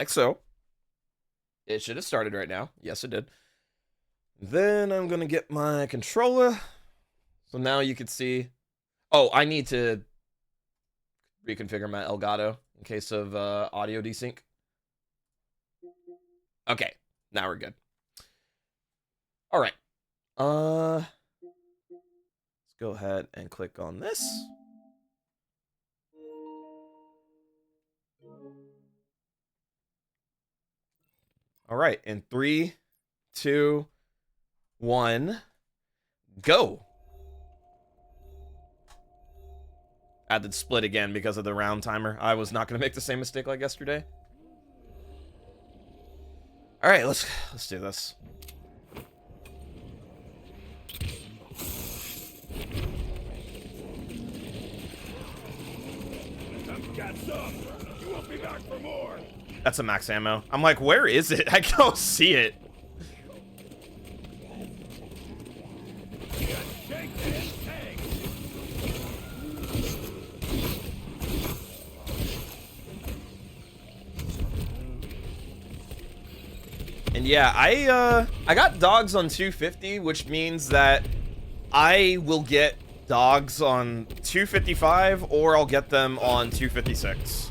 Like so. It should have started right now. Yes, it did. Then I'm going to get my controller. So now you can see. Oh, I need to reconfigure my Elgato in case of audio desync. Okay, now we're good. All right. Let's go ahead and click on this. All right, in 3, 2, 1, go. I had to split again because of the round timer. I was not going to make the same mistake like yesterday. All right, let's do this. Got some. You won't be back for more. That's a max ammo. I'm like, where is it? I don't see it. Shake this tank. And yeah, I got dogs on 250, which means that I will get dogs on 255 or I'll get them on 256.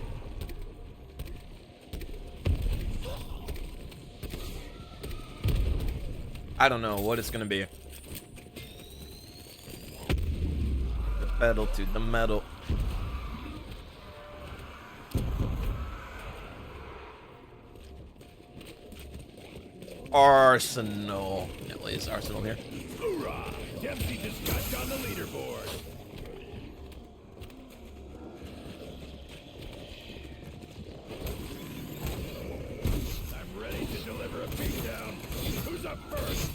I don't know what it's gonna be. The pedal to the metal. Arsenal. Yeah, well, it's Arsenal here. Hoorah! Dempsey just got on the leaderboard. I'm ready to deliver a beatdown. Who's up first?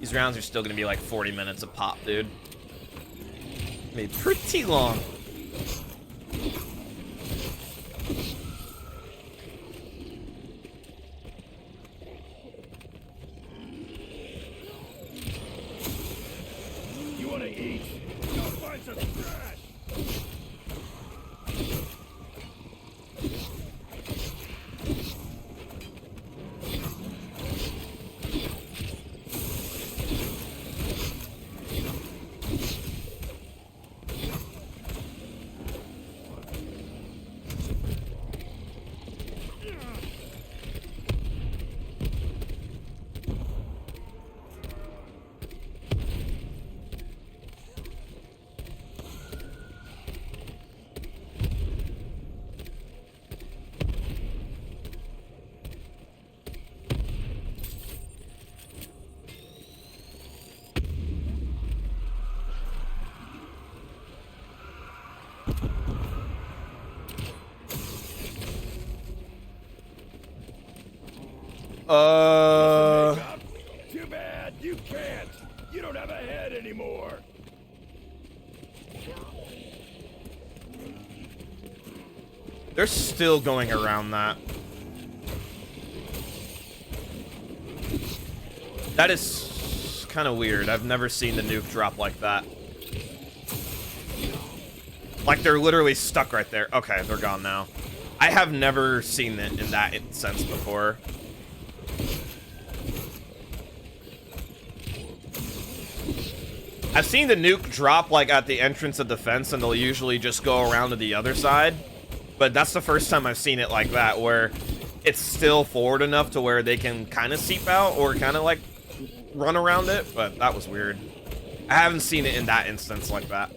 These rounds are still gonna be like 40 minutes a pop, dude. Maybe pretty long. You want to eat? Go find some trash. Too bad you can't. You don't have a head anymore. They're still going around that. That is kind of weird. I've never seen the nuke drop like that. Like they're literally stuck right there. Okay, they're gone now. I have never seen it in that sense before. I've seen the nuke drop like at the entrance of the fence and they'll usually just go around to the other side. But that's the first time I've seen it like that, where it's still forward enough to where they can kind of seep out or kind of like run around it. But that was weird. I haven't seen it in that instance like that.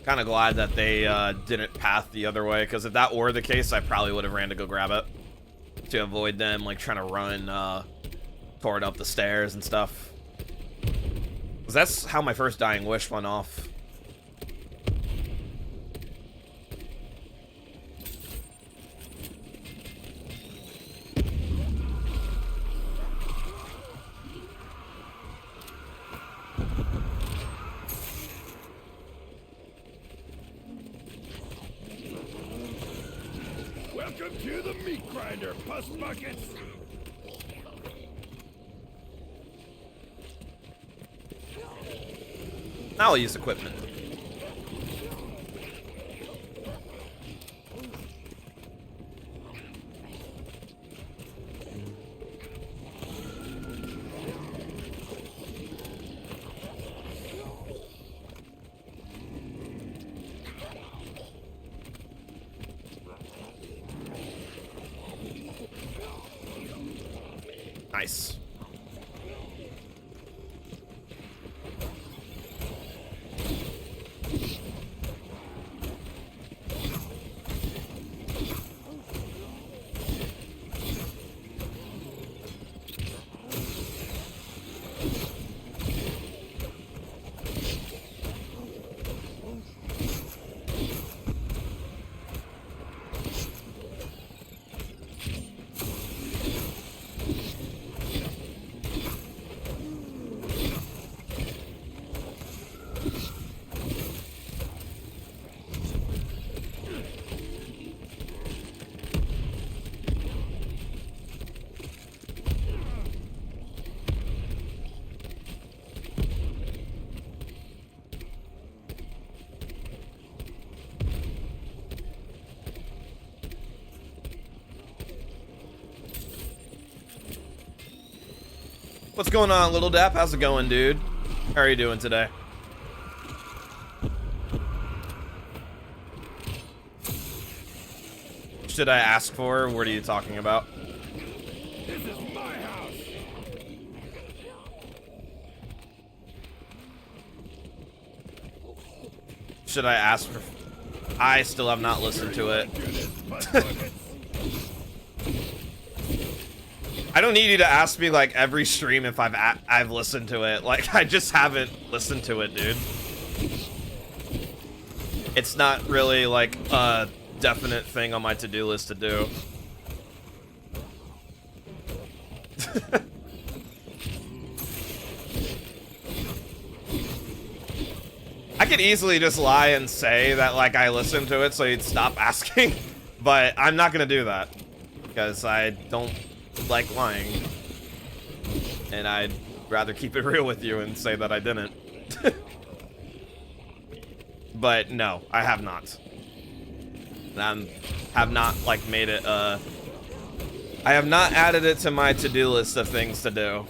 Kind of glad that they didn't path the other way, because if that were the case, I probably would have ran to go grab it to avoid them like trying to run toward up the stairs and stuff. 'Cause that's how my first dying wish went off. To the meat grinder, pus buckets. Now I'll use equipment. Nice. What's going on, Little Dap? How's it going, dude? How are you doing today? Should I ask for? What are you talking about? This is my house. Should I ask for? I still have not listened to it. Pus buckets. I don't need you to ask me like every stream if I've listened to it. Like I just haven't listened to it, dude. It's not really like a definite thing on my to-do list to do. I could easily just lie and say that like I listened to it so you'd stop asking, but I'm not gonna do that because I don't like lying, and I'd rather keep it real with you and say that I didn't. But no, I have not. Have not like made it I have not added it to my to-do list of things to do.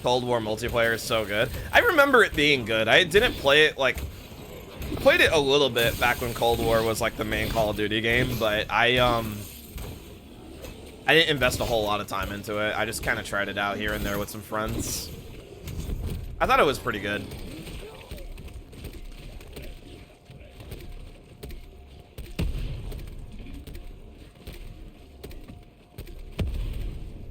Cold War multiplayer is so good. I remember it being good. I didn't play it like I played it a little bit back when Cold War was like the main Call of Duty game, but I didn't invest a whole lot of time into it. I just kind of tried it out here and there with some friends. I thought it was pretty good.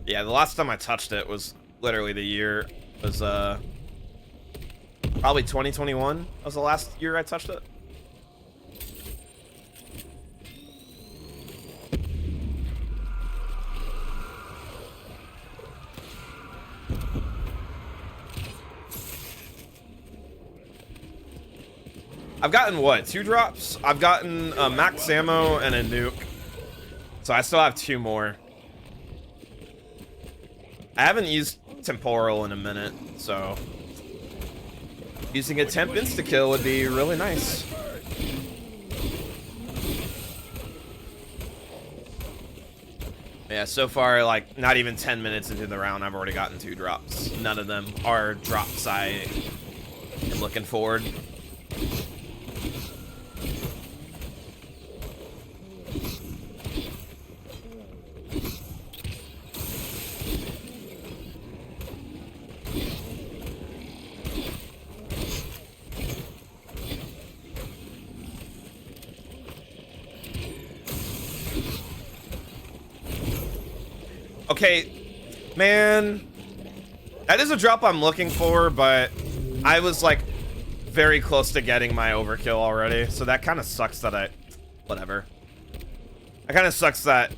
Yeah, the last time I touched it was literally the year. It was probably 2021 was the last year I touched it. I've gotten what? 2 drops? I've gotten max ammo and a nuke. So I still have 2 more. I haven't used temporal in a minute, so using a temp insta-kill would be really nice. Yeah, so far, like, not even 10 minutes into the round, I've already gotten 2 drops. None of them are drops I am looking forward. Okay, man, that is a drop I'm looking for, but I was like very close to getting my overkill already, so that kind of sucks that whatever. It kind of sucks that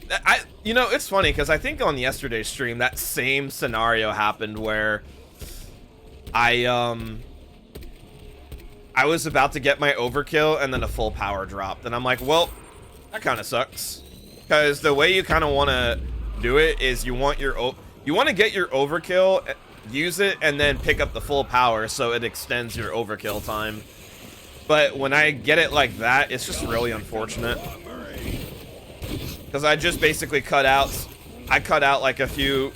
you know, it's funny because I think on yesterday's stream that same scenario happened where I was about to get my overkill and then a full power dropped, and I'm like, well, That kind of sucks. Because the way you kind of want to do it is you want to get your overkill, use it, and then pick up the full power so it extends your overkill time. But when I get it like that, it's just really unfortunate. Because I just basically cut out like a few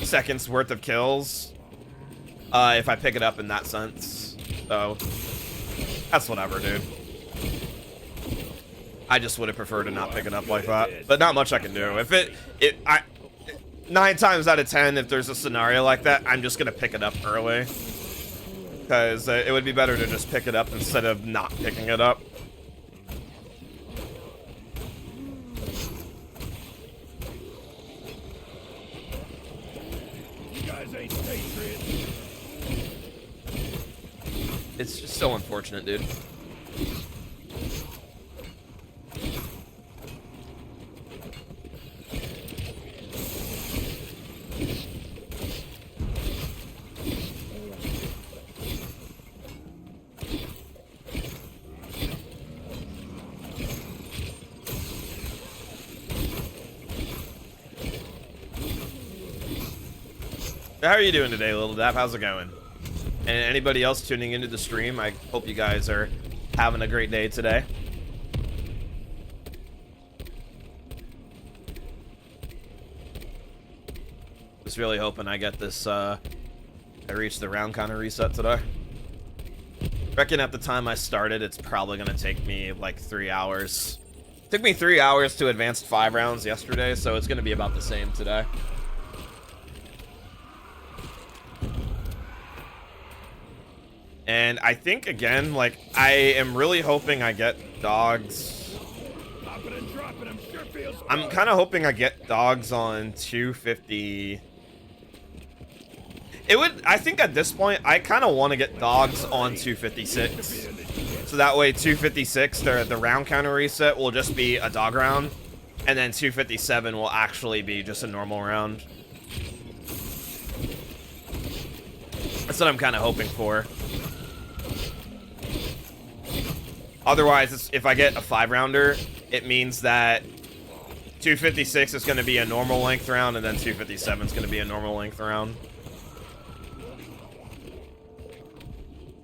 seconds worth of kills if I pick it up in that sense. So that's whatever, dude. I just would have preferred to not pick it up like that, but not much I can do. If 9 times out of 10, if there's a scenario like that, I'm just gonna pick it up early, because it would be better to just pick it up instead of not picking it up. You guys ain't patriots. It's just so unfortunate, dude. How are you doing today, Little Dap? How's it going? And anybody else tuning into the stream, I hope you guys are having a great day today. Just really hoping I get this, I reach the round counter reset today. Reckon at the time I started, it's probably gonna take me like 3 hours. It took me 3 hours to advance 5 rounds yesterday, so it's gonna be about the same today. And I think, again, like, I am really hoping I get dogs. Popping and dropping them sure feels I'm kind of hoping I get dogs on 250. I think at this point, I kind of want to get dogs on 256. So that way, 256, the round counter reset will just be a dog round. And then 257 will actually be just a normal round. That's what I'm kind of hoping for. Otherwise, if I get a 5-rounder, it means that 256 is going to be a normal length round, and then 257 is going to be a normal length round.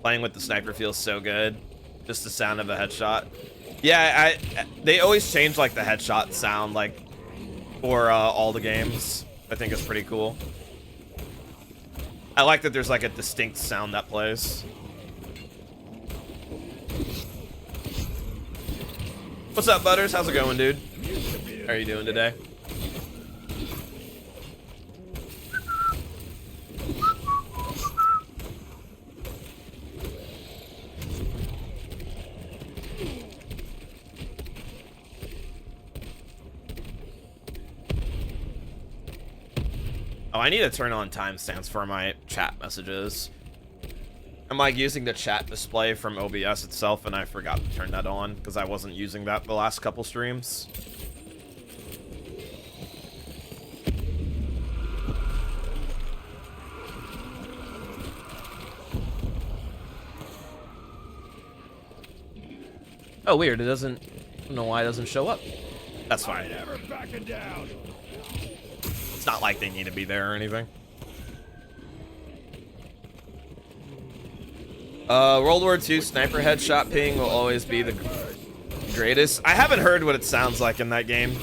Playing with the sniper feels so good. Just the sound of a headshot. Yeah, they always change like the headshot sound, like for all the games. I think it's pretty cool. I like that there's like a distinct sound that plays. What's up, Butters? How's it going, dude? How are you doing today? Oh, I need to turn on timestamps for my chat messages. I'm like using the chat display from OBS itself, and I forgot to turn that on because I wasn't using that the last couple streams. Oh, weird. It doesn't. I don't know why it doesn't show up. That's fine. never backing down. It's not like they need to be there or anything. World War II sniper headshot ping will always be the greatest. I haven't heard what it sounds like in that game.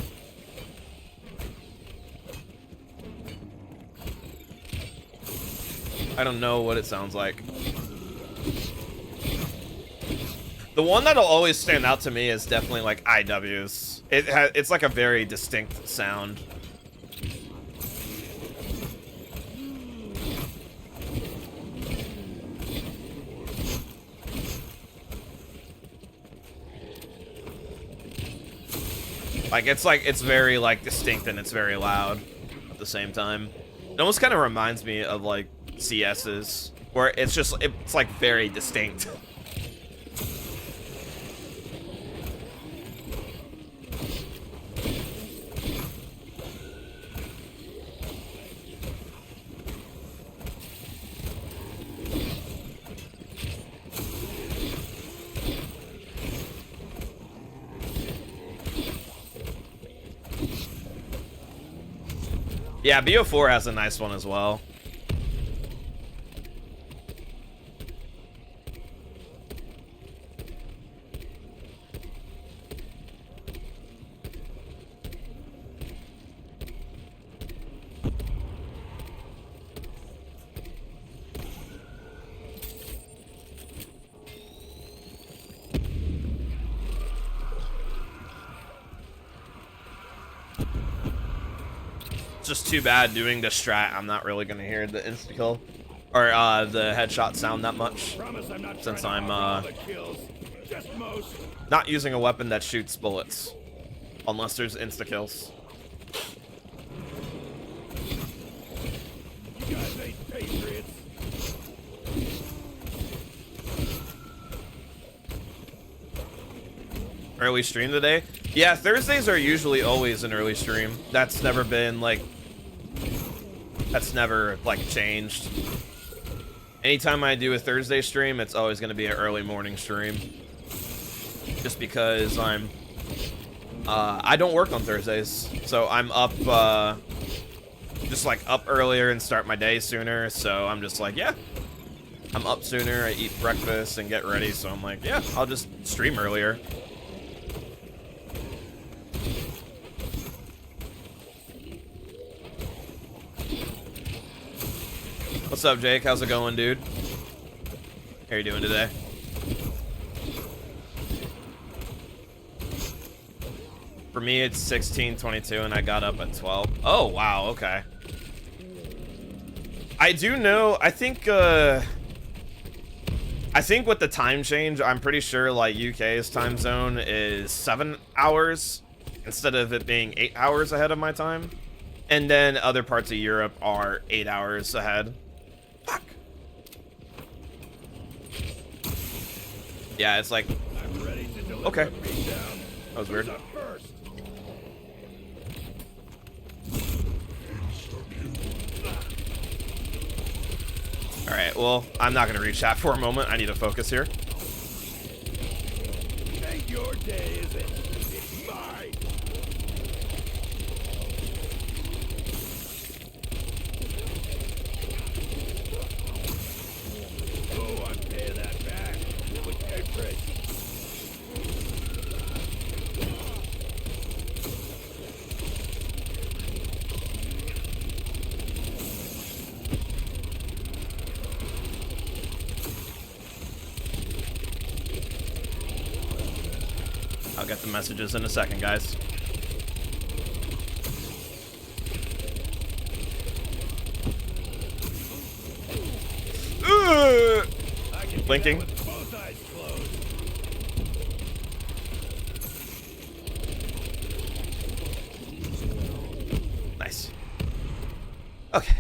I don't know what it sounds like. The one that'll always stand out to me is definitely like IW's. It's like a very distinct sound. It's very like distinct and it's very loud at the same time. It almost kind of reminds me of like CS's, where it's like very distinct. Yeah, BO4 has a nice one as well. Just too bad doing the strat. I'm not really gonna hear the insta kill or the headshot sound that much, since I'm not using a weapon that shoots bullets unless there's insta kills. You guys ain't patriots. Early stream today? Yeah, Thursdays are usually always an early stream. That's never been like, that's never like changed. Anytime I do a Thursday stream, it's always going to be an early morning stream. Just because I don't work on Thursdays, so I'm up, just like up earlier and start my day sooner. So I'm just like, yeah, I'm up sooner. I eat breakfast and get ready. So I'm like, yeah, I'll just stream earlier. What's up, Jake? How's it going, dude? How are you doing today? For me, it's 16:22, and I got up at 12. Oh, wow, okay. I do know, I think with the time change, I'm pretty sure, like, UK's time zone is 7 hours instead of it being 8 hours ahead of my time. And then other parts of Europe are 8 hours ahead. Fuck. Yeah, it's like, I'm ready to deliver okay. a beatdown. That was weird. Who's up first? Alright, well, I'm not gonna read chat for a moment. I need to focus here. Ain't your day, is it? It's mine. Oh, I'm paying that back with hatred. I'll get the messages in a second, guys. I can Blinking. get that with both eyes closed. Nice. Okay.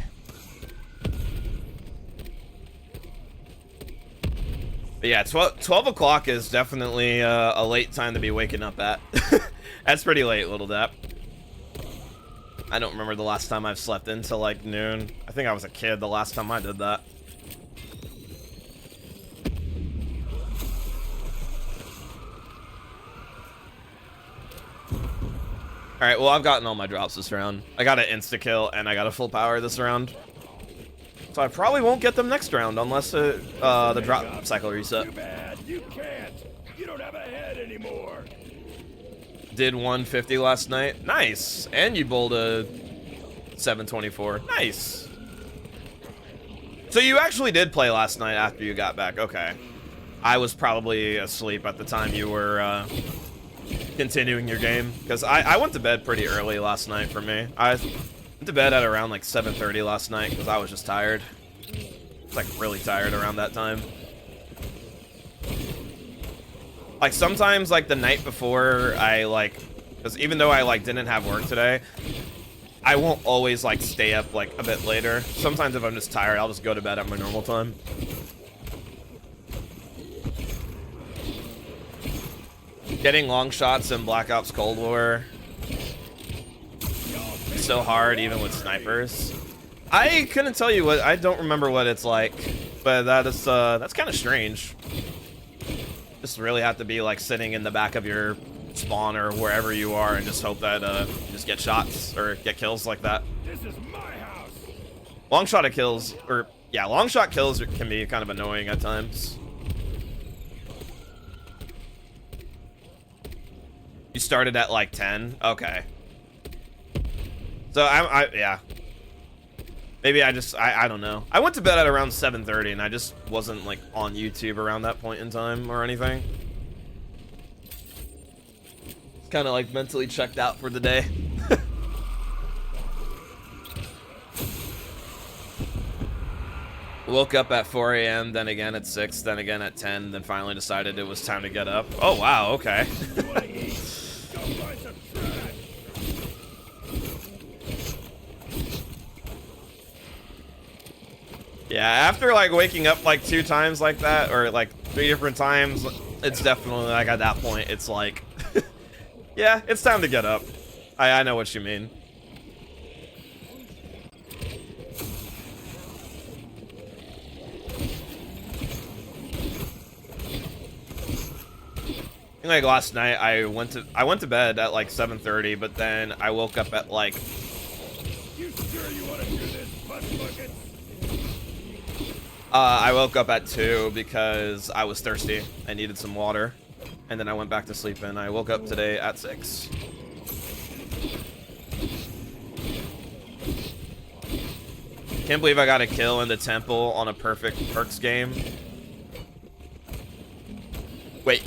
But yeah, 12 o'clock is definitely a late time to be waking up at. That's pretty late, Little Dap. I don't remember the last time I've slept until like noon. I think I was a kid the last time I did that. Alright, well, I've gotten all my drops this round. I got an insta-kill, and I got a full power this round. So I probably won't get them next round, unless the drop cycle reset. Too bad. You can't. You don't have a head anymore. Did 150 last night. Nice. And you bowled a 724. Nice. So you actually did play last night after you got back. Okay. I was probably asleep at the time you were continuing your game, because I went to bed pretty early last night for me. I went to bed at around like 7:30 last night because I was just tired. Like really tired around that time. Like sometimes like the night before I like, because even though I like didn't have work today, I won't always like stay up like a bit later. Sometimes if I'm just tired, I'll just go to bed at my normal time. Getting long shots in Black Ops Cold War so hard, even with snipers. I couldn't tell you what. I don't remember what it's like, but that is that's kind of strange. Just really have to be like sitting in the back of your spawn or wherever you are and just hope that just get shots or get kills like that. This is my house. Long shot of kills, or yeah, long shot kills can be kind of annoying at times. You started at like 10? Okay. So yeah. Maybe I don't know. I went to bed at around 7:30 and I just wasn't like on YouTube around that point in time or anything. Kind of like mentally checked out for the day. Woke up at 4 a.m., then again at 6, then again at 10, then finally decided it was time to get up. Oh wow, okay. Yeah, after like waking up like 2 times like that, or like 3 different times, it's definitely like at that point, it's like, yeah, it's time to get up. I know what you mean. I think like last night I went to bed at like 7:30, but then I woke up at like. You sure you want to do this, butt bucket? I woke up at 2 because I was thirsty. I needed some water. And then I went back to sleep and I woke up today at 6. Can't believe I got a kill in the temple on a perfect perks game. Wait.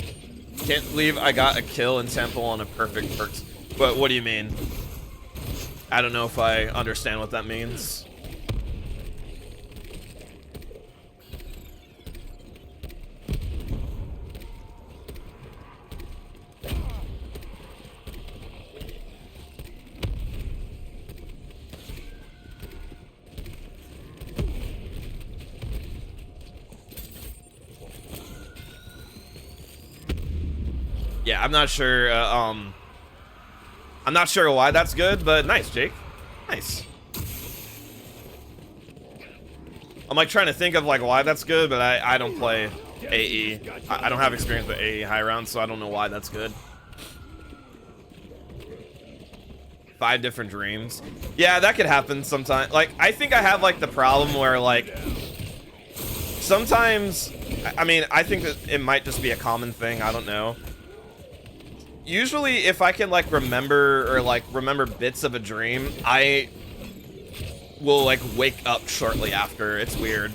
Can't believe I got a kill in temple on a perfect perks. But what do you mean? I don't know if I understand what that means. Yeah, I'm not sure. I'm not sure why that's good, but nice, Jake. Nice. I'm like trying to think of like why that's good, but I don't play AE. I don't have experience with AE high rounds, so I don't know why that's good. 5 different dreams. Yeah, that could happen sometimes. Like, I think I have like the problem where like sometimes, I mean, I think that it might just be a common thing. I don't know. Usually if I can like remember bits of a dream, I will like wake up shortly after. It's weird.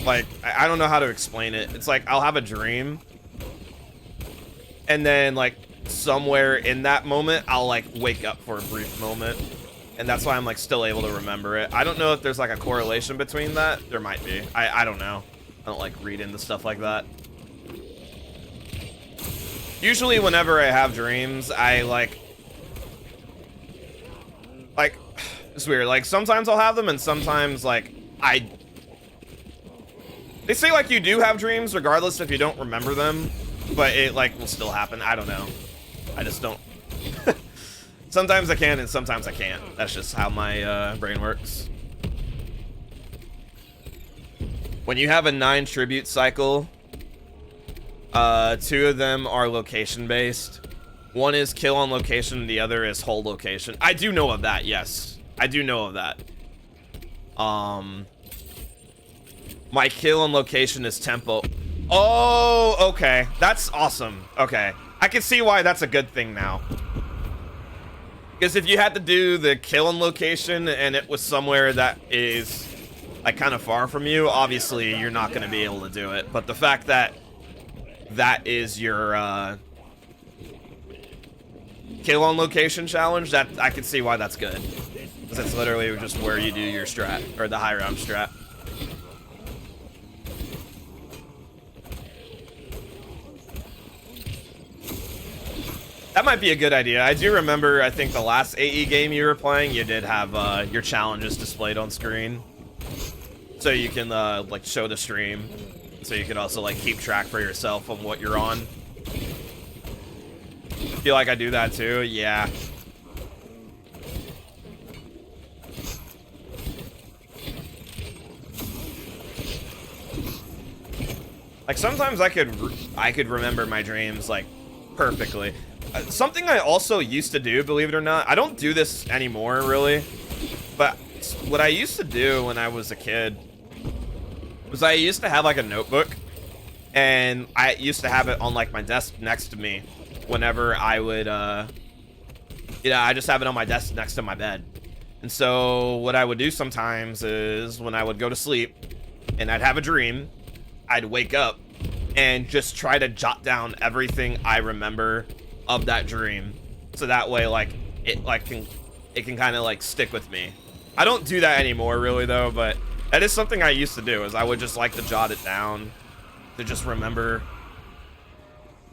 Like, I don't know how to explain it. It's like I'll have a dream and then like somewhere in that moment I'll like wake up for a brief moment, and that's why I'm like still able to remember it. I don't know if there's like a correlation between that. There might be. I don't know. I don't like read into stuff like that. Usually whenever I have dreams, I like it's weird. Like sometimes I'll have them and sometimes like they say like you do have dreams regardless if you don't remember them, but it like will still happen. I don't know. I just don't. Sometimes I can and sometimes I can't. That's just how my brain works. When you have a 9 tribute cycle, 2 of them are location based. One is kill on location, the other is hold location. I do know of that, yes. I do know of that. My kill on location is tempo. Oh, okay. That's awesome. Okay. I can see why that's a good thing now. Because if you had to do the kill on location and it was somewhere that is like kind of far from you, obviously you're not going to be able to do it. But the fact that that is your kill on location challenge, that I can see why that's good. Because it's literally just where you do your strat, or the high round strat. That might be a good idea. I do remember, I think the last AE game you were playing, you did have your challenges displayed on screen. So you can like show the stream. So you can also like keep track for yourself of what you're on. Feel like I do that too? Yeah. Like sometimes I could remember my dreams like perfectly. Something I also used to do, believe it or not, I don't do this anymore really, but what I used to do when I was a kid was I used to have like a notebook, and I used to have it on like my desk next to me whenever I would I just have it on my desk next to my bed. And so what I would do sometimes is when I would go to sleep and I'd have a dream, I'd wake up and just try to jot down everything I remember of that dream, so that way like it can kind of like stick with me. I don't do that anymore really though, but that is something I used to do, is I would just like to jot it down to just remember,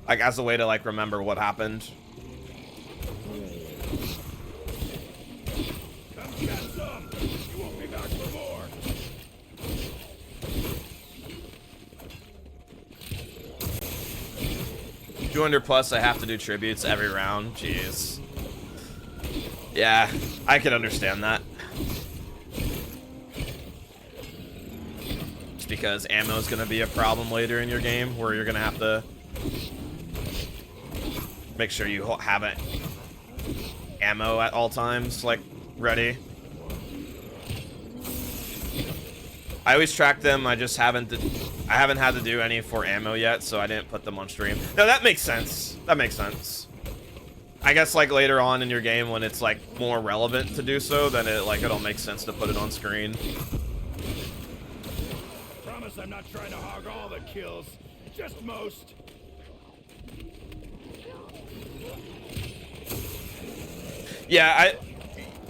like as a way to like remember what happened. Come get some. You won't be back for more. 200 plus, I have to do tributes every round. Jeez. Yeah, I can understand that. Just because ammo is going to be a problem later in your game, where you're going to have to make sure you have it ammo at all times, like, ready. I always track them. I just haven't had to do any for ammo yet, so I didn't put them on stream. No, that makes sense. That makes sense. I guess like later on in your game when it's like more relevant to do so, then it'll make sense to put it on screen. I promise I'm not trying to hog all the kills, just most.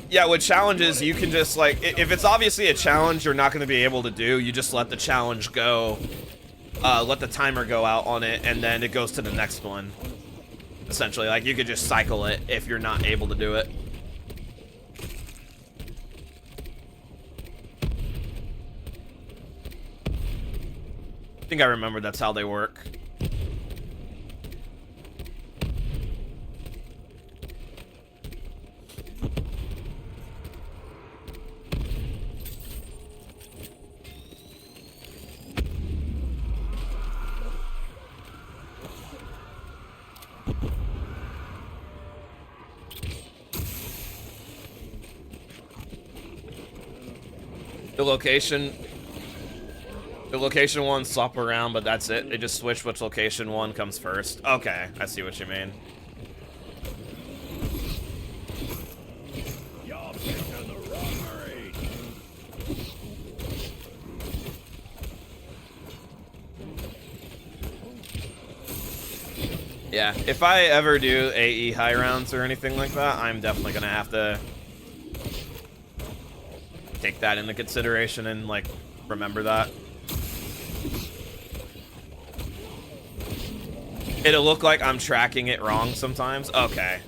Yeah, with challenges, you can just, like, if it's obviously a challenge you're not going to be able to do, you just let the challenge go, let the timer go out on it, and then it goes to the next one. Essentially, like, you could just cycle it if you're not able to do it. I think I remember that's how they work. The location ones swap around, but that's it. They just switch which location one comes first. Okay, I see what you mean. Y'all picked on the wrong marine. Yeah, if I ever do AE high rounds or anything like that, I'm definitely gonna have to take that into consideration and, like, remember that. It'll look like I'm tracking it wrong sometimes. Okay.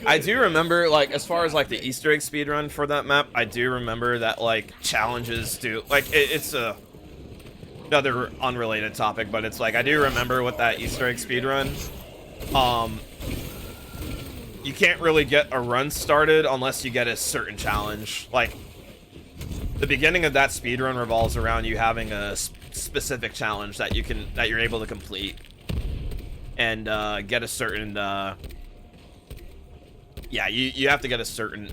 I do remember, like, as far as, like, the Easter egg speedrun for that map, I do remember that, like, challenges do, like, it's another unrelated topic, but it's like, I do remember with that Easter egg speedrun, you can't really get a run started unless you get a certain challenge. Like, the beginning of that speedrun revolves around you having a specific challenge that you're able to complete and get a certain yeah, you have to get a certain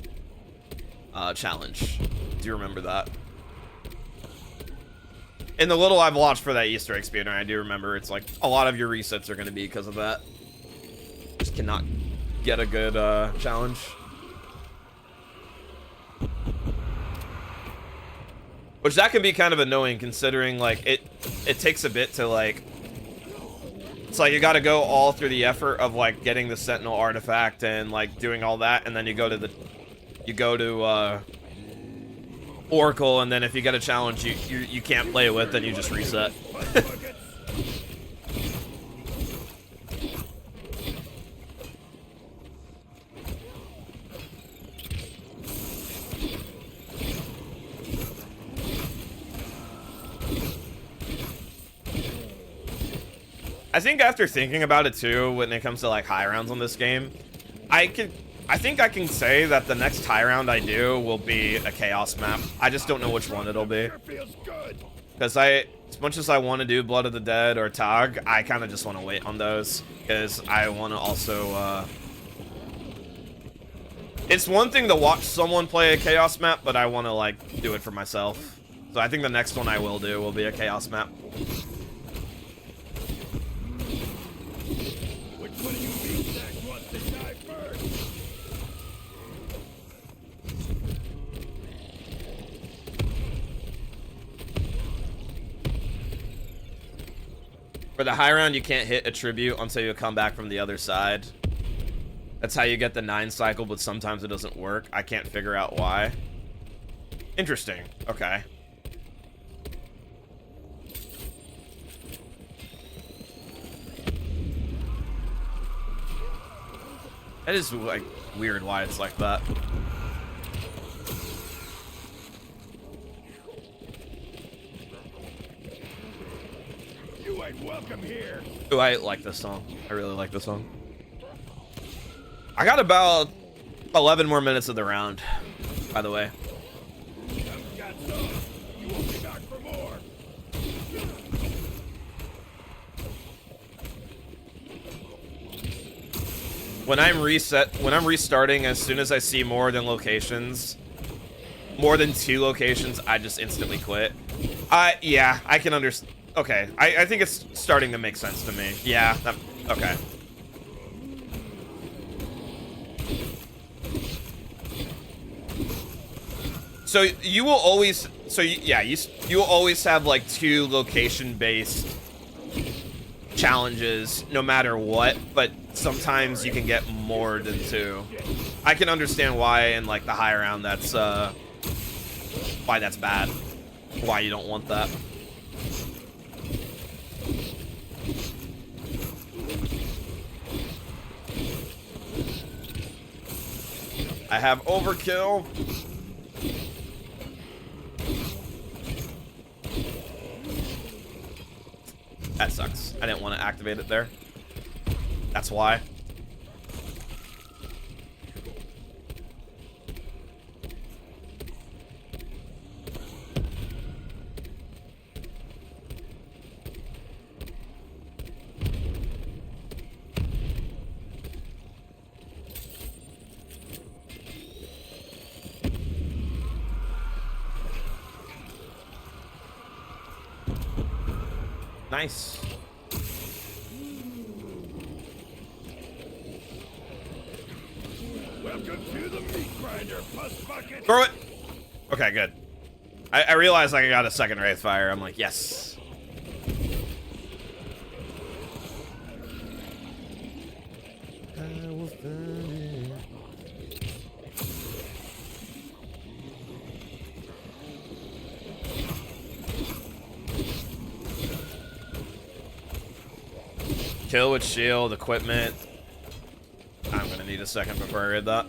challenge. Do you remember that? In the little I've watched for that Easter egg speedrun, I do remember it's like a lot of your resets are going to be because of that. Just cannot get a good challenge. Which that can be kind of annoying, considering like it takes a bit to, like, it's like you got to go all through the effort of like getting the Sentinel artifact and like doing all that, and then you go to Oracle, and then if you get a challenge you can't play with, then you just reset. I think after thinking about it too, when it comes to like high rounds on this game, I could I think I can say that the next high round I do will be a chaos map. I just don't know which one it'll be. Sure feels good. Because as much as I want to do Blood of the Dead or Tog, I kind of just want to wait on those. Because I want to also, it's one thing to watch someone play a chaos map, but I want to, like, do it for myself. So I think the next one I will do will be a chaos map. Which one of you beefsacks wants to die first? For the high round, you can't hit a tribute until you come back from the other side. That's how you get the 9 cycle, but sometimes it doesn't work. I can't figure out why. Interesting. Okay. That is, like, weird why it's like that. You ain't welcome here. Ooh, I like this song. I really like this song. I got about 11 more minutes of the round, by the way. I've got some. You won't be back for more. When I'm restarting, as soon as I see more than 2 locations, I just instantly quit. Yeah, I can understand. Okay, I think it's starting to make sense to me. Yeah, okay. So you will always, you will always have like 2 location-based challenges, no matter what. But sometimes you can get more than 2. I can understand why in like the high round that's why that's bad, why you don't want that. I have overkill. That sucks. I didn't want to activate it there. That's why. Nice. Welcome to the meat grinder, puss bucket. Throw it. Okay, good. I realized I got a second Wraithfire. I'm like, yes. Kill with shield, equipment. I'm gonna need a second before I read that.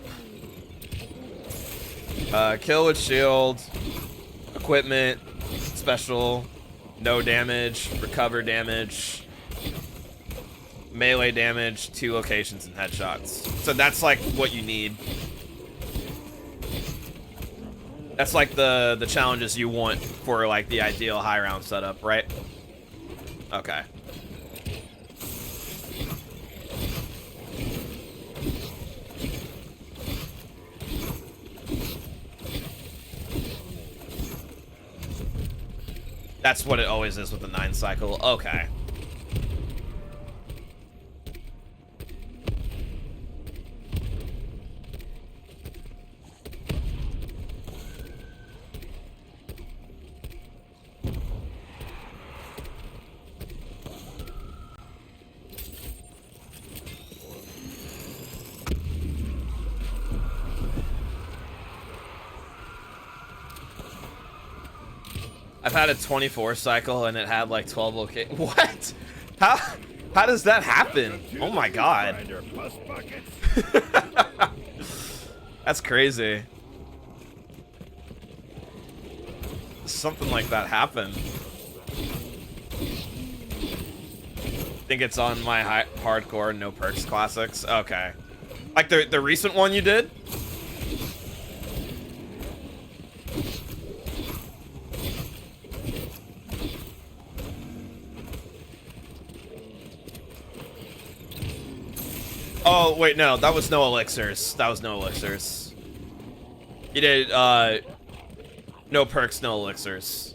Kill with shield, equipment, special, no damage, recover damage, melee damage, 2 locations and headshots. So that's like what you need. That's like the challenges you want for like the ideal high round setup, right? Okay. That's what it always is with the 9 cycle. Okay. I've had a 24 cycle and it had like 12 locations. What? How does that happen? Oh my god. Grinder, puss buckets. That's crazy. Something like that happened. I think it's on my hardcore no perks classics. Okay. Like the recent one you did? Oh, wait, no, that was no elixirs. That was no elixirs. You did, no perks, no elixirs.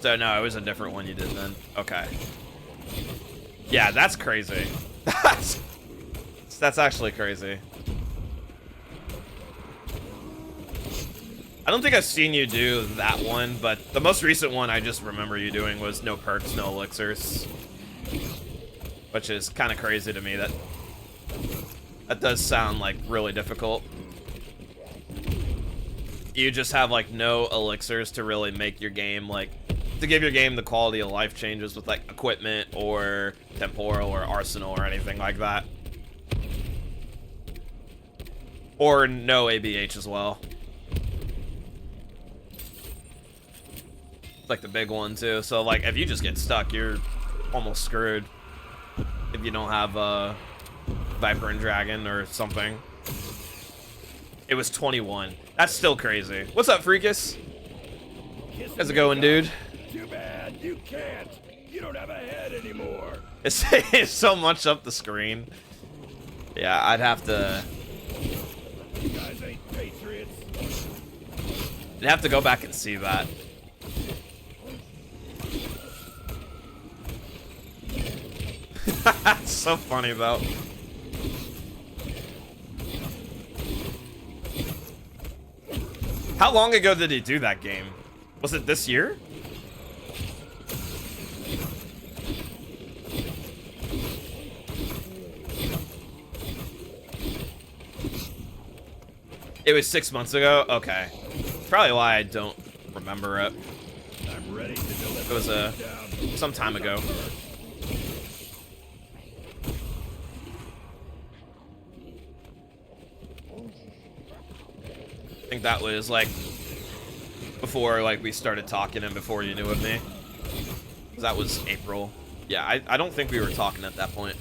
So, no, it was a different one you did then. Okay. Yeah, that's crazy. That's actually crazy. I don't think I've seen you do that one, but the most recent one I just remember you doing was no perks, no elixirs. Which is kind of crazy to me. That does sound like really difficult. You just have like no elixirs to really make your game like to give your game the quality of life changes with like equipment or temporal or arsenal or anything like that. Or no ABH as well. It's like the big one too. So like if you just get stuck, you're almost screwed. If you don't have Viper and Dragon or something. It was 21. That's still crazy. What's up, Freakus? How's it going, dude? Too bad you can't. You don't have a head anymore. It's so much up the screen. Yeah, I'd have to. You guys ain't patriots. I'd have to go back and see that. That's so funny though. How long ago did he do that game? Was it this year? It was 6 months ago? Okay. Probably why I don't remember it. I'm ready to deliver. It was some time ago. I think that was like before like we started talking and before you knew of me. That was April. Yeah, I don't think we were talking at that point.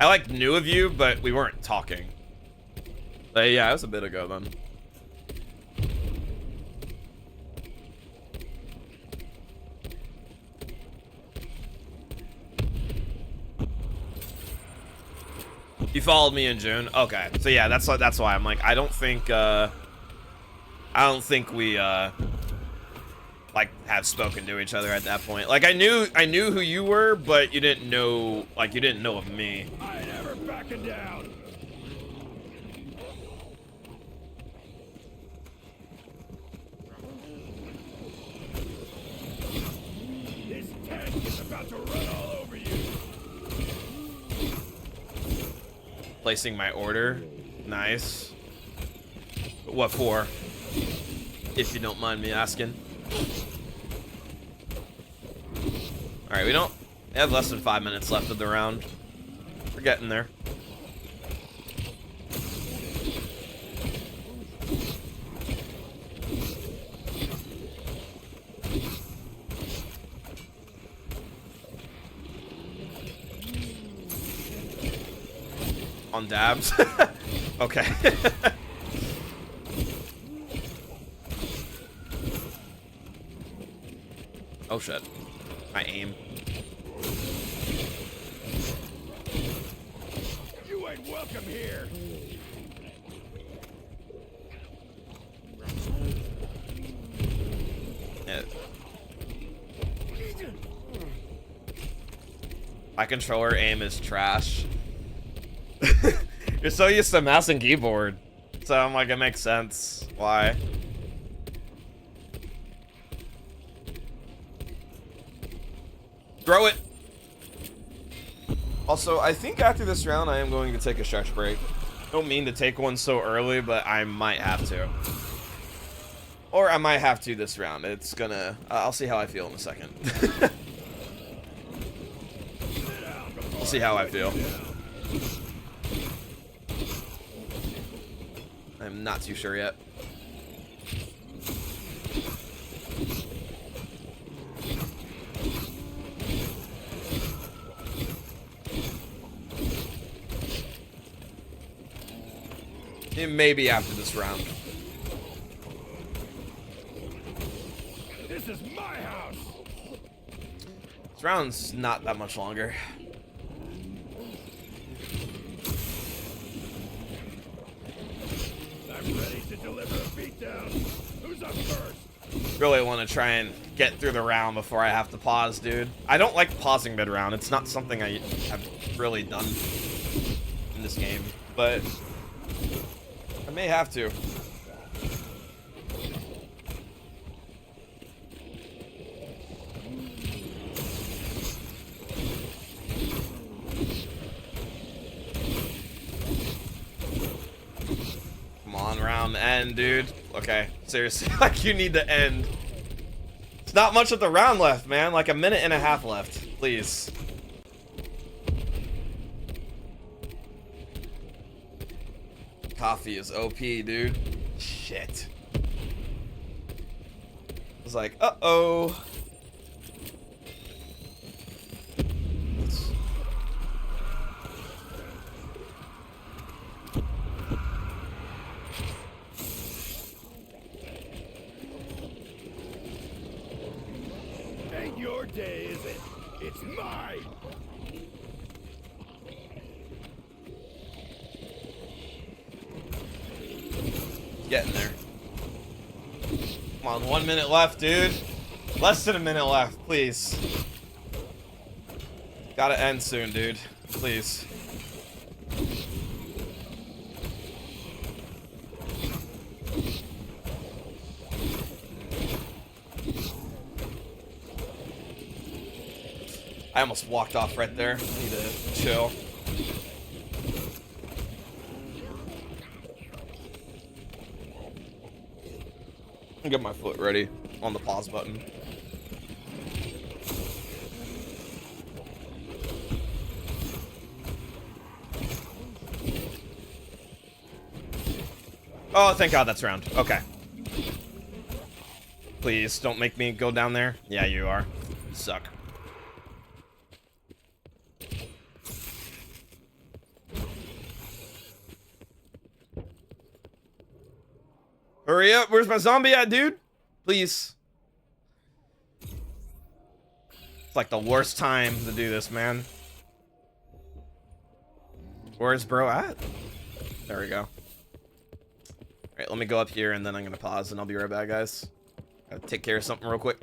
I like knew of you, but we weren't talking. But yeah, it was a bit ago then. You followed me in June. Okay, so yeah, that's why I'm like I don't think we like have spoken to each other at that point. Like I knew who you were, but you didn't know of me. I ain't ever backing down. This tank is about to run all over you. Placing my order. Nice. What for? If you don't mind me asking. Alright, we have less than 5 minutes left of the round. We're getting there. On dabs? Okay. Oh shit. My aim. You ain't welcome here. Yeah. My controller aim is trash. You're so used to mouse and keyboard. So I'm like, it makes sense. Why? Throw it! Also, I think after this round, I am going to take a stretch break. Don't mean to take one so early, but I might have to. Or I might have to this round. It's gonna... I'll see how I feel in a second. We'll see how I feel. I I'm not too sure yet. Maybe after this round. This is my house. This round's not that much longer. I'm ready to deliver a beatdown. Who's up first? Really want to try and get through the round before I have to pause, dude. I don't like pausing mid-round. It's not something I have really done in this game, but I may have to. Come on, round end, dude. Okay, seriously, like you need to end. It's not much of the round left, man. Like a minute and a half left, please. Coffee is OP, dude. Shit. I was like, uh-oh. Ain't your day, is it? It's mine. Getting there. Come on, 1 minute left, dude. Less than a minute left, please. Gotta end soon, dude. Please. I almost walked off right there. I need to chill. Get my foot ready on the pause button. Oh, thank God that's round. Okay. Please don't make me go down there. Yeah, you are. You suck. Hurry up. Where's my zombie at, dude? Please. It's like the worst time to do this, man. Where's bro at? There we go. Alright, let me go up here and then I'm gonna pause and I'll be right back, guys. Gotta take care of something real quick.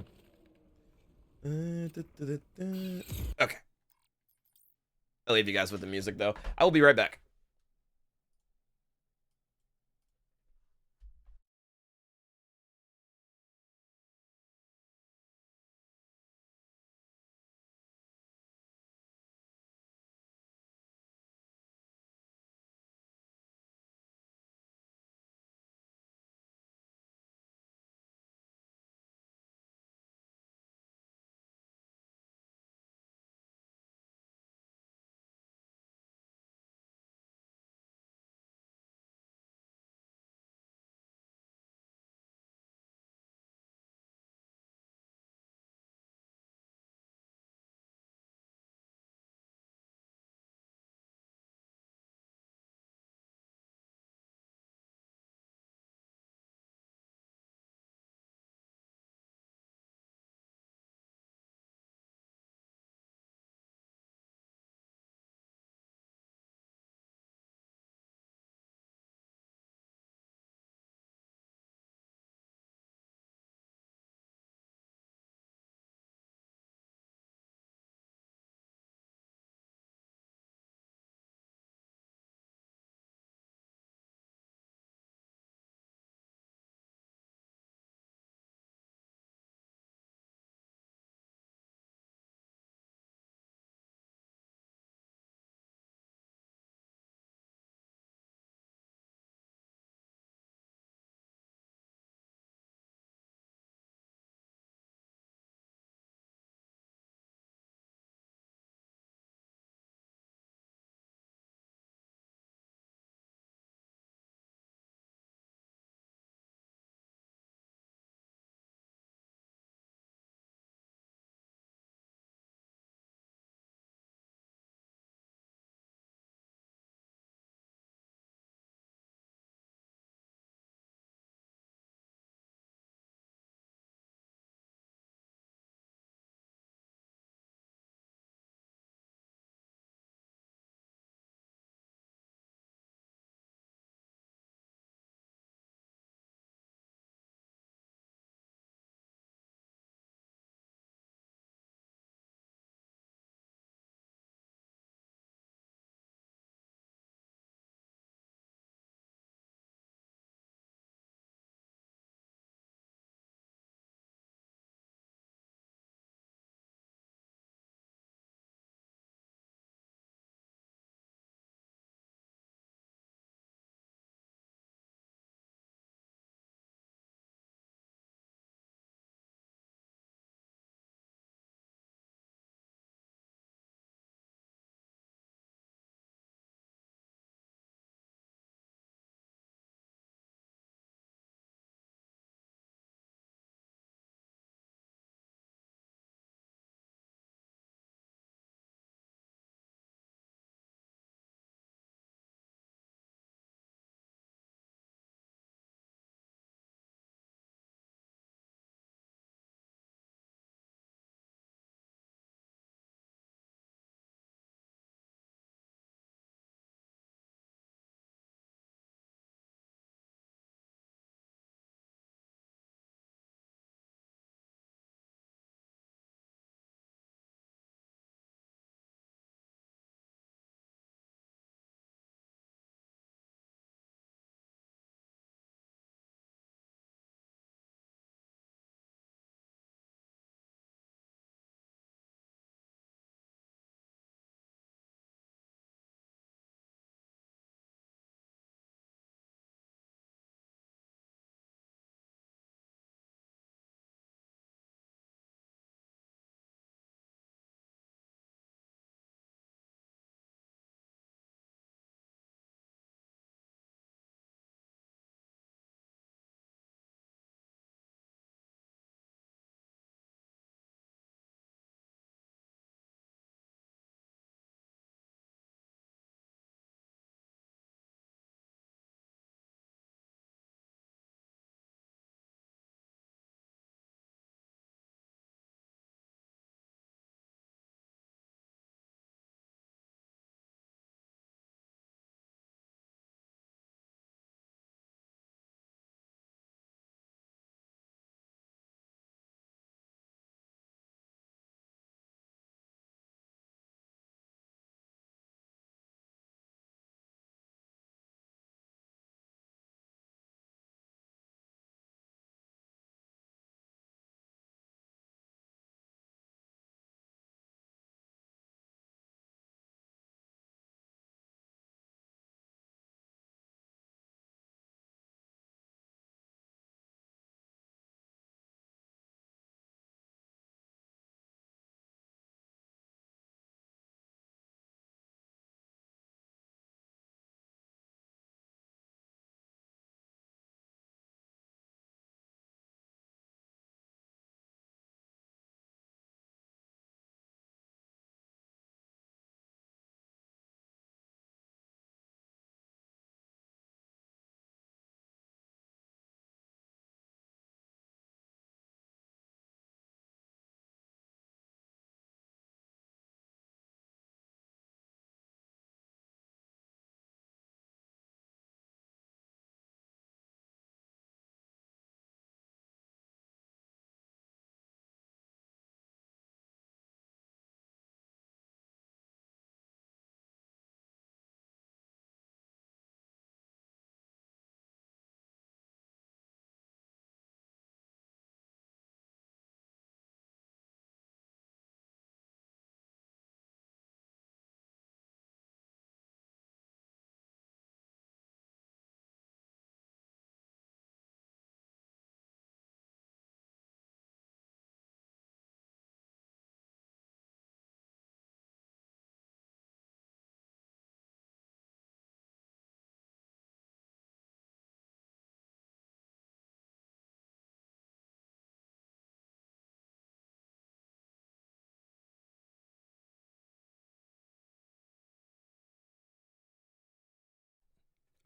Okay. I'll leave you guys with the music, though. I will be right back.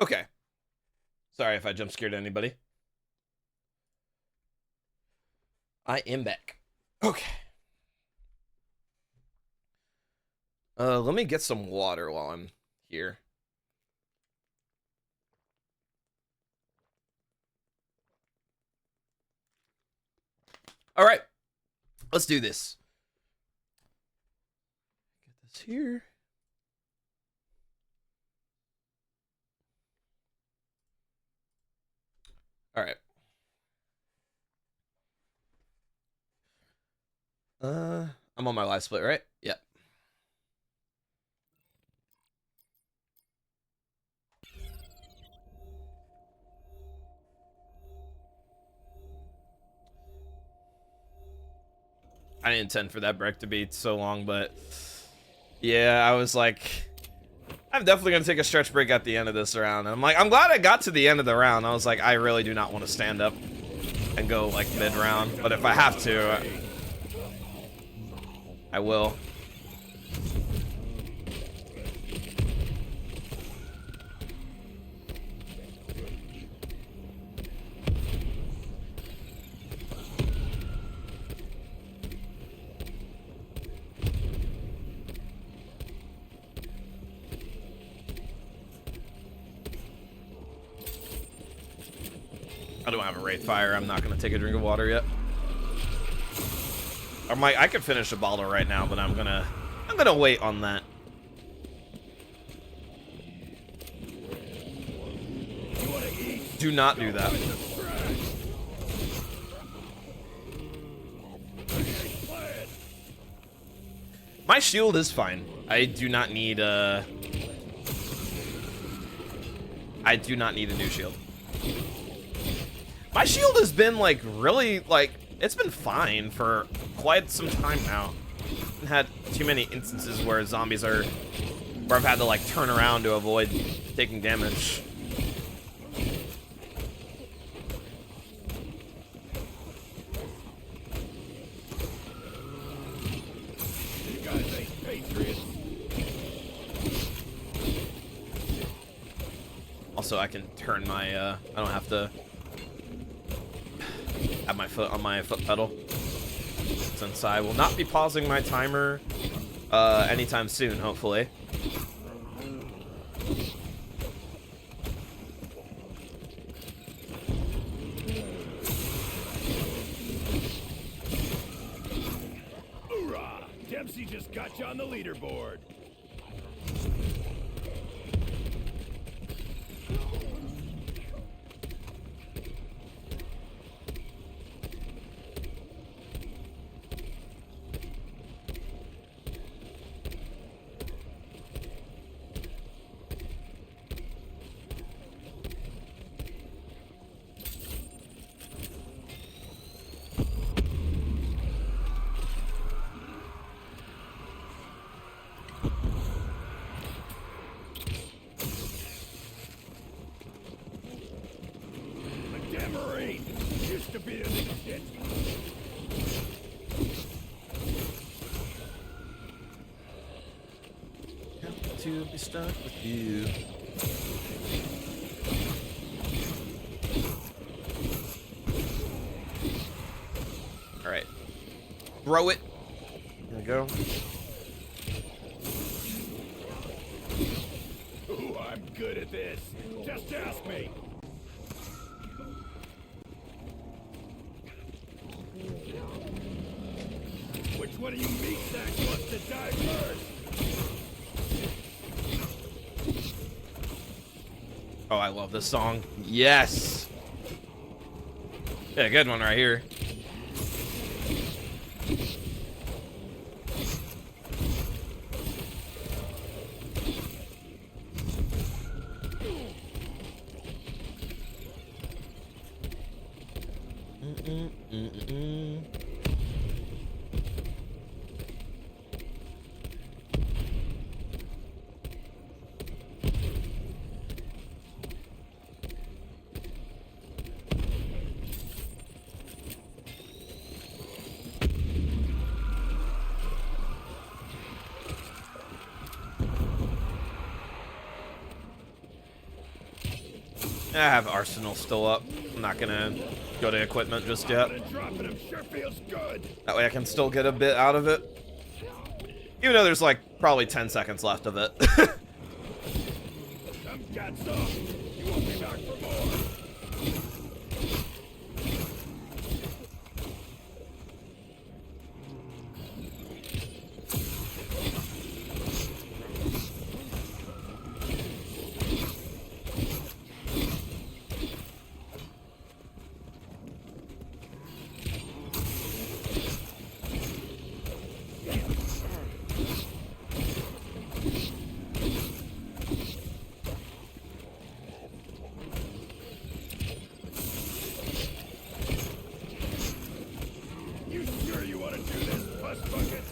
Okay. Sorry if I jump scared anybody. I am back. Okay. Let me get some water while I'm here. All right. Let's do this. Get this here. All right. I'm on my live split, right? Yep. I didn't intend for that break to be so long, but yeah, I was like, I'm definitely gonna take a stretch break at the end of this round. And I'm like, I'm glad I got to the end of the round. I was like, I really do not want to stand up and go like mid round, but if I have to, I will. I don't have a Wraith Fire. I'm not gonna take a drink of water yet. I'm like, I could finish a bottle right now, but I'm gonna wait on that. Do not do that. My shield is fine. I do not need a new shield. My shield has been like really like it's been fine for quite some time now. I haven't had too many instances where zombies are where I've had to like turn around to avoid taking damage. You guys ain't patriots. Also, I can turn my I don't have to have my foot on my foot pedal, since I will not be pausing my timer anytime soon, hopefully. Hoorah! Dempsey just got you on the leaderboard. Marine used to be in the kit. Have to be stuck with you. All right, throw it. There we go. Ooh, I'm good at this. Just ask me. Which one of you meat sacks wants to die first? Oh, I love this song. Yes. Yeah, good one right here. I have Arsenal still up. I'm not gonna go to equipment just yet. Popping and dropping him sure feels good. That way I can still get a bit out of it. Even though there's like probably 10 seconds left of it. Come get some. You won't be back for more. You sure you want to do this, bus bucket?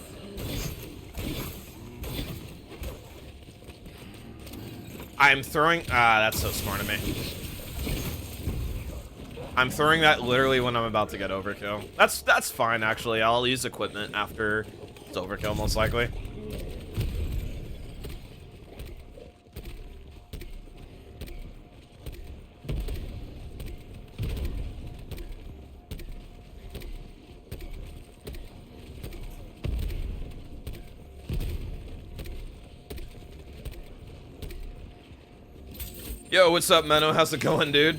I'm throwing... that's so smart of me. I'm throwing that literally when I'm about to get overkill. That's fine, actually. I'll use equipment after it's overkill, most likely. Yo, what's up, Menno? How's it going, dude?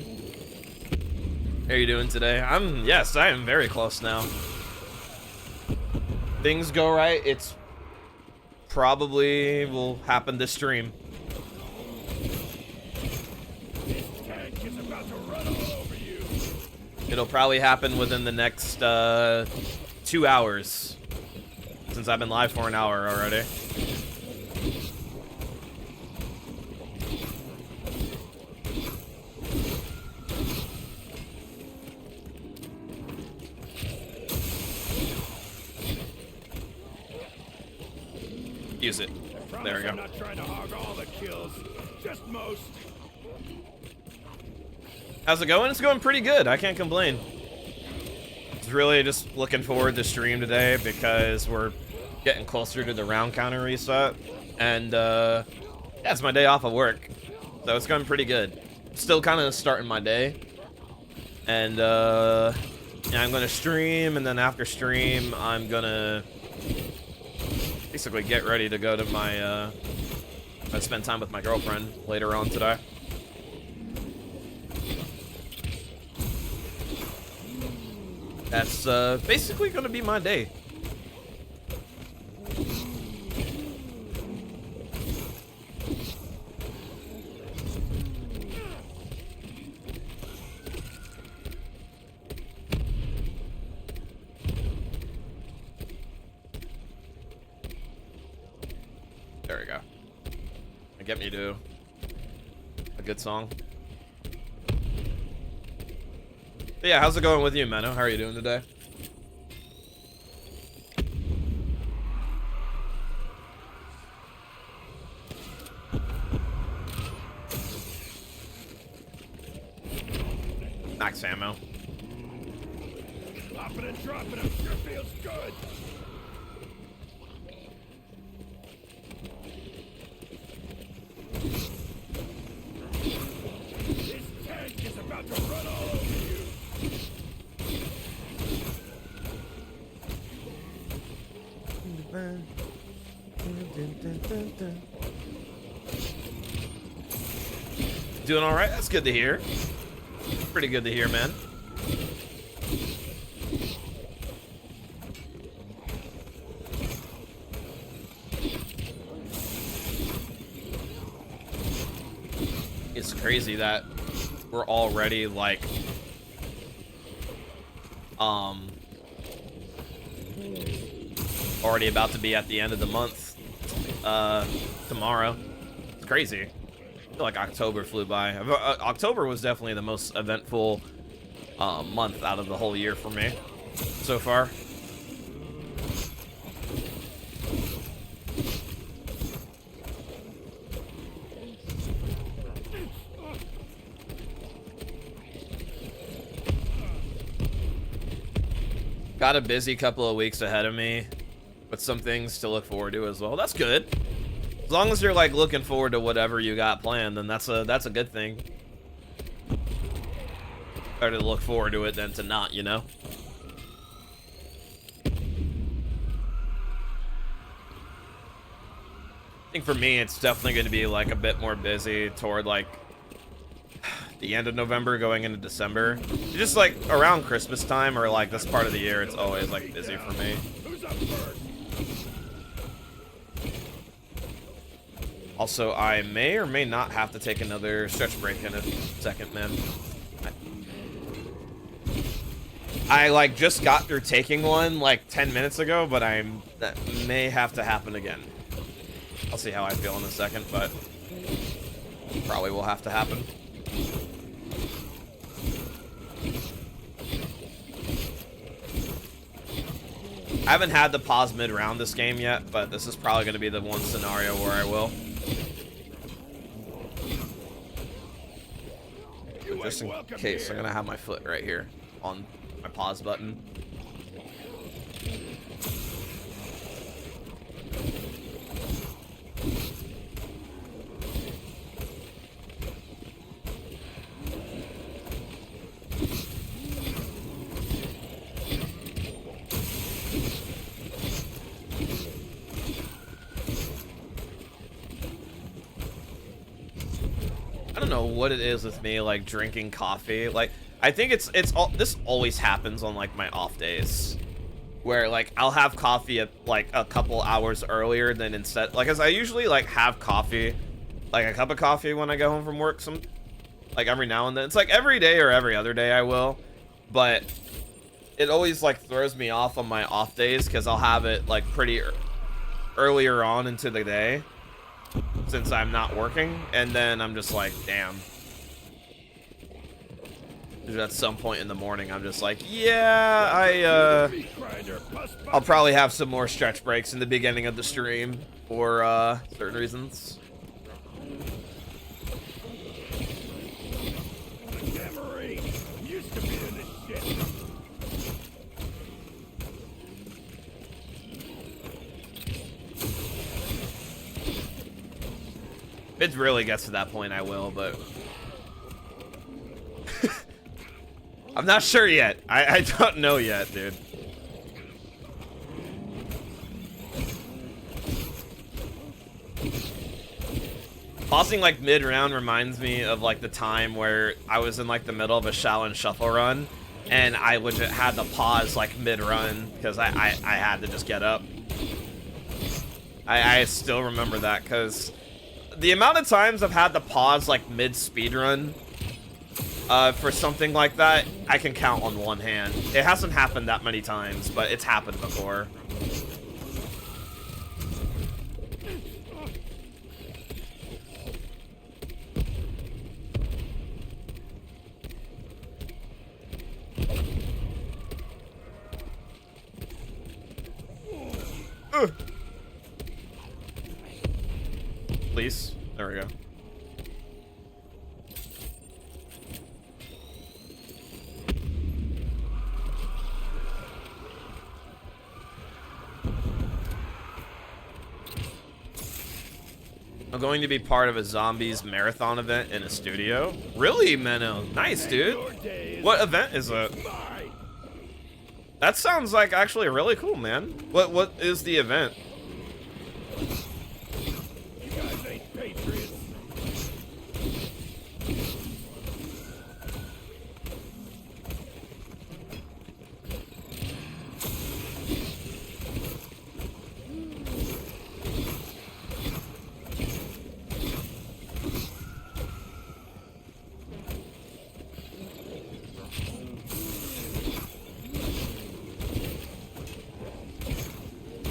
How are you doing today? Yes, I am very close now. Things go right, it's probably will happen this stream. This tank is about to run all over you. It'll probably happen within the next 2 hours, since I've been live for an hour already. Use it. There we go. I'm not trying to hog all the kills, just most. How's it going? It's going pretty good. I can't complain. It's really just looking forward to stream today because we're getting closer to the round counter reset. And, yeah, it's my day off of work. So it's going pretty good. Still kind of starting my day. And, yeah, I'm going to stream, and then after stream, I'm going to basically get ready to go to my, spend time with my girlfriend later on today. That's basically gonna be my day. There we go. And get me to a good song. But yeah, how's it going with you, Menno? How are you doing today? Max ammo. Popping and dropping him sure feels good. This tank is about to run all over you. Doing all right? That's good to hear. Pretty good to hear, man. It's crazy that we're already like already about to be at the end of the month tomorrow. It's crazy. I feel like October flew by. October was definitely the most eventful month out of the whole year for me so far. Got a busy couple of weeks ahead of me with some things to look forward to as well. That's good. As long as you're like looking forward to whatever you got planned, then that's a good thing. Better to look forward to it than to not, you know? I think for me, it's definitely going to be like a bit more busy toward like the end of November going into December. Just like around Christmas time or like this part of the year, it's always like busy for me. Who's up first? Also, I may or may not have to take another stretch break in a second, man. I like just got through taking one like 10 minutes ago, but that may have to happen again. I'll see how I feel in a second, but probably will have to happen. I haven't had the pause mid-round this game yet, but this is probably going to be the one scenario where I will. But just in case, I'm going to have my foot right here on my pause button. I don't know what it is with me, like drinking coffee. Like, I think this always happens on like my off days, where like I'll have coffee at like a couple hours earlier than instead, like, as I usually like have coffee, like a cup of coffee when I go home from work, like every now and then. It's like every day or every other day I will, but it always like throws me off on my off days because I'll have it like pretty earlier on into the day since I'm not working, and then I'm just like, damn. At some point in the morning, I'm just like, yeah, I'll probably have some more stretch breaks in the beginning of the stream for certain reasons. If it really gets to that point, I will, but I'm not sure yet. I don't know yet, dude. Pausing like mid-round reminds me of like the time where I was in like the middle of a Shaolin Shuffle run, and I legit had to pause like mid-run because I had to just get up. I still remember that because the amount of times I've had to pause like mid-speed run for something like that, I can count on one hand. It hasn't happened that many times, but it's happened before. Please. There we go. I'm going to be part of a zombies marathon event in a studio. Really, Menno? Nice, dude. What event is it? That sounds like actually really cool, man. What is the event? You guys ain't patriots.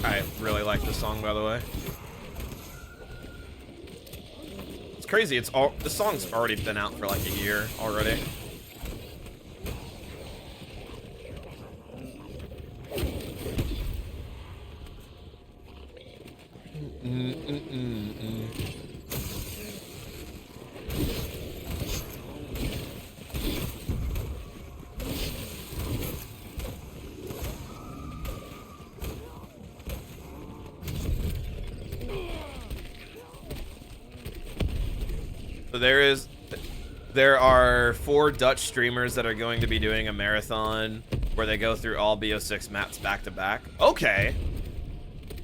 I really like this song, by the way. It's crazy. This song's already been out for like a year already. So there is There are 4 Dutch streamers that are going to be doing a marathon where they go through all BO6 maps back to back. Okay.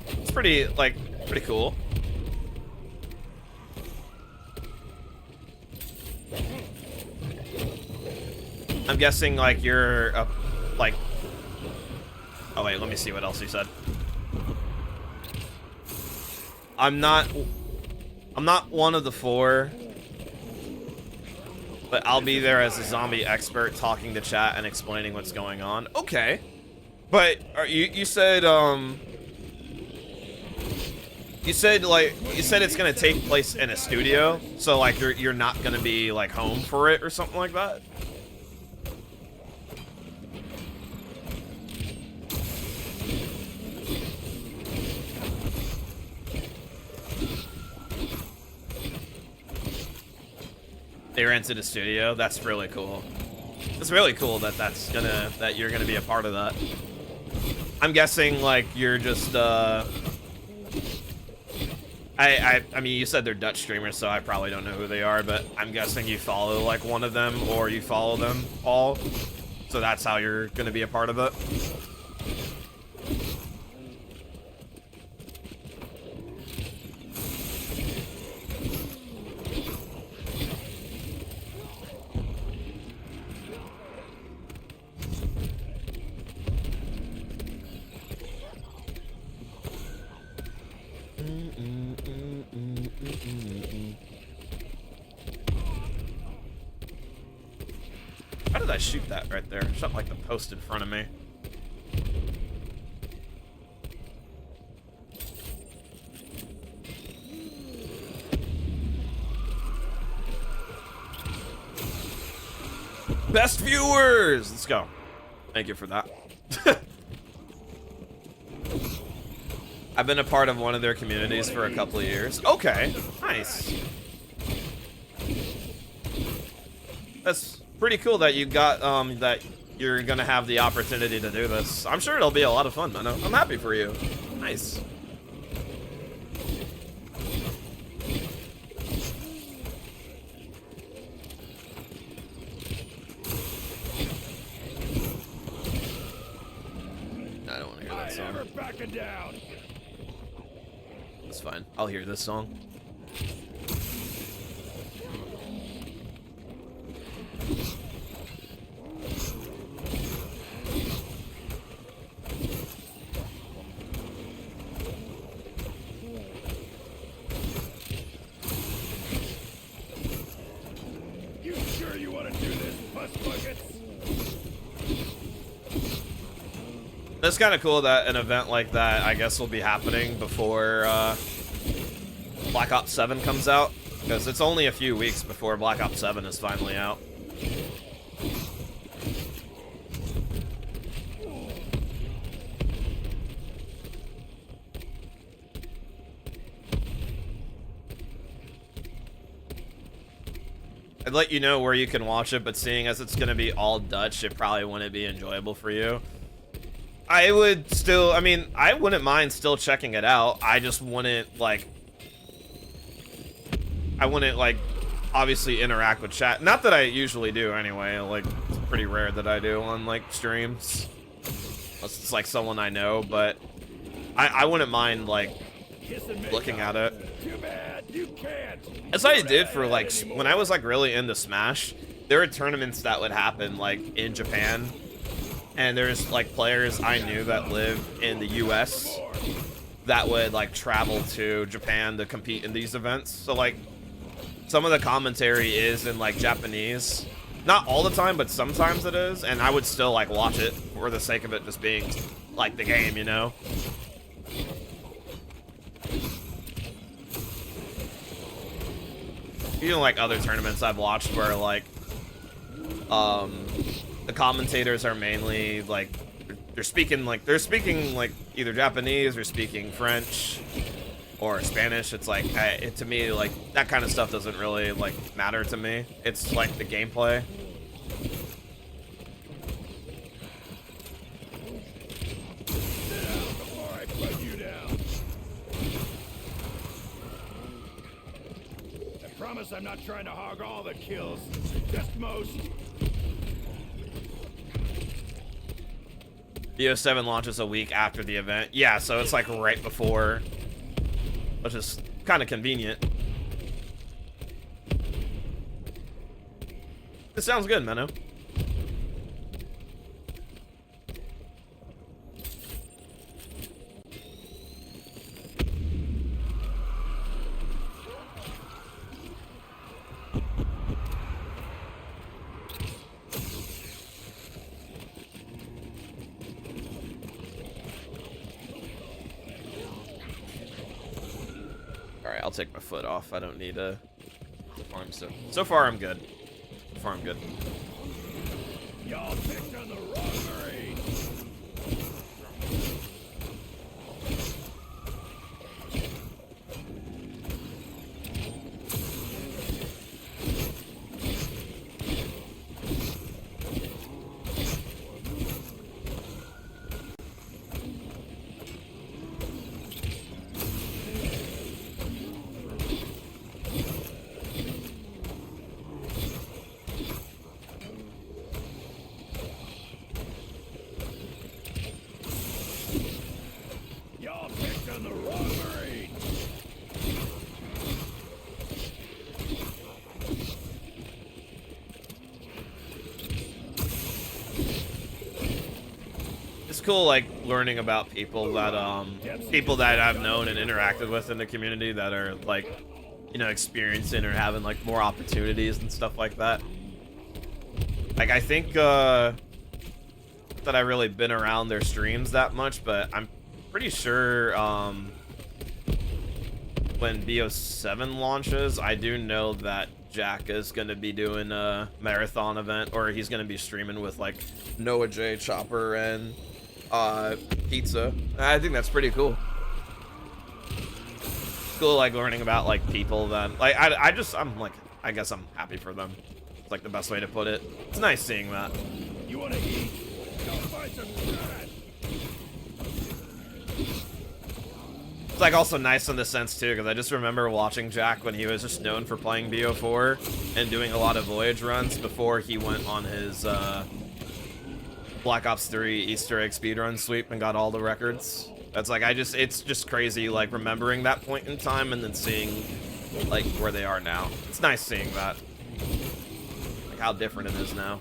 It's pretty, like, pretty cool. I'm guessing, like, you're, like... Oh, wait, let me see what else he said. I'm not one of the 4, but I'll be there as a zombie expert talking to chat and explaining what's going on. Okay. But you said you said it's gonna take place in a studio, so like you're not gonna be like home for it or something like that? They rented a studio. That's really cool. It's really cool that you're gonna be a part of that. I'm guessing like you're just I mean, you said they're Dutch streamers, so I probably don't know who they are, but I'm guessing you follow like one of them or you follow them all. So that's how you're gonna be a part of it. How did I shoot that right there? Shot like the post in front of me. Best viewers! Let's go. Thank you for that. I've been a part of one of their communities for a couple of years. Okay, nice. That's pretty cool that you got, that you're gonna have the opportunity to do this. I'm sure it'll be a lot of fun, man. I'm happy for you. Nice. I don't want to hear that song. Never backing down. That's fine. I'll hear this song. You sure you want to do this, bus buckets? It's kind of cool that an event like that, I guess, will be happening before Black Ops 7 comes out, because it's only a few weeks before Black Ops 7 is finally out. I'd let you know where you can watch it, but seeing as it's going to be all Dutch, it probably wouldn't be enjoyable for you. I would still, I mean, I wouldn't mind still checking it out. I just wouldn't, like, obviously interact with chat. Not that I usually do anyway. Like, it's pretty rare that I do on, like, streams. Unless it's, like, someone I know, but I wouldn't mind, like, looking at it. Too bad you can't. That's what I did for, like, when I was, like, really into Smash. There were tournaments that would happen, like, in Japan. And there's, like, players I knew that live in the US that would, like, travel to Japan to compete in these events. So, like, some of the commentary is in, like, Japanese. Not all the time, but sometimes it is. And I would still, like, watch it for the sake of it just being, like, the game, you know? Even, like, other tournaments I've watched where, like, the commentators are mainly like they're speaking like either Japanese or speaking French or Spanish. It's like to me, like, that kind of stuff doesn't really like matter to me. It's like the gameplay. Before I put you down. promise I'm not trying to hog all the kills, just most. BO7 launches a week after the event. Yeah, so it's like right before, which is kind of convenient. It sounds good, Menno. Alright, I'll take my foot off. I don't need a farm stuff. So far, I'm good. So far, I'm good. Y'all picked on the wrong marine. Y'all picked on the wrong marine. It's cool, like, learning about people that I've known and interacted with in the community that are, like, you know, experiencing or having, like, more opportunities and stuff like that. Like, I think, that I've really been around their streams that much, but I'm pretty sure, when BO7 launches, I do know that Jack is going to be doing a marathon event, or he's going to be streaming with, like, Noah J, Chopper, and Pizza. I think that's pretty cool. It's cool, like, learning about, like, people that, like, I guess I'm happy for them. It's, like, the best way to put it. It's nice seeing that. You wanna eat? Go find some trash. It's, like, also nice in the sense, too, because I just remember watching Jack when he was just known for playing BO4 and doing a lot of Voyage runs before he went on his, Black Ops 3 Easter egg speedrun sweep and got all the records. That's like, it's just crazy, like, remembering that point in time and then seeing, like, where they are now. It's nice seeing that. Like, how different it is now.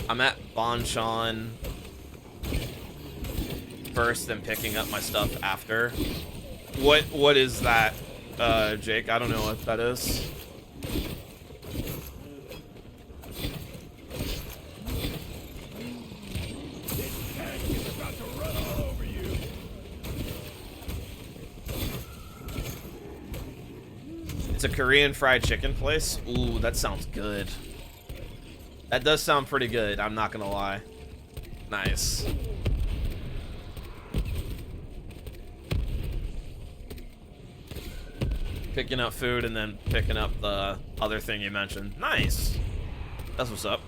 I'm at Bonchon first, then picking up my stuff after. What is that, Jake? I don't know what that is. This tank is about to run all over you. It's a Korean fried chicken place. Ooh, that sounds good. That does sound pretty good, I'm not gonna lie. Nice. Picking up food and then picking up the other thing you mentioned. Nice. That's what's up.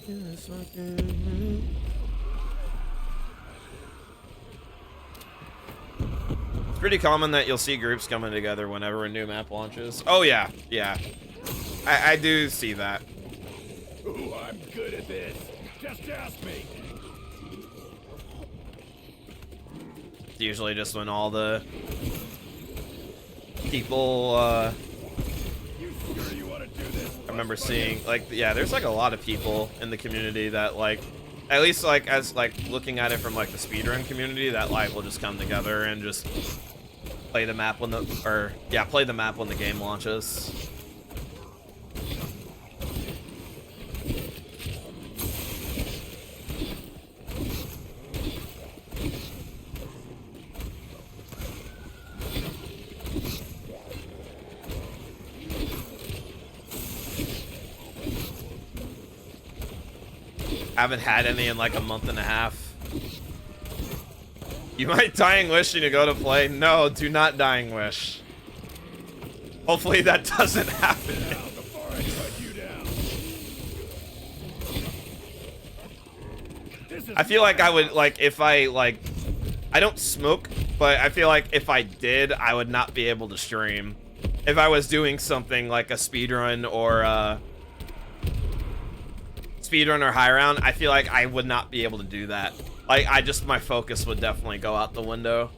It's pretty common that you'll see groups coming together whenever a new map launches. Oh yeah, yeah. I do see that. Ooh, I'm good at this. Just ask me. It's usually just when all the people, You sure you want to do this? I remember seeing, like, yeah, there's, like, a lot of people in the community that, like, at least, like, as, like, looking at it from, like, the speedrun community, that, like, will just come together and just play the map when play the map when the game launches. Haven't had any in like a month and a half. You might dying wish you to go to play. No, do not dying wish. Hopefully that doesn't happen. Now, before I cut you down. This is I feel like I would, like, if I, like, I don't smoke, but I feel like if I did, I would not be able to stream. If I was doing something like a speedrun or high round, I feel like I would not be able to do that. Like, my focus would definitely go out the window.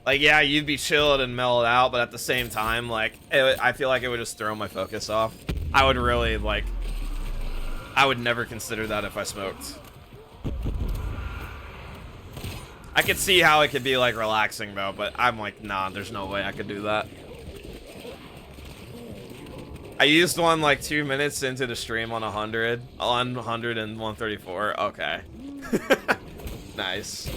Like, yeah, you'd be chilled and mellowed out, but at the same time, like, I feel like it would just throw my focus off. I would really, like, I would never consider that if I smoked. I could see how it could be, like, relaxing, though, but I'm like, nah, there's no way I could do that. I used one, like, 2 minutes into the stream on 100 and 134. Okay. Nice.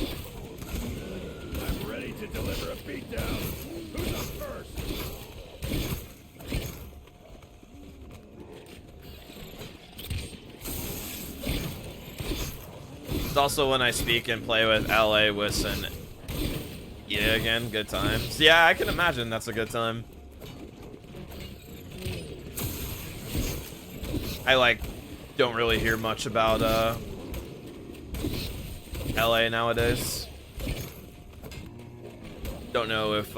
I'm ready to deliver a beatdown. Who's up first? It's also when I speak and play with LA, Wilson. Yeah, again, good times. Yeah, I can imagine that's a good time. I, like, don't really hear much about, LA nowadays. Don't know if,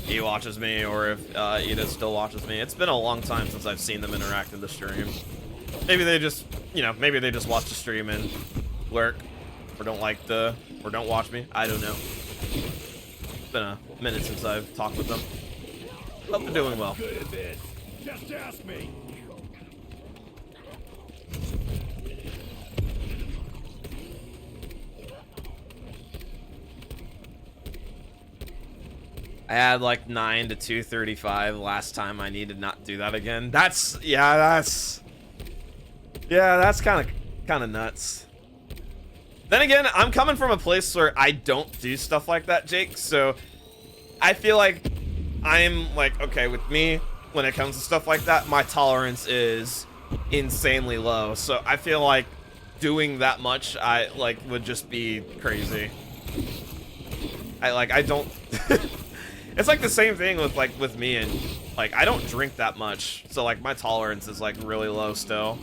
he watches me or if, Edith still watches me. It's been a long time since I've seen them interact in the stream. Maybe they just, you know, maybe they just watch the stream and lurk, or don't like or don't watch me. I don't know. It's been a minute since I've talked with them. Hope they're doing well. Good at this. Just ask me. I had like 9 to 235 last time. I need to not do that again. That's kind of nuts. Then again, I'm coming from a place where I don't do stuff like that, Jake. So I feel like I'm like, okay, with me, when it comes to stuff like that, my tolerance is insanely low. So I feel like doing that much, I like would just be crazy. I don't. It's like the same thing with with me, and like I don't drink that much, so like my tolerance is like really low still.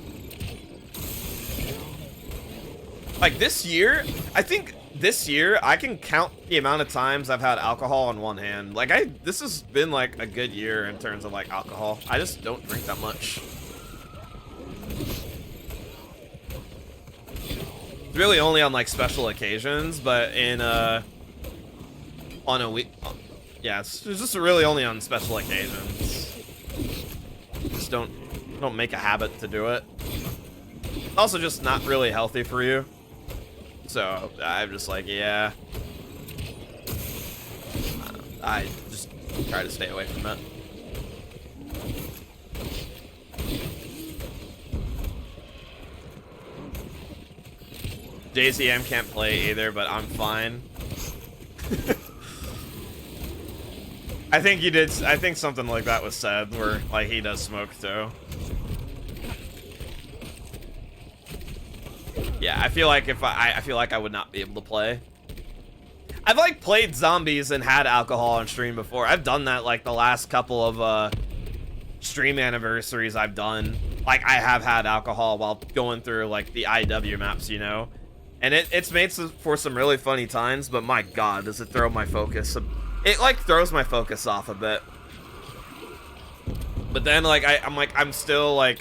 Like this year, I think this year I can count the amount of times I've had alcohol on one hand. Like this has been like a good year in terms of like alcohol. I just don't drink that much. It's really only on like special occasions, but in on a week. Yeah, it's just really only on special occasions. Just don't make a habit to do it. Also, just not really healthy for you. So I'm just like, yeah. I just try to stay away from it. JCM can't play either, but I'm fine. I think you did. I think something like that was said, where like he does smoke too. Yeah, I feel like if I feel like I would not be able to play. I've like played zombies and had alcohol on stream before. I've done that like the last couple of stream anniversaries I've done. Like I have had alcohol while going through like the IW maps, you know, and it's made for some really funny times. But my God, does it throw my focus? It like throws my focus off a bit. But then like I'm still like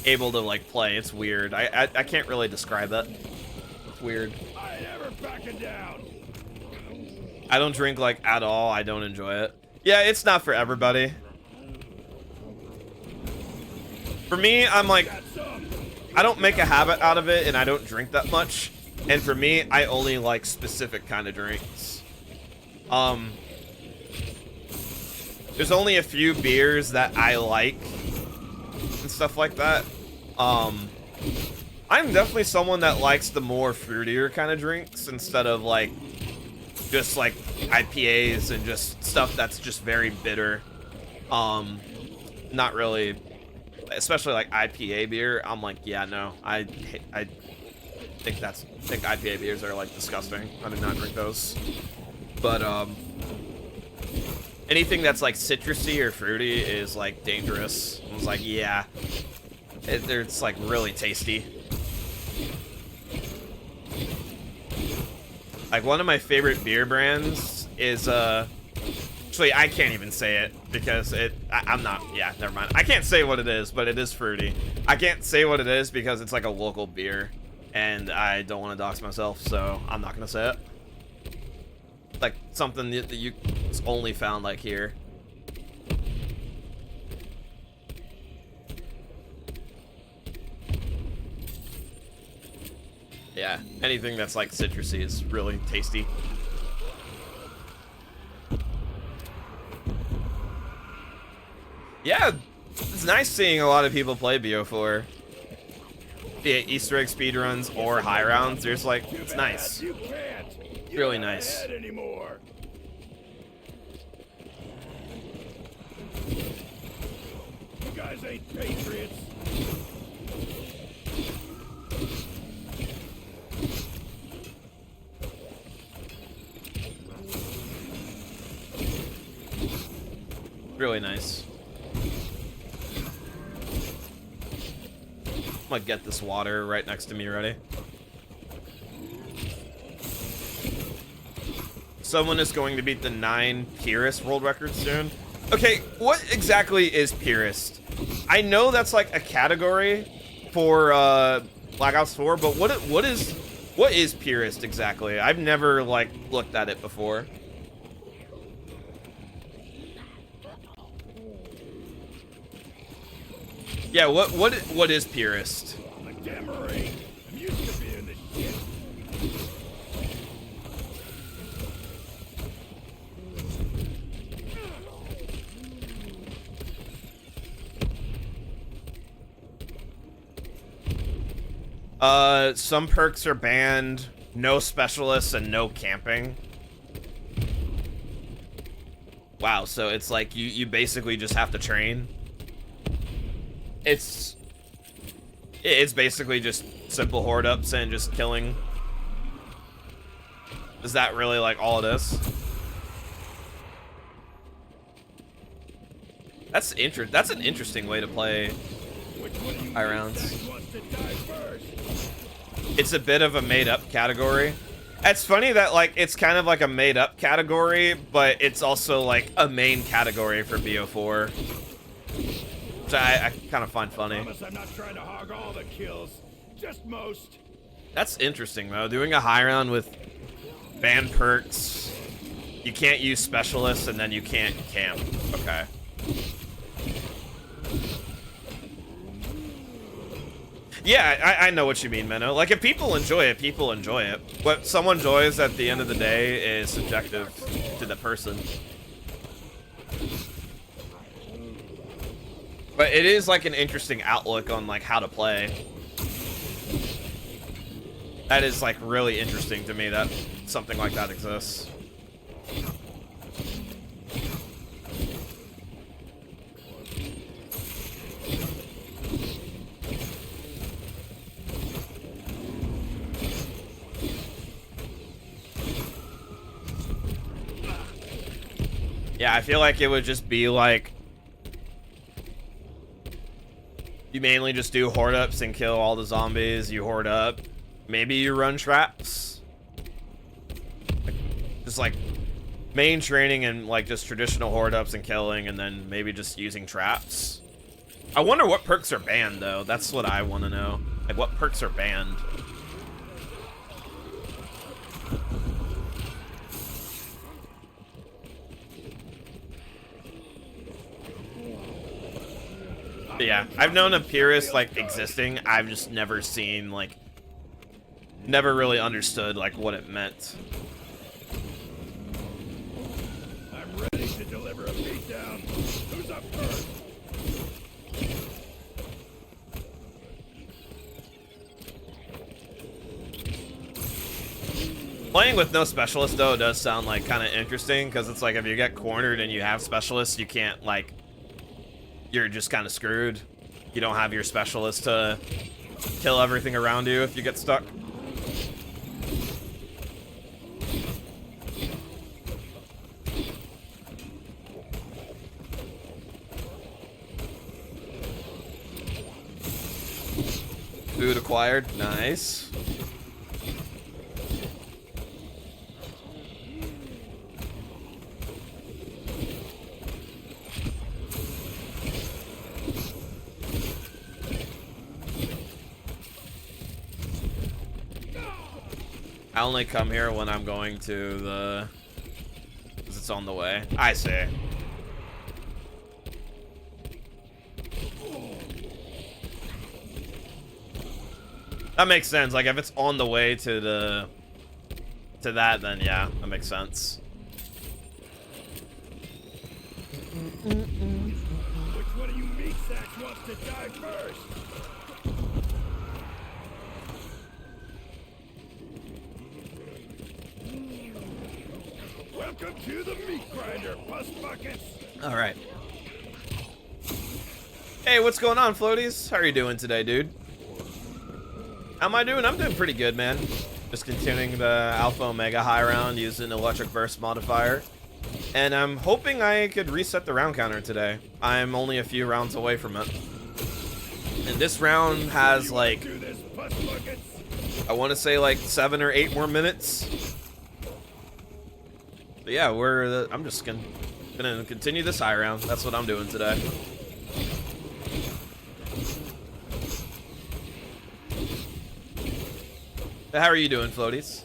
able to like play. It's weird. I can't really describe it. It's weird. I ain't ever backing down. I don't drink like at all. I don't enjoy it. Yeah, it's not for everybody. For me, I'm like, I don't make a habit out of it, and I don't drink that much. And for me, I only like specific kind of drinks. There's only a few beers that I like and stuff like that. I'm definitely someone that likes the more fruitier kind of drinks instead of like just like IPAs and just stuff that's just very bitter. Not really, especially like IPA beer. I'm like, yeah, no, I think IPA beers are like disgusting. I do not drink those. But anything that's like citrusy or fruity is like dangerous. I was like, yeah, it's like really tasty. Like one of my favorite beer brands is actually I can't even say it because I'm not, yeah, never mind. I can't say what it is, but it is fruity. I can't say what it is because it's like a local beer and I don't want to dox myself, so I'm not gonna say it. Like something that you it's only found like here. Yeah, anything that's like citrusy is really tasty. Yeah, it's nice seeing a lot of people play BO4. Be it Easter egg speedruns or high rounds. There's like, it's nice. You can't. Really nice. Anymore. You guys ain't patriots. Really nice. I'm gonna get this water right next to me ready. Someone is going to beat the 9 Purist world record soon. Okay, what exactly is Purist? I know that's like a category for Black Ops 4, but what is Purist exactly? I've never like looked at it before. Yeah, what is Purist? I'm a damn Marine. I'm used to being this shit. Some perks are banned, no specialists, and no camping. Wow, so it's like you basically just have to train. It's basically just simple horde ups and just killing. Is that really like all it is? That's an interesting way to play high rounds. It's a bit of a made-up category. It's funny that like it's kind of like a made-up category, but it's also like a main category for BO4. Which I kind of find funny. I promise I'm not trying to hog all the kills, just most. That's interesting though. Doing a high round with banned perks, you can't use specialists, and then you can't camp. Okay. Yeah, I know what you mean, Menno. Like, if people enjoy it, people enjoy it. What someone enjoys at the end of the day is subjective to the person. But it is, like, an interesting outlook on, like, how to play. That is, like, really interesting to me that something like that exists. Yeah, I feel like it would just be like you mainly just do horde ups and kill all the zombies. You horde up, maybe you run traps, just like main training and like just traditional horde ups and killing, and then maybe just using traps. I wonder what perks are banned though. That's what I want to know. Like what perks are banned. But yeah, I've known of Purist like existing. I've just never seen like, never really understood like what it meant. I'm ready to deliver a beatdown. Who's up first? Playing with no specialist though does sound like kind of interesting, because it's like if you get cornered and you have specialists, you can't like, you're just kind of screwed. You don't have your specialist to kill everything around you if you get stuck. Food acquired. Nice. I only come here when I'm going to the... because it's on the way. I see. That makes sense. Like, if it's on the way to the... to that, then yeah, that makes sense. Which one of you meat sacks wants to die first? Welcome to the meat grinder, bust buckets. All right. Hey, what's going on, Floaties? How are you doing today, dude? How am I doing? I'm doing pretty good, man. Just continuing the Alpha Omega high round using Electric Burst modifier. And I'm hoping I could reset the round counter today. I'm only a few rounds away from it. And this round has like, Do this, bust buckets. I want to say like 7 or 8 more minutes. But yeah, I'm just gonna continue this high round. That's what I'm doing today. How are you doing, Floaties?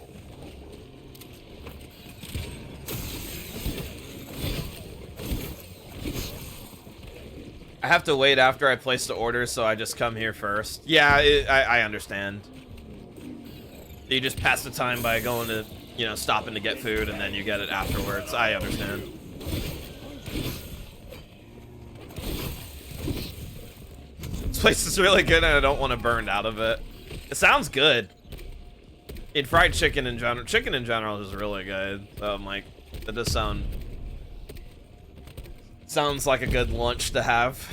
I have to wait after I place the order, so I just come here first. Yeah, I understand. You just pass the time by going to, you know, stopping to get food, and then you get it afterwards. I understand. This place is really good, and I don't want to burn out of it. It sounds good. In fried chicken in general is really good. So I'm like, that does sounds like a good lunch to have.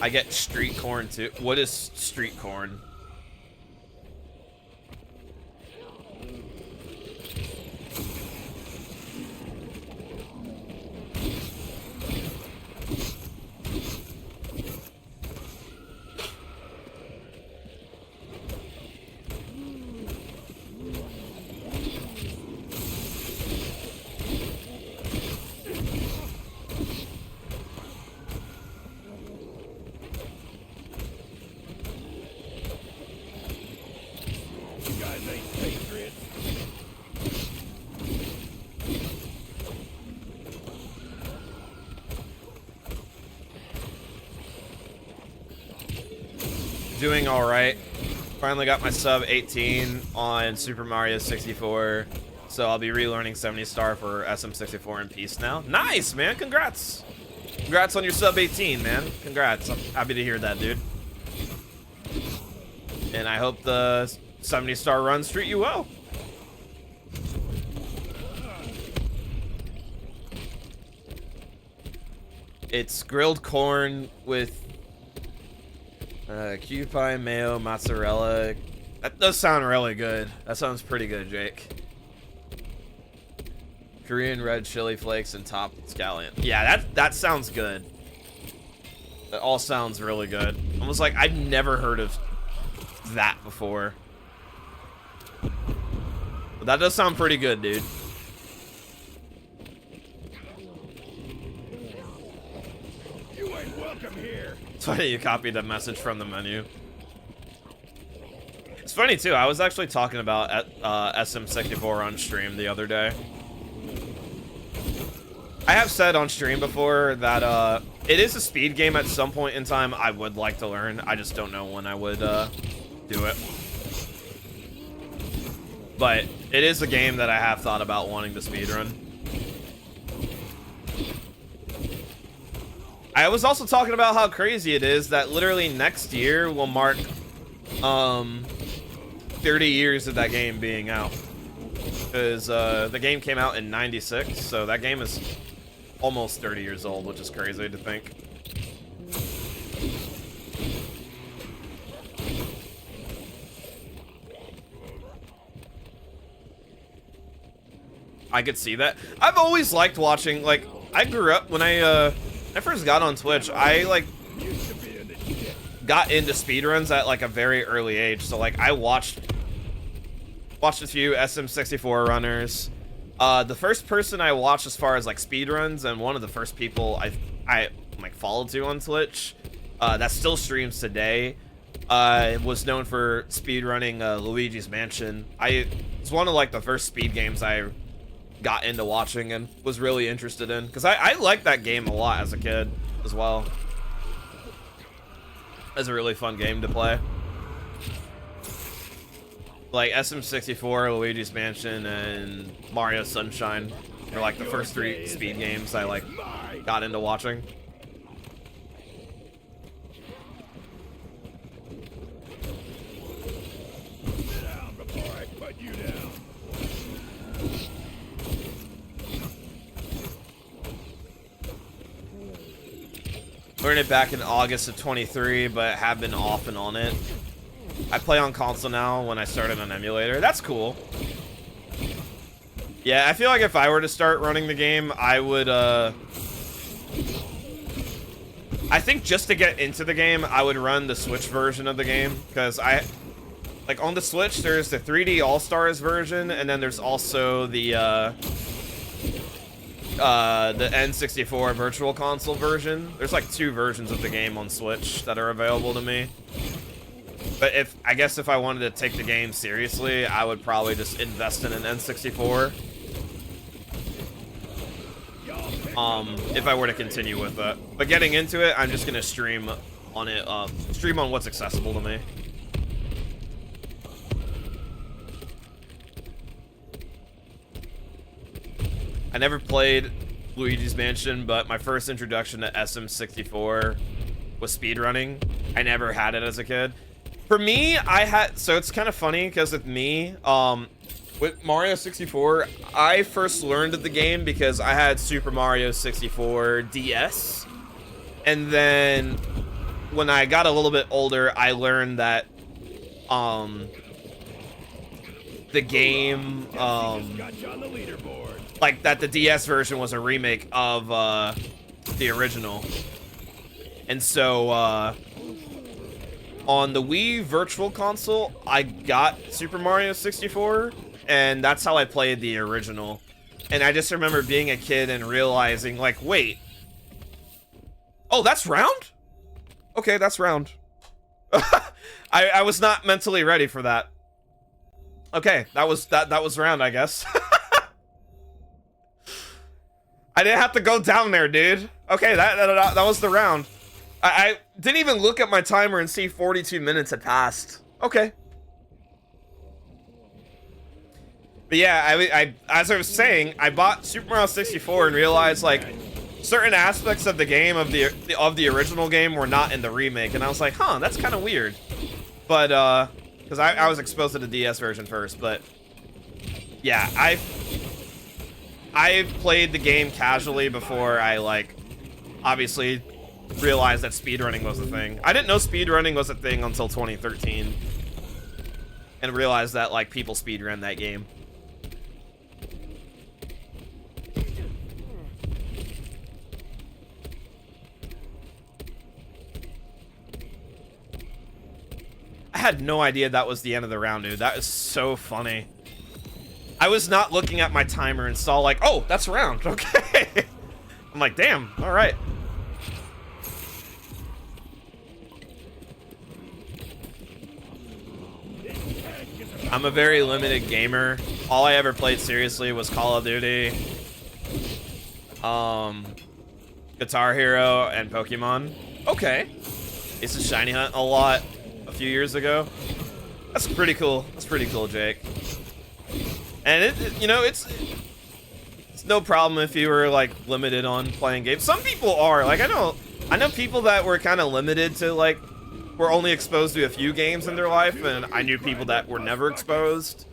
I get street corn too. What is street corn? Doing all right. Finally got my sub 18 on Super Mario 64, so I'll be relearning 70 star for SM64 in peace now. Nice, man. Congrats. Congrats on your sub 18, man. Congrats. I'm happy to hear that, dude. And I hope the 70 star runs treat you well. It's grilled corn with key pie, mayo, mozzarella. That does sound really good. That sounds pretty good, Jake. Korean red chili flakes and topped scallion. Yeah, that sounds good. That all sounds really good. Almost like I've never heard of that before. But that does sound pretty good, dude. You ain't welcome here. It's funny you copied the message from the menu. It's funny too, I was actually talking about SM64 on stream the other day. I have said on stream before that it is a speed game at some point in time I would like to learn. I just don't know when I would do it. But it is a game that I have thought about wanting to speedrun. I was also talking about how crazy it is that literally next year will mark 30 years of that game being out. because the game came out in '96, so that game is almost 30 years old, which is crazy to think. I could see that. I've always liked watching, like, I grew up when I first got on Twitch, I like got into speedruns at like a very early age. So like I watched a few SM64 runners. The first person I watched as far as like speedruns, and one of the first people I like followed to on Twitch, that still streams today, was known for speedrunning Luigi's Mansion. It's one of like the first speed games I got into watching and was really interested in, because I liked that game a lot as a kid as well. It's a really fun game to play. Like SM64, Luigi's Mansion, and Mario Sunshine are like the first 3 speed games I like got into watching. Sit down before I put you down. Learned it back in August of 23, but have been off and on it. I play on console now when I started on emulator. That's cool. Yeah, I feel like if I were to start running the game, I would, I think just to get into the game, I would run the Switch version of the game, because like on the Switch, there's the 3D All-Stars version, and then there's also the N64 Virtual Console version. There's like 2 versions of the game on Switch that are available to me. But I guess if I wanted to take the game seriously, I would probably just invest in an N64. If I were to continue with it. But getting into it, I'm just gonna stream on it, stream on what's accessible to me. I never played Luigi's Mansion, but my first introduction to SM64 was speedrunning. I never had it as a kid. For me, so it's kind of funny, because with me, with Mario 64, I first learned of the game because I had Super Mario 64 DS. And then when I got a little bit older, I learned that, the game, Got you on the leaderboard. like that the DS version was a remake of the original. And so on the Wii Virtual Console, I got Super Mario 64, and that's how I played the original. And I just remember being a kid and realizing, like, wait, oh, that's round? Okay, that's round. I was not mentally ready for that. Okay, that was round, I guess. I didn't have to go down there, dude. Okay, that was the round. I didn't even look at my timer and see 42 minutes had passed. Okay. But yeah, I as I was saying, I bought Super Mario 64 and realized like certain aspects of the game of the original game were not in the remake, and I was like, huh, that's kind of weird. But because I was exposed to the DS version first, but yeah, I've played the game casually before I like obviously realized that speedrunning was a thing. I didn't know speedrunning was a thing until 2013, and realized that like people speedrun that game. I had no idea that was the end of the round, dude. That is so funny. I was not looking at my timer and saw like, oh, that's a round. Okay. I'm like, damn, all right. I'm a very limited gamer. All I ever played seriously was Call of Duty, Guitar Hero, and Pokemon. Okay. Used to Shiny Hunt a lot a few years ago. That's pretty cool. That's pretty cool, Jake. And you know, it's no problem if you were like limited on playing games. Some people are. Like I know people that were kind of limited to like were only exposed to a few games in their life, and I knew people that were never exposed.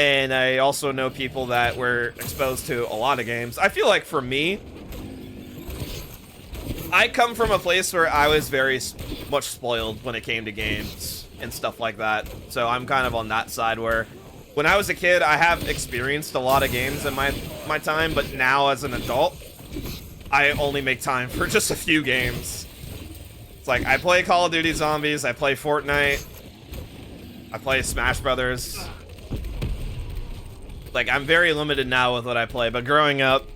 And I also know people that were exposed to a lot of games. I feel like for me, I come from a place where I was very much spoiled when it came to games and stuff like that. So I'm kind of on that side where when I was a kid, I have experienced a lot of games in my time, but now as an adult, I only make time for just a few games. It's like I play Call of Duty Zombies, I play Fortnite, I play Smash Brothers. Like, I'm very limited now with what I play, but growing up,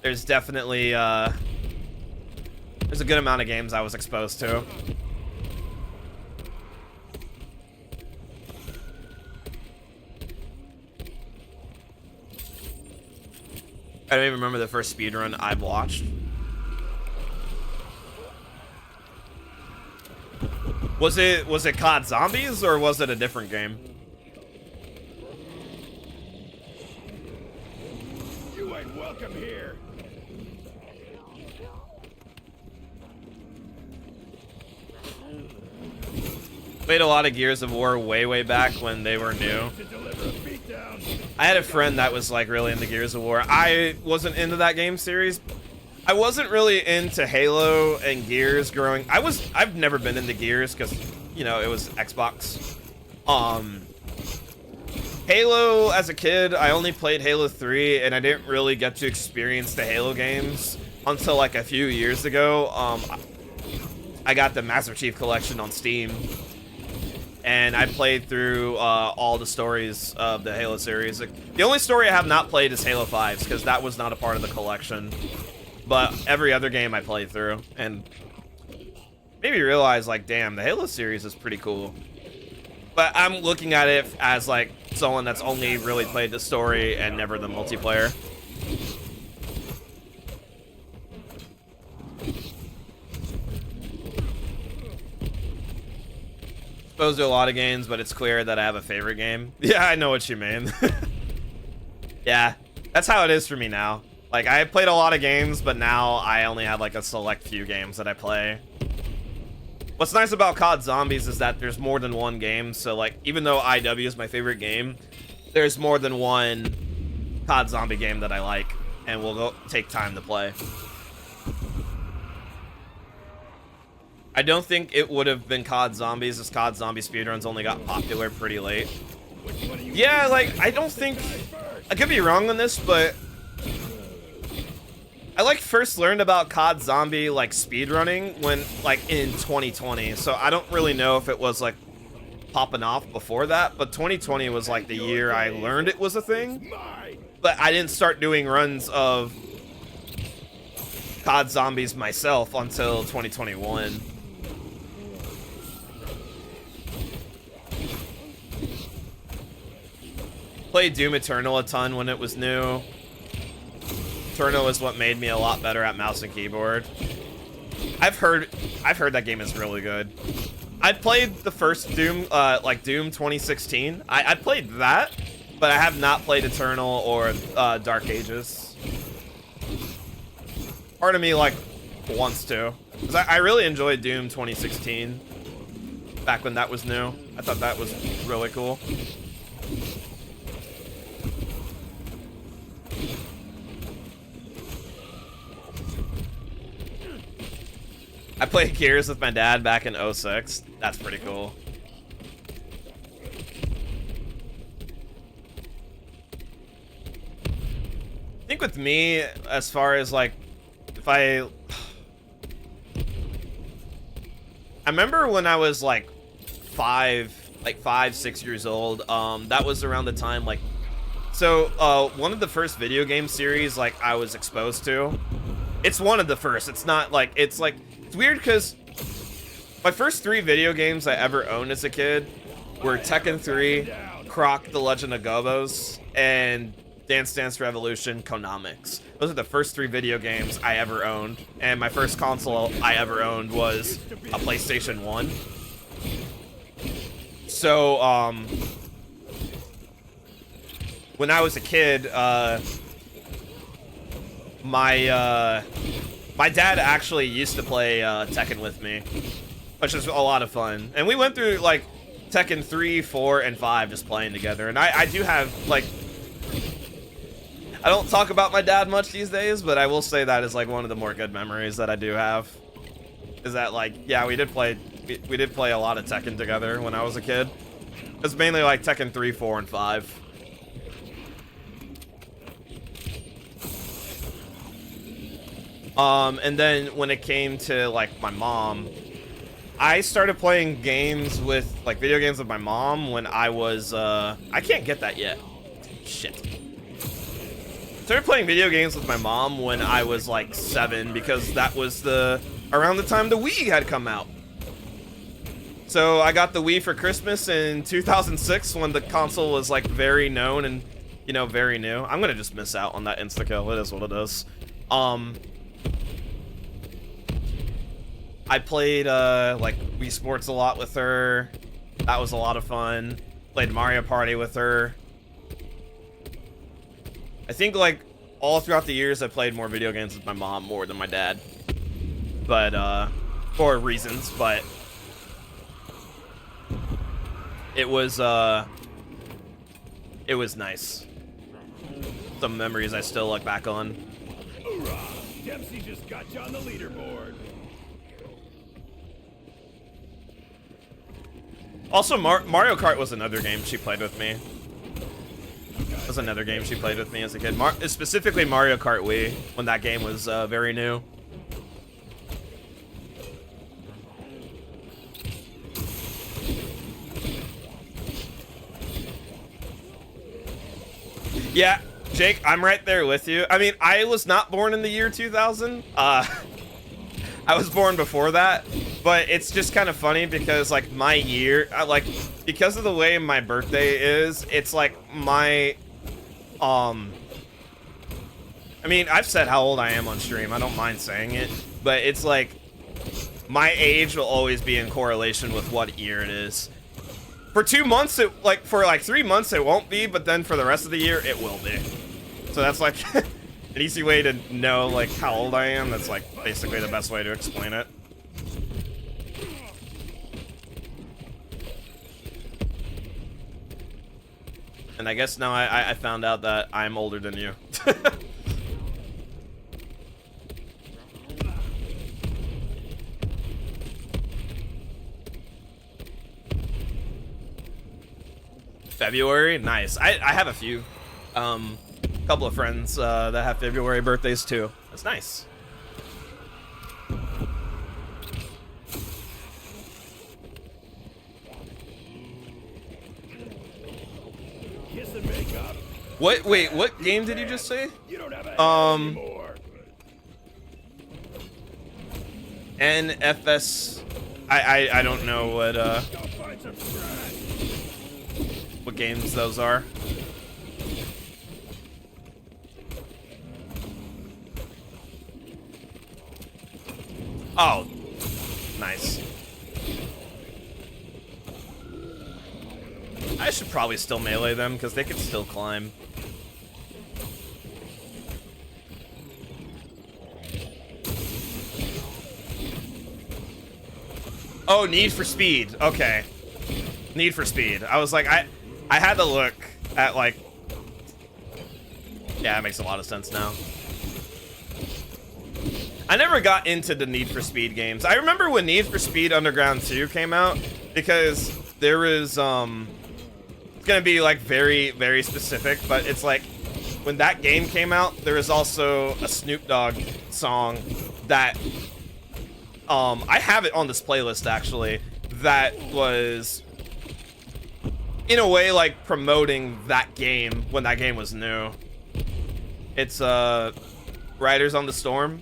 there's definitely, there's a good amount of games I was exposed to. I don't even remember the first speedrun I watched. Was it COD Zombies, or was it a different game? You ain't welcome here. Played a lot of Gears of War way back when they were new. To deliver a beatdown. I had a friend that was like really into Gears of War. I wasn't into that game series. I wasn't really into Halo and Gears growing. I've never been into Gears because, you know, it was Xbox. Halo as a kid, I only played Halo 3 and I didn't really get to experience the Halo games until like a few years ago. I got the Master Chief Collection on Steam. And I played through all the stories of the Halo series. The only story I have not played is Halo 5's, because that was not a part of the collection. But every other game I played through, and made me realize, like, damn, the Halo series is pretty cool. But I'm looking at it as, like, someone that's only really played the story and never the multiplayer. Exposed to a lot of games, but it's clear that I have a favorite game. Yeah, I know what you mean. Yeah, that's how it is for me now. Like, I played a lot of games, but now I only have like a select few games that I play. What's nice about COD Zombies is that there's more than one game, so like, even though IW is my favorite game, there's more than one COD Zombie game that I like, and will go take time to play. I don't think it would have been COD Zombies, as COD Zombie speedruns only got popular pretty late. Yeah, like, I don't think... I could be wrong on this, but... I, like, first learned about COD Zombie, like, speedrunning when, like, in 2020. So I don't really know if it was, like, popping off before that. But 2020 was, like, the year I learned it was a thing. But I didn't start doing runs of COD Zombies myself until 2021. Played Doom Eternal a ton when it was new. Eternal is what made me a lot better at mouse and keyboard. I've heard that game is really good. I played the first Doom, like Doom 2016. I played that, but I have not played Eternal or Dark Ages. Part of me like wants to, because I really enjoyed Doom 2016 back when that was new. I thought that was really cool. I played Gears with my dad back in 06. That's pretty cool. I think with me, as far as like, if I remember when I was like 5, 6 years old, that was around the time, like, so, one of the first video game series, like, I was exposed to, it's one of the first, it's not like, it's like, it's weird because my first 3 video games I ever owned as a kid were Tekken 3, Croc: The Legend of Gobos, and Dance Dance Revolution Konamix. Those are the first 3 video games I ever owned, and my first console I ever owned was a PlayStation 1. So, when I was a kid, my dad actually used to play Tekken with me, which was a lot of fun. And we went through, like, Tekken 3, 4, and 5 just playing together. And I do have, like, I don't talk about my dad much these days, but I will say that is like one of the more good memories that I do have. Is that, like, yeah, we did play a lot of Tekken together when I was a kid. It's mainly like Tekken 3, 4, and 5. And then when it came to, like, my mom, I started playing games with, like, video games with my mom when I was, I can't get that yet. Shit. Started playing video games with my mom when I was, like, 7, because that was around the time the Wii had come out. So I got the Wii for Christmas in 2006 when the console was, like, very known and, you know, very new. I'm gonna just miss out on that insta-kill. It is what it is. I played, like, Wii Sports a lot with her. That was a lot of fun. Played Mario Party with her. I think, like, all throughout the years, I played more video games with my mom more than my dad. But, for reasons, but it was nice. Some memories I still look back on. Hoorah! Dempsey just got you on the leaderboard. Also, Mario Kart was another game she played with me. Was another game she played with me as a kid. Specifically Mario Kart Wii, when that game was very new. Yeah, Jake, I'm right there with you. I mean, I was not born in the year 2000. I was born before that, but it's just kind of funny because, like, my year, because of the way my birthday is, it's like my, I mean, I've said how old I am on stream. I don't mind saying it, but it's like my age will always be in correlation with what year it is. For 2 months, for 3 months, it won't be, but then for the rest of the year, it will be. So that's like an easy way to know, like, how old I am. That's, like, basically the best way to explain it. And I guess now I found out that I'm older than you. February? Nice. I have a few. Couple of friends that have February birthdays too. That's nice. Kiss and make up. What? Wait, what game did you just say? You don't have a head anymore. NFS. I don't know what Go find some friends. what games those are. Oh, nice. I should probably still melee them because they can still climb. Oh, Need for Speed. Okay. Need for Speed. I was like, I had to look at, like... Yeah, it makes a lot of sense now. I never got into the Need for Speed games. I remember when Need for Speed Underground 2 came out, because there was, it's gonna be, like, very, very specific, but it's like, when that game came out, there was also a Snoop Dogg song that, I have it on this playlist, actually, that was, in a way, like, promoting that game when that game was new. It's, Riders on the Storm.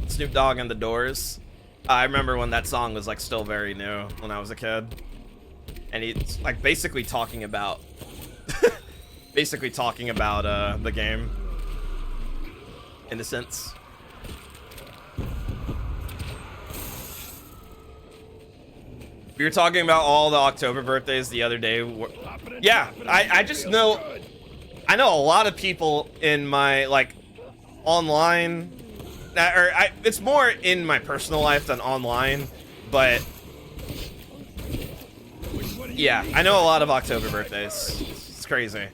Snoop Dogg and the Doors. I remember when that song was, like, still very new when I was a kid. And he's, like, basically talking about... the game. In a sense. We were talking about all the October birthdays the other day. Yeah, I just know... I know a lot of people in my, like, online... it's more in my personal life than online, but Yeah, I know a lot of October birthdays. It's crazy.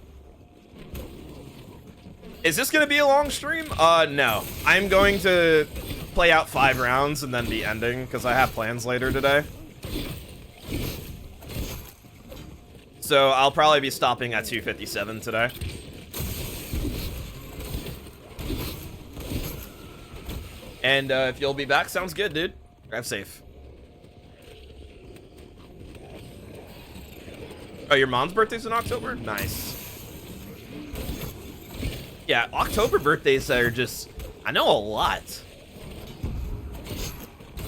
Is this gonna be a long stream? No. I'm going to play out 5 rounds and then be ending because I have plans later today. So I'll probably be stopping at 257 today. And if you'll be back, sounds good, dude. Drive safe. Oh, your mom's birthday's in October? Nice. Yeah, October birthdays are just... I know a lot.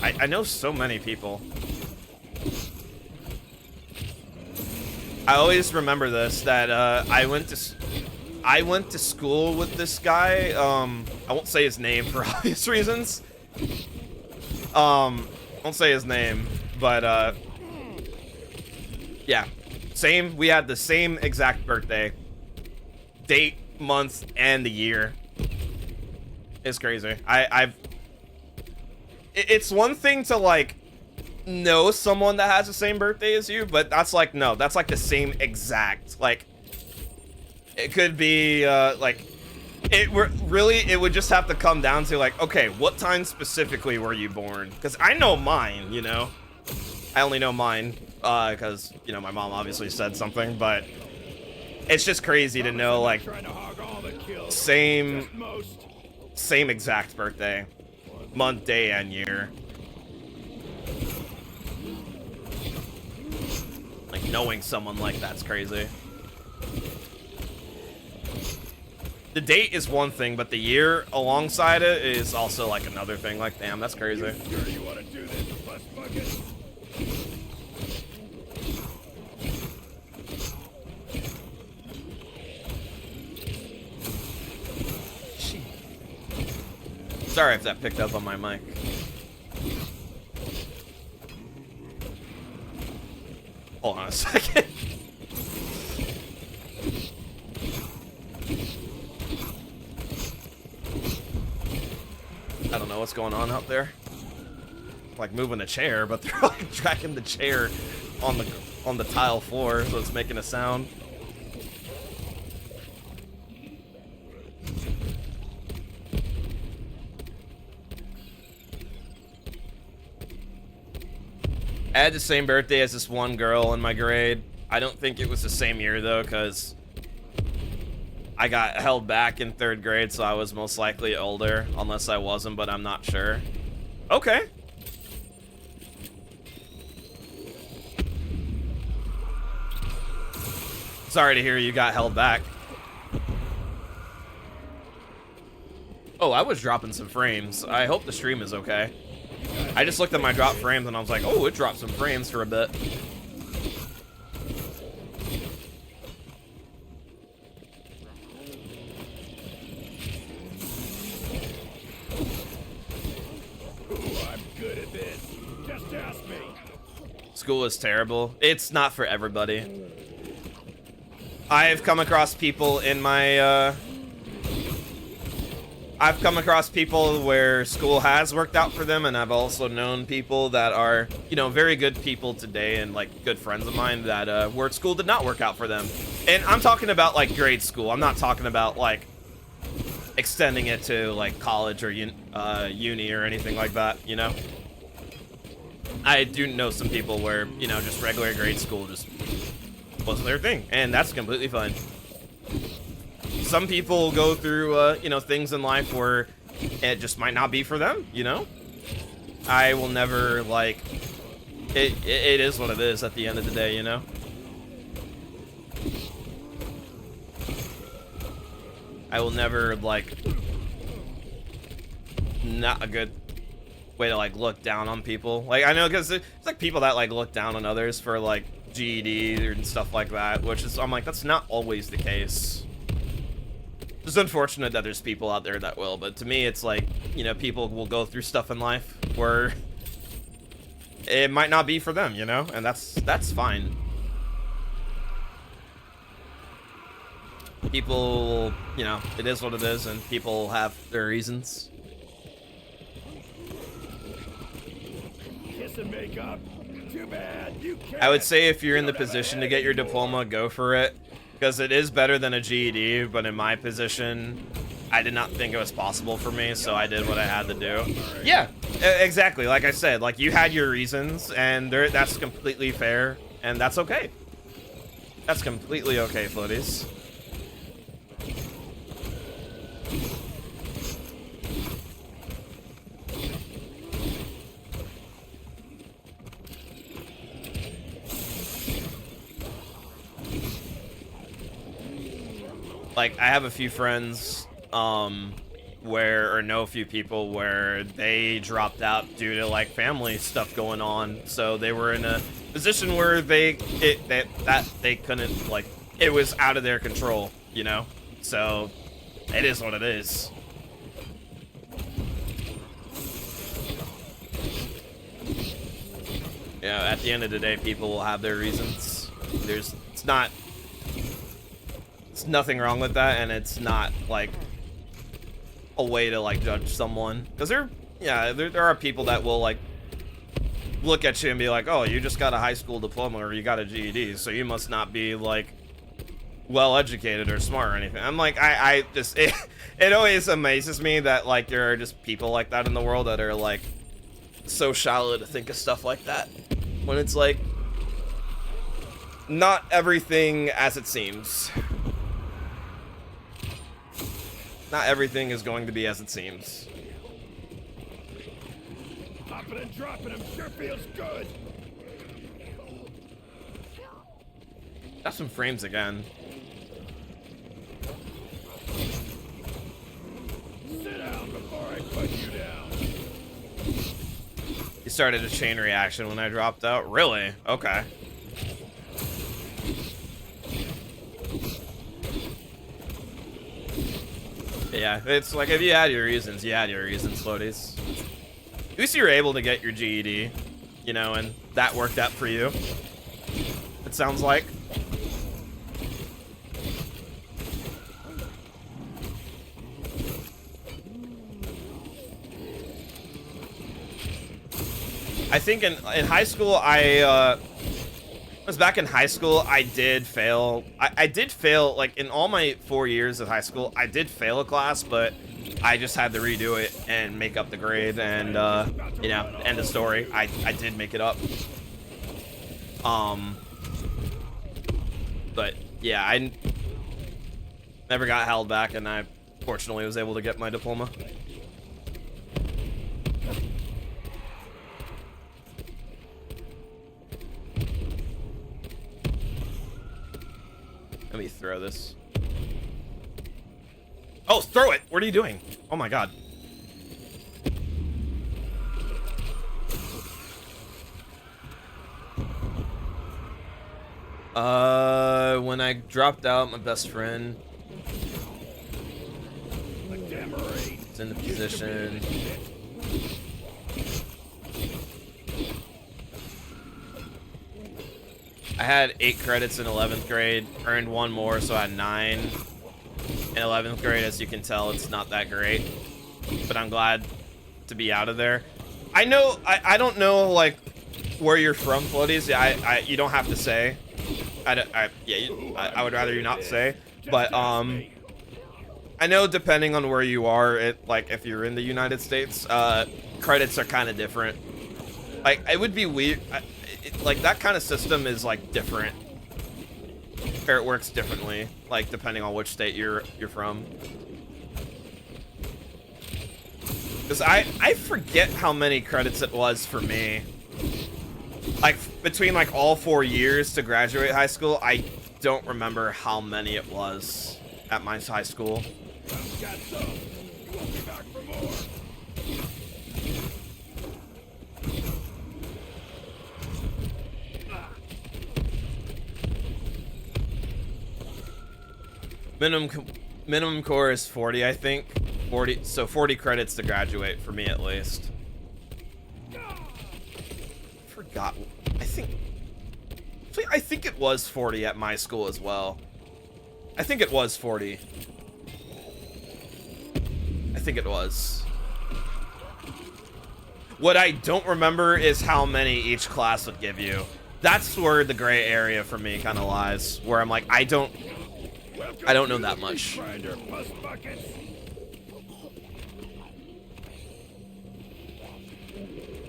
I know so many people. I always remember this, that I went to school with this guy. I won't say his name for obvious reasons. Won't say his name, but yeah, same. We had the same exact birthday, date, month, and the year. It's crazy. It's one thing to like know someone that has the same birthday as you, but that's like, no, that's like the same exact, like, it could be like, it would just have to come down to like, okay, what time specifically were you born? Because I know mine, you know, I only know mine because, you know, my mom obviously said something, but it's just crazy to know like same exact birthday, month, day, and year. Like, knowing someone like that's crazy. The date is one thing, but the year alongside it is also like another thing. Like, damn, that's crazy. Sure you want to do this, bust bucket? Sorry if that picked up on my mic. Hold on a second. I don't know what's going on out there. Like moving a chair, but they're like dragging the chair on the tile floor, so it's making a sound. I had the same birthday as this one girl in my grade. I don't think it was the same year though, because I got held back in 3rd grade, so I was most likely older, unless I wasn't, but I'm not sure. Okay. Sorry to hear you got held back. Oh, I was dropping some frames. I hope the stream is okay. I just looked at my drop frames and I was like, oh, it dropped some frames for a bit. Ooh, I'm good at this. Just ask me. School is terrible. It's not for everybody. I've come across people in my, I've come across people where school has worked out for them, and I've also known people that are, you know, very good people today and, like, good friends of mine that, where school did not work out for them. And I'm talking about, like, grade school. I'm not talking about, like, extending it to, like, college or uni or anything like that, you know? I do know some people where, you know, just regular grade school just wasn't their thing, and that's completely fine. Some people go through, you know, things in life where it just might not be for them, you know? I will never, like, it is what it is at the end of the day, you know? I will never, like, not a good way to, like, look down on people. Like, I know, because there's, like, people that, like, look down on others for, like, GED and stuff like that, which is, I'm like, that's not always the case. It's unfortunate that there's people out there that will, but to me, it's like, you know, people will go through stuff in life where it might not be for them, you know? And that's fine. People, you know, it is what it is, and people have their reasons. Kiss and make up. Too bad. You can't. I would say if you're in the Don't have a position to head get your anymore. diploma, go for it. Because it is better than a GED, but in my position, I did not think it was possible for me, so I did what I had to do. Yeah, exactly. Like I said, like you had your reasons, and that's completely fair, and that's okay. That's completely okay, floaties. Like, I have a few friends, or know a few people where they dropped out due to, like, family stuff going on. So they were in a position where they couldn't, like, it was out of their control, you know? So, it is what it is. Yeah, at the end of the day, people will have their reasons. It's nothing wrong with that, and it's not like a way to like judge someone, because there are people that will like look at you and be like, oh, you just got a high school diploma or you got a GED, so you must not be like well educated or smart or anything. I'm like, I just it always amazes me that like there are just people like that in the world that are like so shallow to think of stuff like that, when it's like not everything as it seems. Not everything is going to be as it seems. Hopping and dropping him sure feels good. Got some frames again. Sit down before I put you down. He started a chain reaction when I dropped out. Really? Okay. Yeah, it's like if you had your reasons, floaties. At least you were able to get your GED, you know, and that worked out for you. It sounds like. I think in high school, I was back in high school, I did fail. I did fail, like, in all my 4 years of high school, I did fail a class, but I just had to redo it and make up the grade, and, you know, end of story. I did make it up. But, yeah, I never got held back, and I fortunately was able to get my diploma. Let me throw this. Oh, throw it! What are you doing? Oh my god. When I dropped out, my best friend is in the position. I had 8 credits in 11th grade, earned 1 more, so I had 9 in 11th grade. As you can tell, it's not that great, but I'm glad to be out of there. I know, I don't know, like, where you're from, floaties. You don't have to say. I would rather you not say, but, I know depending on where you are, like, if you're in the United States, credits are kind of different. Like, it would be weird. Like, that kind of system is, like, different. Or it works differently, like, depending on which state you're from. Because I forget how many credits it was for me. Like, between, like, all 4 years to graduate high school, I don't remember how many it was at my high school. Got some. You won't be back for more. Minimum core is 40, I think. 40, so 40 credits to graduate for me at least. Forgot. I think it was 40 at my school as well. I think it was 40. I think it was. What I don't remember is how many each class would give you. That's where the gray area for me kind of lies, where I'm like, I don't know that much.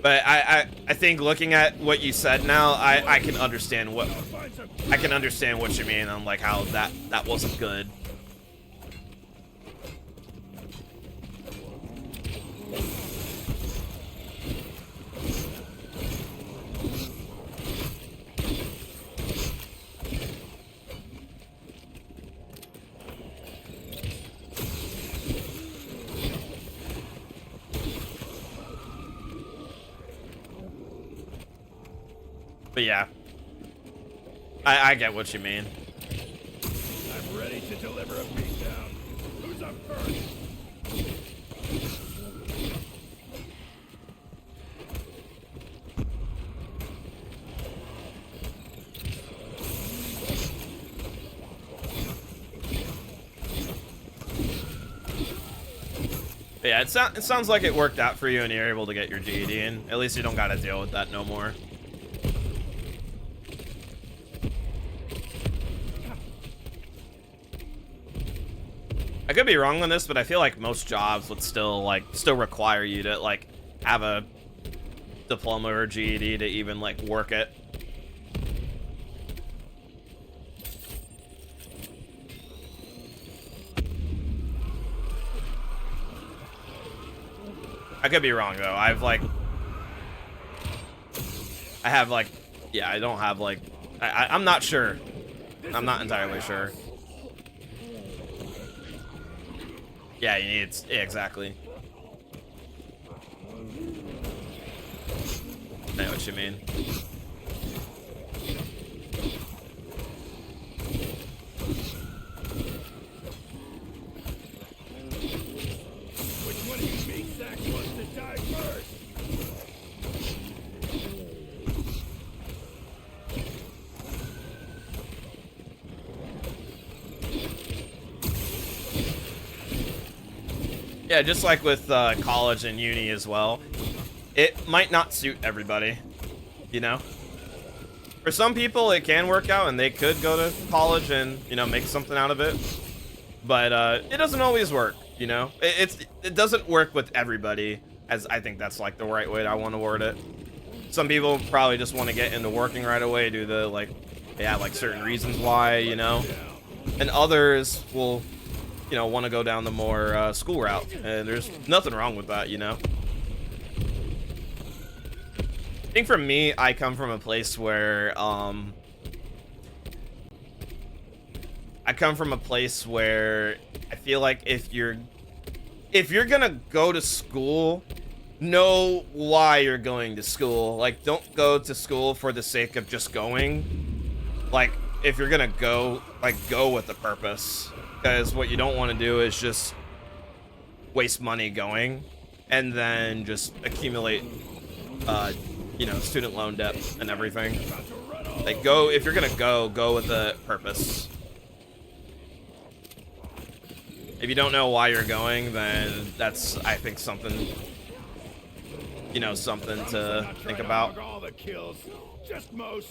But I think looking at what you said now, I can understand what you mean on like how that wasn't good. But yeah, I get what you mean. I'm ready to deliver a beatdown. Who's up first? But yeah, it sounds like it worked out for you and you're able to get your GED in. At least you don't gotta deal with that no more. I could be wrong on this, but I feel like most jobs would still require you to like have a diploma or GED to even like work it. I could be wrong though. I don't have like, I'm not sure. I'm not entirely sure. Yeah, you need it. Yeah, exactly. I know what you mean. Which one of you meat sacks wants to die first? Yeah, just like with college and uni as well, it might not suit everybody, you know? For some people, it can work out and they could go to college and, you know, make something out of it. But it doesn't always work, you know? It doesn't work with everybody, as I think that's like the right way I want to word it. Some people probably just want to get into working right away due to like, they have like certain reasons why, you know? And others will, you know, want to go down the more school route, and there's nothing wrong with that, you know. I think for me, I come from a place where I feel like if you're gonna go to school, know why you're going to school. Like, don't go to school for the sake of just going. Like, if you're gonna go, like, go with a purpose. Because what you don't want to do is just waste money going and then just accumulate, you know, student loan debt and everything. Like, go, if you're gonna go with a purpose. If you don't know why you're going, then that's, I think, something, you know, something to think about. All the kills, just most.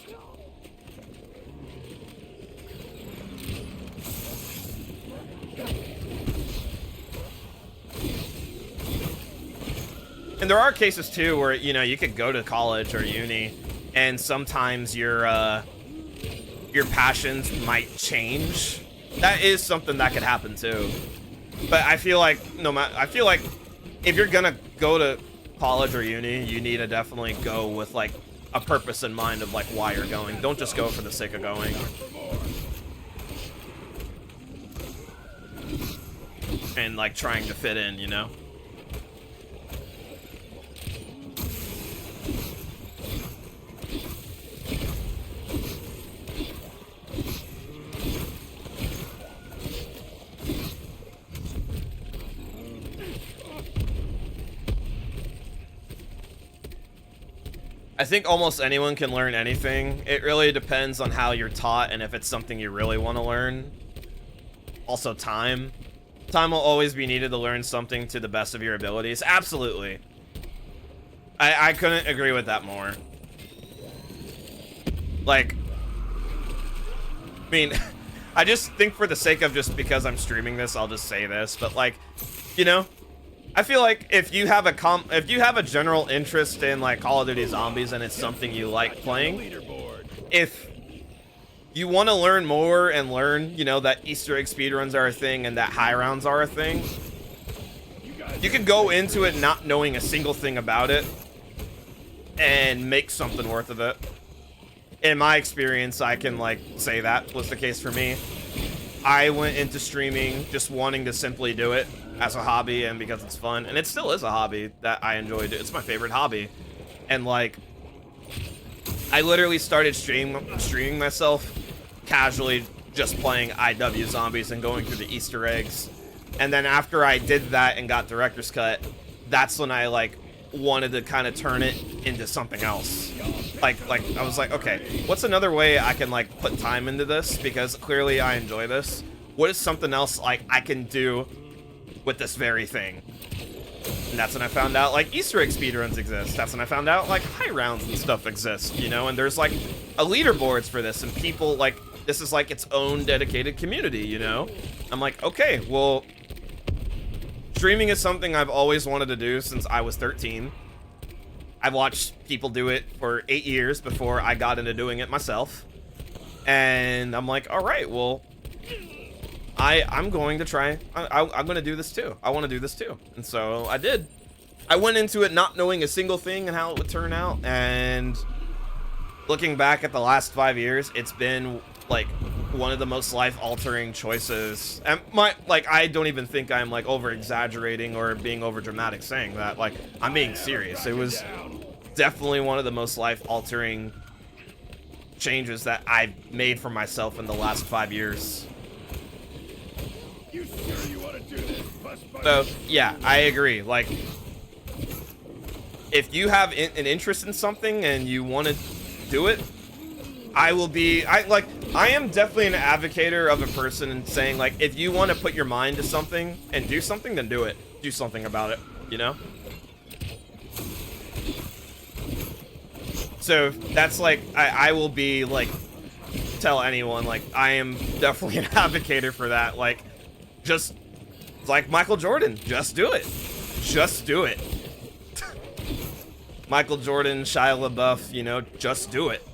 And there are cases too where, you know, you could go to college or uni and sometimes your passions might change. That is something that could happen too. But I feel like if you're gonna go to college or uni, you need to definitely go with like a purpose in mind of like why you're going. Don't just go for the sake of going. And like trying to fit in, you know? I think almost anyone can learn anything. It really depends on how you're taught and if it's something you really want to learn. Also, time. Time will always be needed to learn something to the best of your abilities. Absolutely. I couldn't agree with that more. Like, I mean, I just think for the sake of just because I'm streaming this, I'll just say this, but like, you know, I feel like if you have a general interest in like Call of Duty Zombies and it's something you like playing, if you want to learn more and learn, you know, that Easter egg speedruns are a thing and that high rounds are a thing, you can go into it not knowing a single thing about it and make something worth of it. In my experience, I can like say that was the case for me. I went into streaming just wanting to simply do it as a hobby and because it's fun, and it still is a hobby that I enjoy. It's my favorite hobby, and like I literally started streaming myself casually, just playing IW Zombies and going through the Easter eggs, and then after I did that and got Director's Cut, that's when I like wanted to kind of turn it into something else. Like I was like, okay, what's another way I can like put time into this, because clearly I enjoy this. What is something else like I can do with this very thing? And that's when I found out like Easter egg speedruns exist. That's when I found out like high rounds and stuff exist, you know, and there's like a leaderboards for this, and people like, this is like its own dedicated community, you know? I'm like, okay, well, streaming is something I've always wanted to do since I was 13. I've watched people do it for 8 years before I got into doing it myself. And I'm like, all right, well, I'm going to try. I'm going to do this too. I want to do this too. And so I did. I went into it not knowing a single thing and how it would turn out. And looking back at the last 5 years, it's been like one of the most life-altering choices. And I don't even think I'm like over-exaggerating or being over-dramatic saying that. Like, I'm being serious. It was definitely one of the most life-altering changes that I've made for myself in the last 5 years. You sure you want to do this? So yeah, I agree. Like, if you have an interest in something and you want to do it, I am definitely an advocator of a person and saying like, if you want to put your mind to something and do something, then do it. Do something about it, you know? So that's like, I will be like, tell anyone, like, I am definitely an advocator for that. Like, just like Michael Jordan, just do it. Just do it. Michael Jordan, Shia LaBeouf, you know, just do it.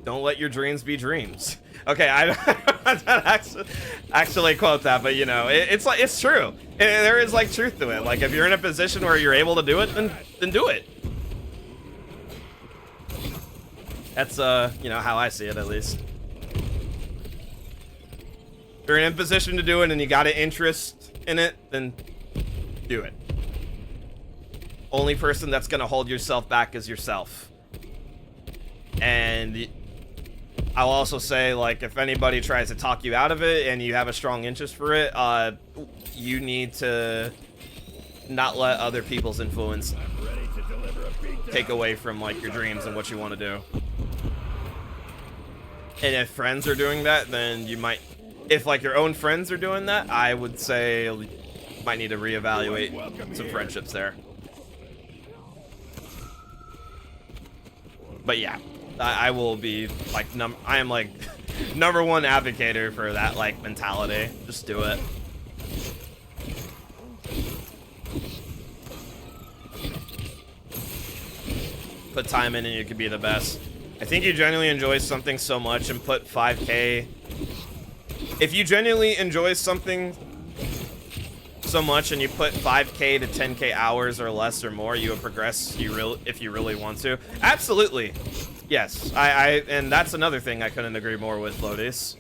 Don't let your dreams be dreams. Okay, I don't actually quote that, but you know, it's like, it's true. There is like truth to it. Like, if you're in a position where you're able to do it, then do it. That's you know, how I see it, at least. If you're in a position to do it and you got an interest in it, then do it. Only person that's gonna hold yourself back is yourself. And I'll also say, like, if anybody tries to talk you out of it and you have a strong interest for it, you need to not let other people's influence take away from, like, your dreams and what you want to do. And if friends are doing that, then you might, if, like, your own friends are doing that, I would say you might need to reevaluate some friendships there. But yeah, I will be like, I am like #1 advocator for that like mentality. Just do it. Put time in and you could be the best. I think you genuinely enjoy something so much and put 5K. If you genuinely enjoy something so much and you put 5K to 10K hours or less or more, you will progress if you really want to. Absolutely. Yes. And that's another thing I couldn't agree more with, Lodies.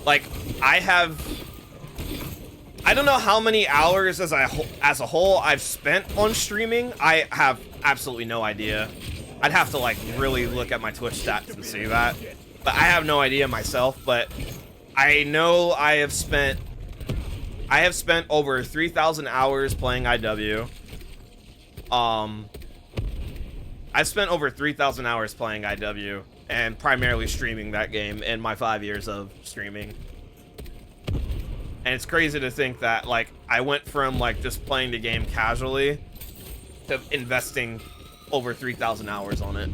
Like, I don't know how many hours as a whole I've spent on streaming. I have absolutely no idea. I'd have to like really look at my Twitch stats and see that. But I have no idea myself, but I know I have spent over 3,000 hours playing IW. I've spent over 3,000 hours playing IW and primarily streaming that game in my 5 years of streaming. And it's crazy to think that, like, I went from, like, just playing the game casually to investing over 3,000 hours on it.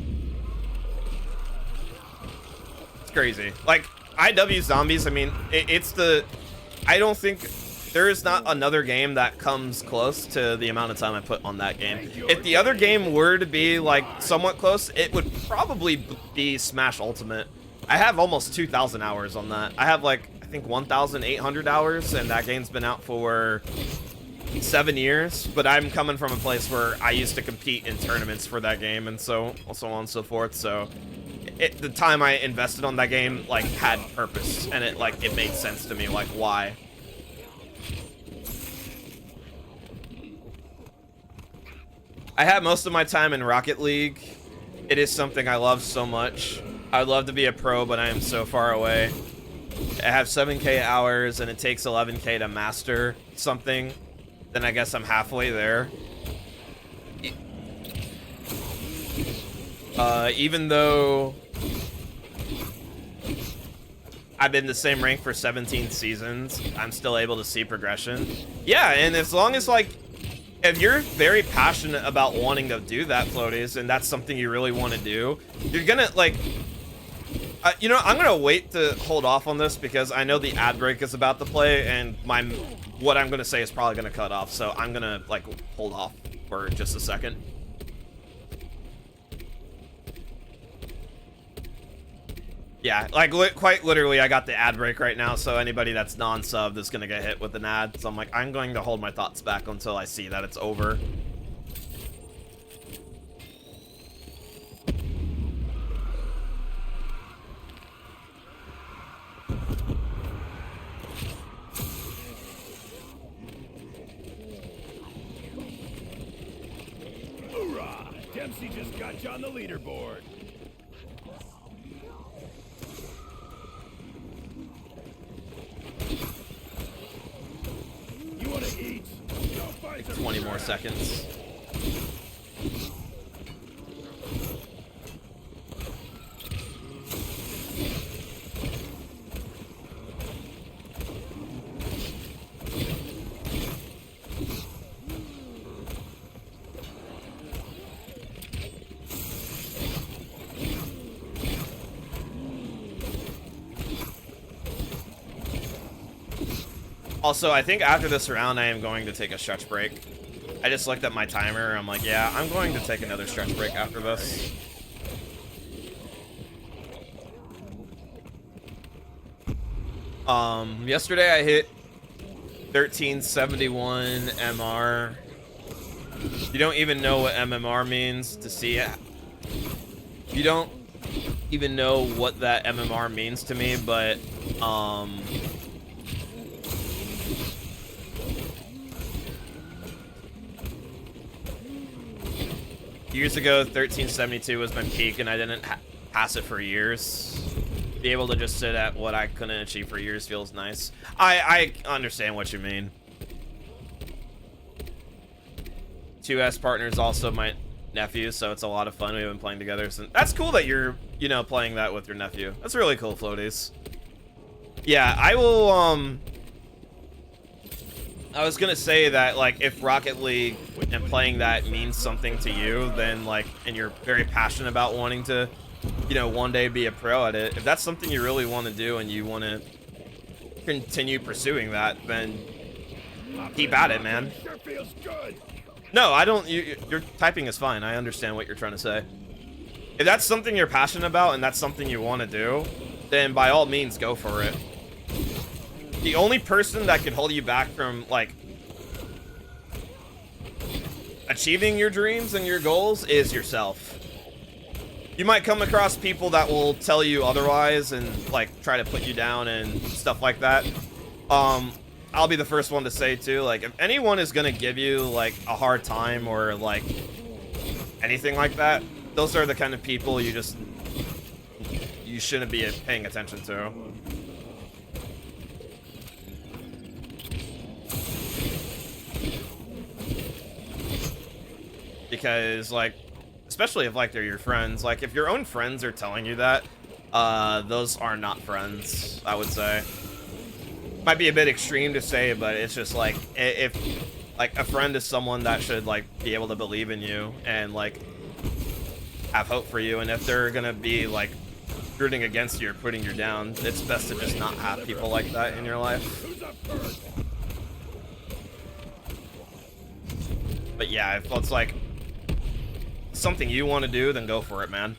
It's crazy. Like, IW Zombies, I mean, I don't think there is not another game that comes close to the amount of time I put on that game. If the other game were to be, like, somewhat close, it would probably be Smash Ultimate. I have almost 2,000 hours on that. I have, like, I think 1,800 hours, and that game's been out for 7 years. But I'm coming from a place where I used to compete in tournaments for that game, and so on and so forth. So the time I invested on that game, like, had purpose, and it made sense to me, like, why. I had most of my time in Rocket League. It is something I love so much. I'd love to be a pro, but I am so far away. I have 7K hours, and it takes 11K to master something. Then I guess I'm halfway there. Even though I've been the same rank for 17 seasons, I'm still able to see progression. Yeah, and as long as, like, if you're very passionate about wanting to do that, Floaties, and that's something you really want to do, you're gonna, like, you know, I'm gonna wait to hold off on this because I know the ad break is about to play, and what I'm gonna say is probably gonna cut off, so I'm gonna, like, hold off for just a second. Yeah, like, quite literally, I got the ad break right now, so anybody that's non-subbed is gonna get hit with an ad. So I'm like, I'm going to hold my thoughts back until I see that it's over. Hoorah! Dempsey just got you on the leaderboard. You want to eat? Like 20 more seconds. Also, I think after this round, I am going to take a stretch break. I just looked at my timer. I'm like, yeah, I'm going to take another stretch break after this. Yesterday I hit 1371 MR. You don't even know what MMR means to see it. You don't even know what that MMR means to me, but, years ago, 1372 was my peak, and I didn't pass it for years. Be able to just sit at what I couldn't achieve for years feels nice. I understand what you mean. 2S partner's also my nephew, so it's a lot of fun. We've been playing together. So that's cool that you're, you know, playing that with your nephew. That's really cool, Floaties. Yeah, I will, I was gonna say that, like, if Rocket League and playing that means something to you, then, like, and you're very passionate about wanting to, you know, one day be a pro at it, if that's something you really want to do and you want to continue pursuing that, then keep at it, man. Sure feels good. No, I don't, your typing is fine. I understand what you're trying to say. If that's something you're passionate about and that's something you want to do, then by all means, go for it. The only person that can hold you back from, like, achieving your dreams and your goals is yourself. You might come across people that will tell you otherwise and, like, try to put you down and stuff like that. I'll be the first one to say, too, like, if anyone is gonna give you, like, a hard time or, like, anything like that, those are the kind of people you shouldn't be paying attention to. Because, like, especially if, like, they're your friends, like, if your own friends are telling you that, those are not friends, I would say. might be a bit extreme to say, but it's just like if like a friend is someone that should like be able to believe in you and like have hope for you, and if they're gonna be like rooting against you or putting you down, it's best to just not have people like that in your life. But yeah, if it's like something you want to do, then go for it, man.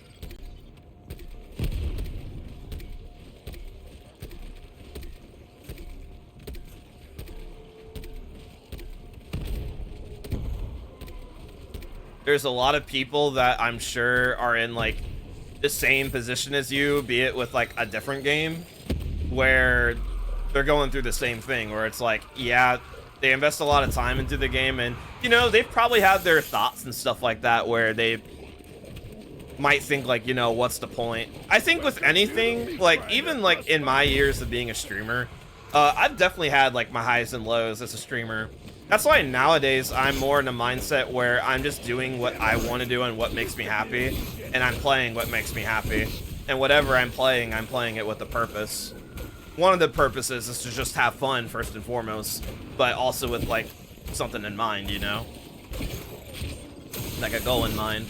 There's a lot of people that I'm sure are in like the same position as you, be it with like a different game, where they're going through the same thing, where it's like, yeah, they invest a lot of time into the game, and you know, they've probably had their thoughts and stuff like that where they might think like, you know, what's the point? I think with anything, like even like in my years of being a streamer, I've definitely had like my highs and lows as a streamer. That's why nowadays I'm more in a mindset where I'm just doing what I want to do and what makes me happy, and I'm playing what makes me happy. And whatever I'm playing it with a purpose. One of the purposes is to just have fun first and foremost, but also with like something in mind, you know? Like a goal in mind.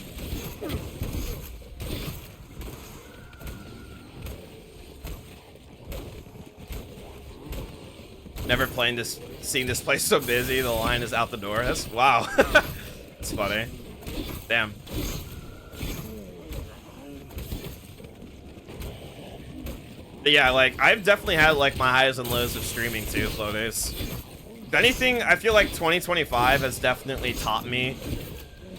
Never playing this, seeing this place so busy, the line is out the door. That's, wow. That's funny. Damn. But yeah, like, I've definitely had, like, my highs and lows of streaming, too, slow days. If anything, I feel like 2025 has definitely taught me,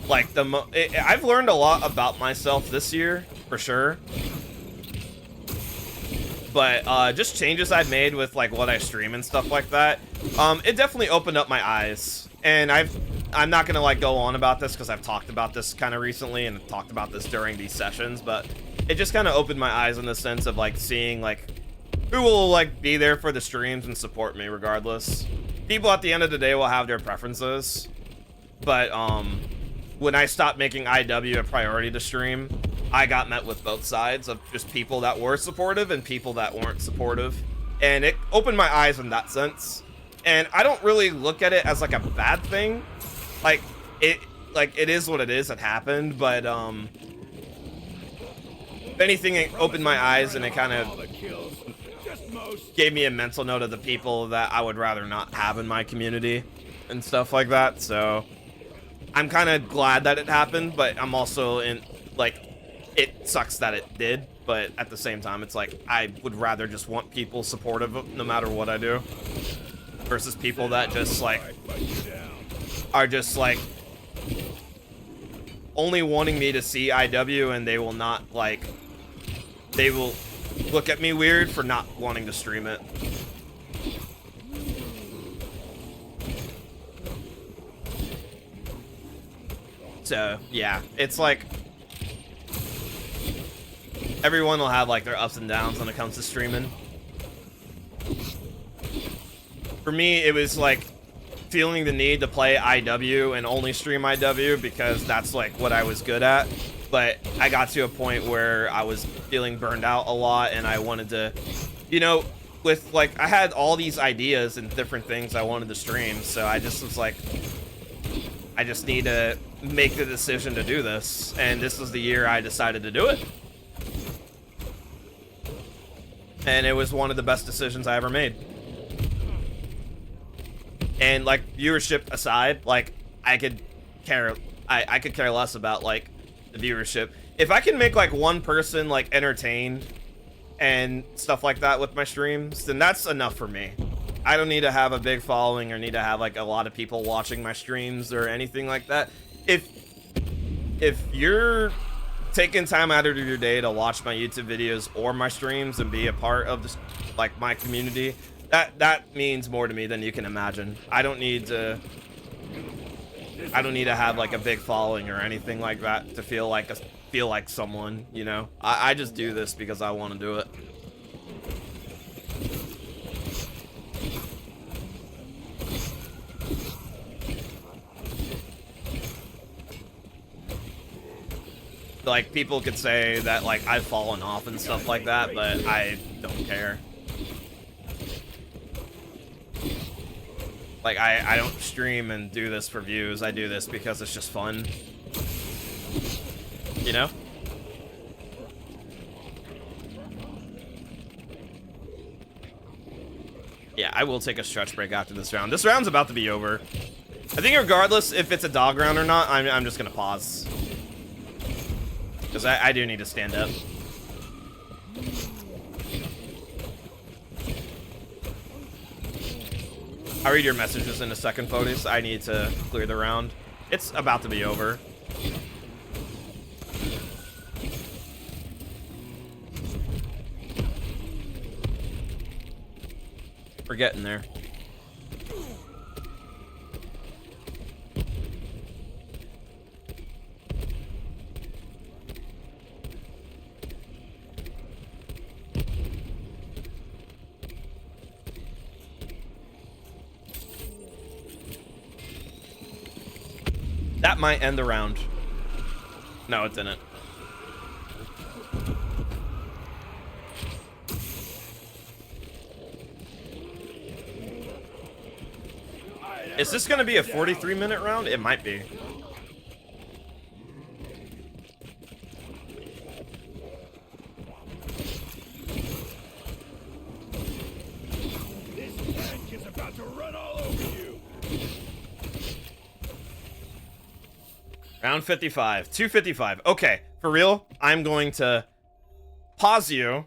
like, I've learned a lot about myself this year, for sure. But just changes I've made with like what I stream and stuff like that, it definitely opened up my eyes. And I'm not gonna like go on about this because I've talked about this kind of recently and talked about this during these sessions, but it just kind of opened my eyes in the sense of like seeing like who will like be there for the streams and support me regardless. People at the end of the day will have their preferences, but when I stopped making IW a priority to stream, I got met with both sides of just people that were supportive and people that weren't supportive. And it opened my eyes in that sense. And I don't really look at it as like a bad thing. Like it is what it is, it happened, but if anything, it opened my eyes and it kind of gave me a mental note of the people that I would rather not have in my community and stuff like that. So I'm kind of glad that it happened, but I'm also in like, it sucks that it did, but at the same time, it's like, I would rather just want people supportive of no matter what I do, versus people that just, like, are just, like, only wanting me to see IW, and they will not, like, they will look at me weird for not wanting to stream it. So, yeah, it's like, everyone will have like their ups and downs when it comes to streaming. For me, it was like feeling the need to play IW and only stream IW because that's like what I was good at. But I got to a point where I was feeling burned out a lot and I wanted to, you know, with like, I had all these ideas and different things I wanted to stream. So I just was like, I just need to make the decision to do this. And this was the year I decided to do it. And it was one of the best decisions I ever made. And like viewership aside, like I could care less about like the viewership. If I can make like one person like entertained and stuff like that with my streams, then that's enough for me. I don't need to have a big following or need to have like a lot of people watching my streams or anything like that. If you're taking time out of your day to watch my YouTube videos or my streams and be a part of this, like my community, that means more to me than you can imagine. I don't need to have like a big following or anything like that to feel like someone, you know. I just do this because I want to do it. Like, people could say that, like, I've fallen off and stuff like that, but I don't care. Like, I don't stream and do this for views. I do this because it's just fun. You know? Yeah, I will take a stretch break after this round. This round's about to be over. I think regardless if it's a dog round or not, I'm just gonna pause. Because I do need to stand up. I'll read your messages in a second, Photos. I need to clear the round. It's about to be over. We're getting there. That might end the round. No, it didn't. Is this going to be a 43-minute round? It might be. This tank is about to run all over you. Round 55. 255. Okay, for real, I'm going to pause you.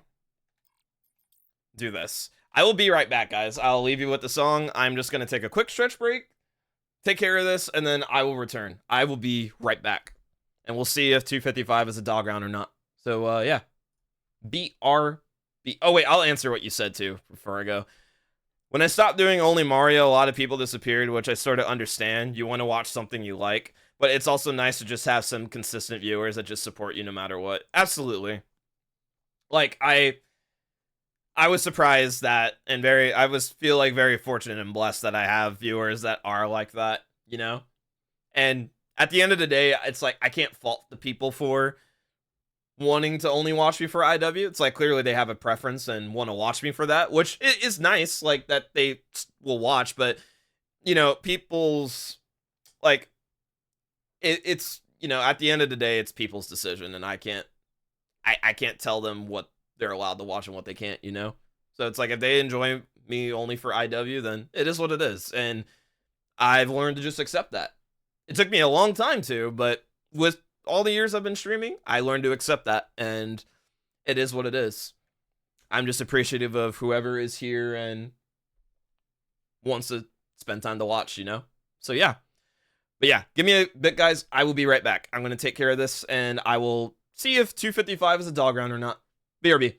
Do this. I will be right back, guys. I'll leave you with the song. I'm just going to take a quick stretch break, take care of this, and then I will return. I will be right back. And we'll see if 255 is a dog round or not. So, yeah. BRB. Oh, wait, I'll answer what you said, too, before I go. When I stopped doing only Mario, a lot of people disappeared, which I sort of understand. You want to watch something you like. But it's also nice to just have some consistent viewers that just support you no matter what. Absolutely. Like, I was surprised that, and feel like very fortunate and blessed that I have viewers that are like that, you know? And at the end of the day, it's like, I can't fault the people for wanting to only watch me for IW. It's like, clearly they have a preference and want to watch me for that, which is nice, like, that they will watch, but, you know, people's, like, it's, you know, at the end of the day, it's people's decision, and I can't tell them what they're allowed to watch and what they can't, you know? So it's like, if they enjoy me only for IW, then it is what it is. And I've learned to just accept that. It took me a long time to, but with all the years I've been streaming, I learned to accept that, and it is what it is. I'm just appreciative of whoever is here and wants to spend time to watch, you know? So yeah. But yeah, give me a bit, guys. I will be right back. I'm going to take care of this, and I will see if 255 is a dog round or not. BRB.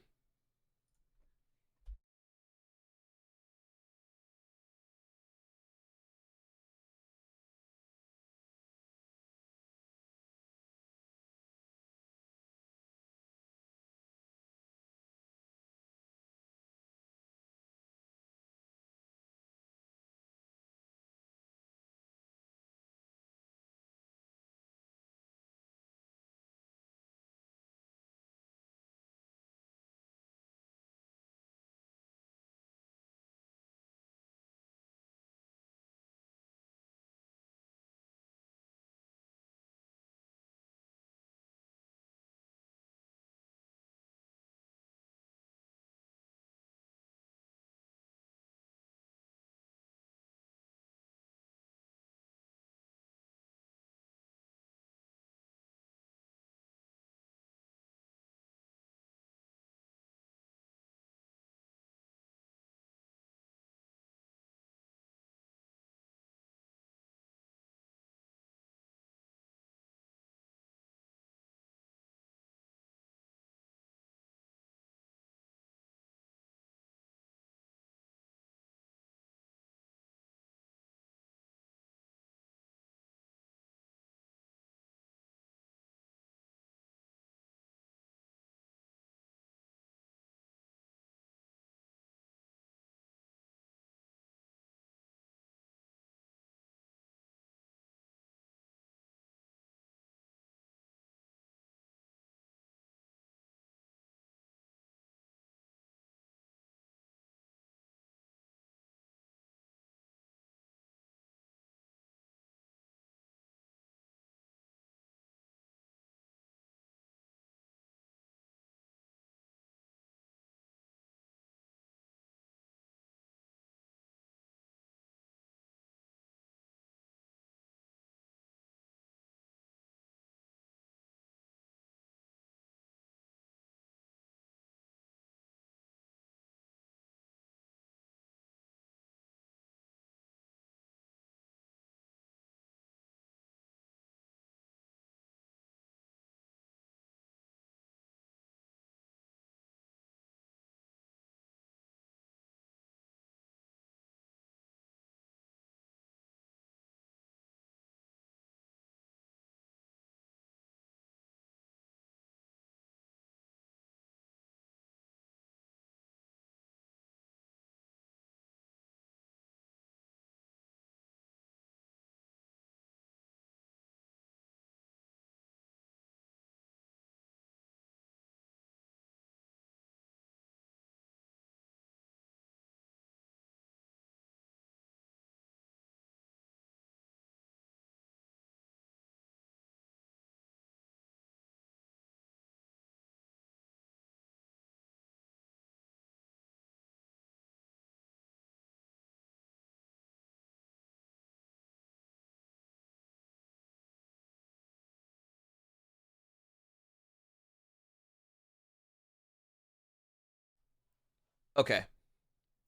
Okay,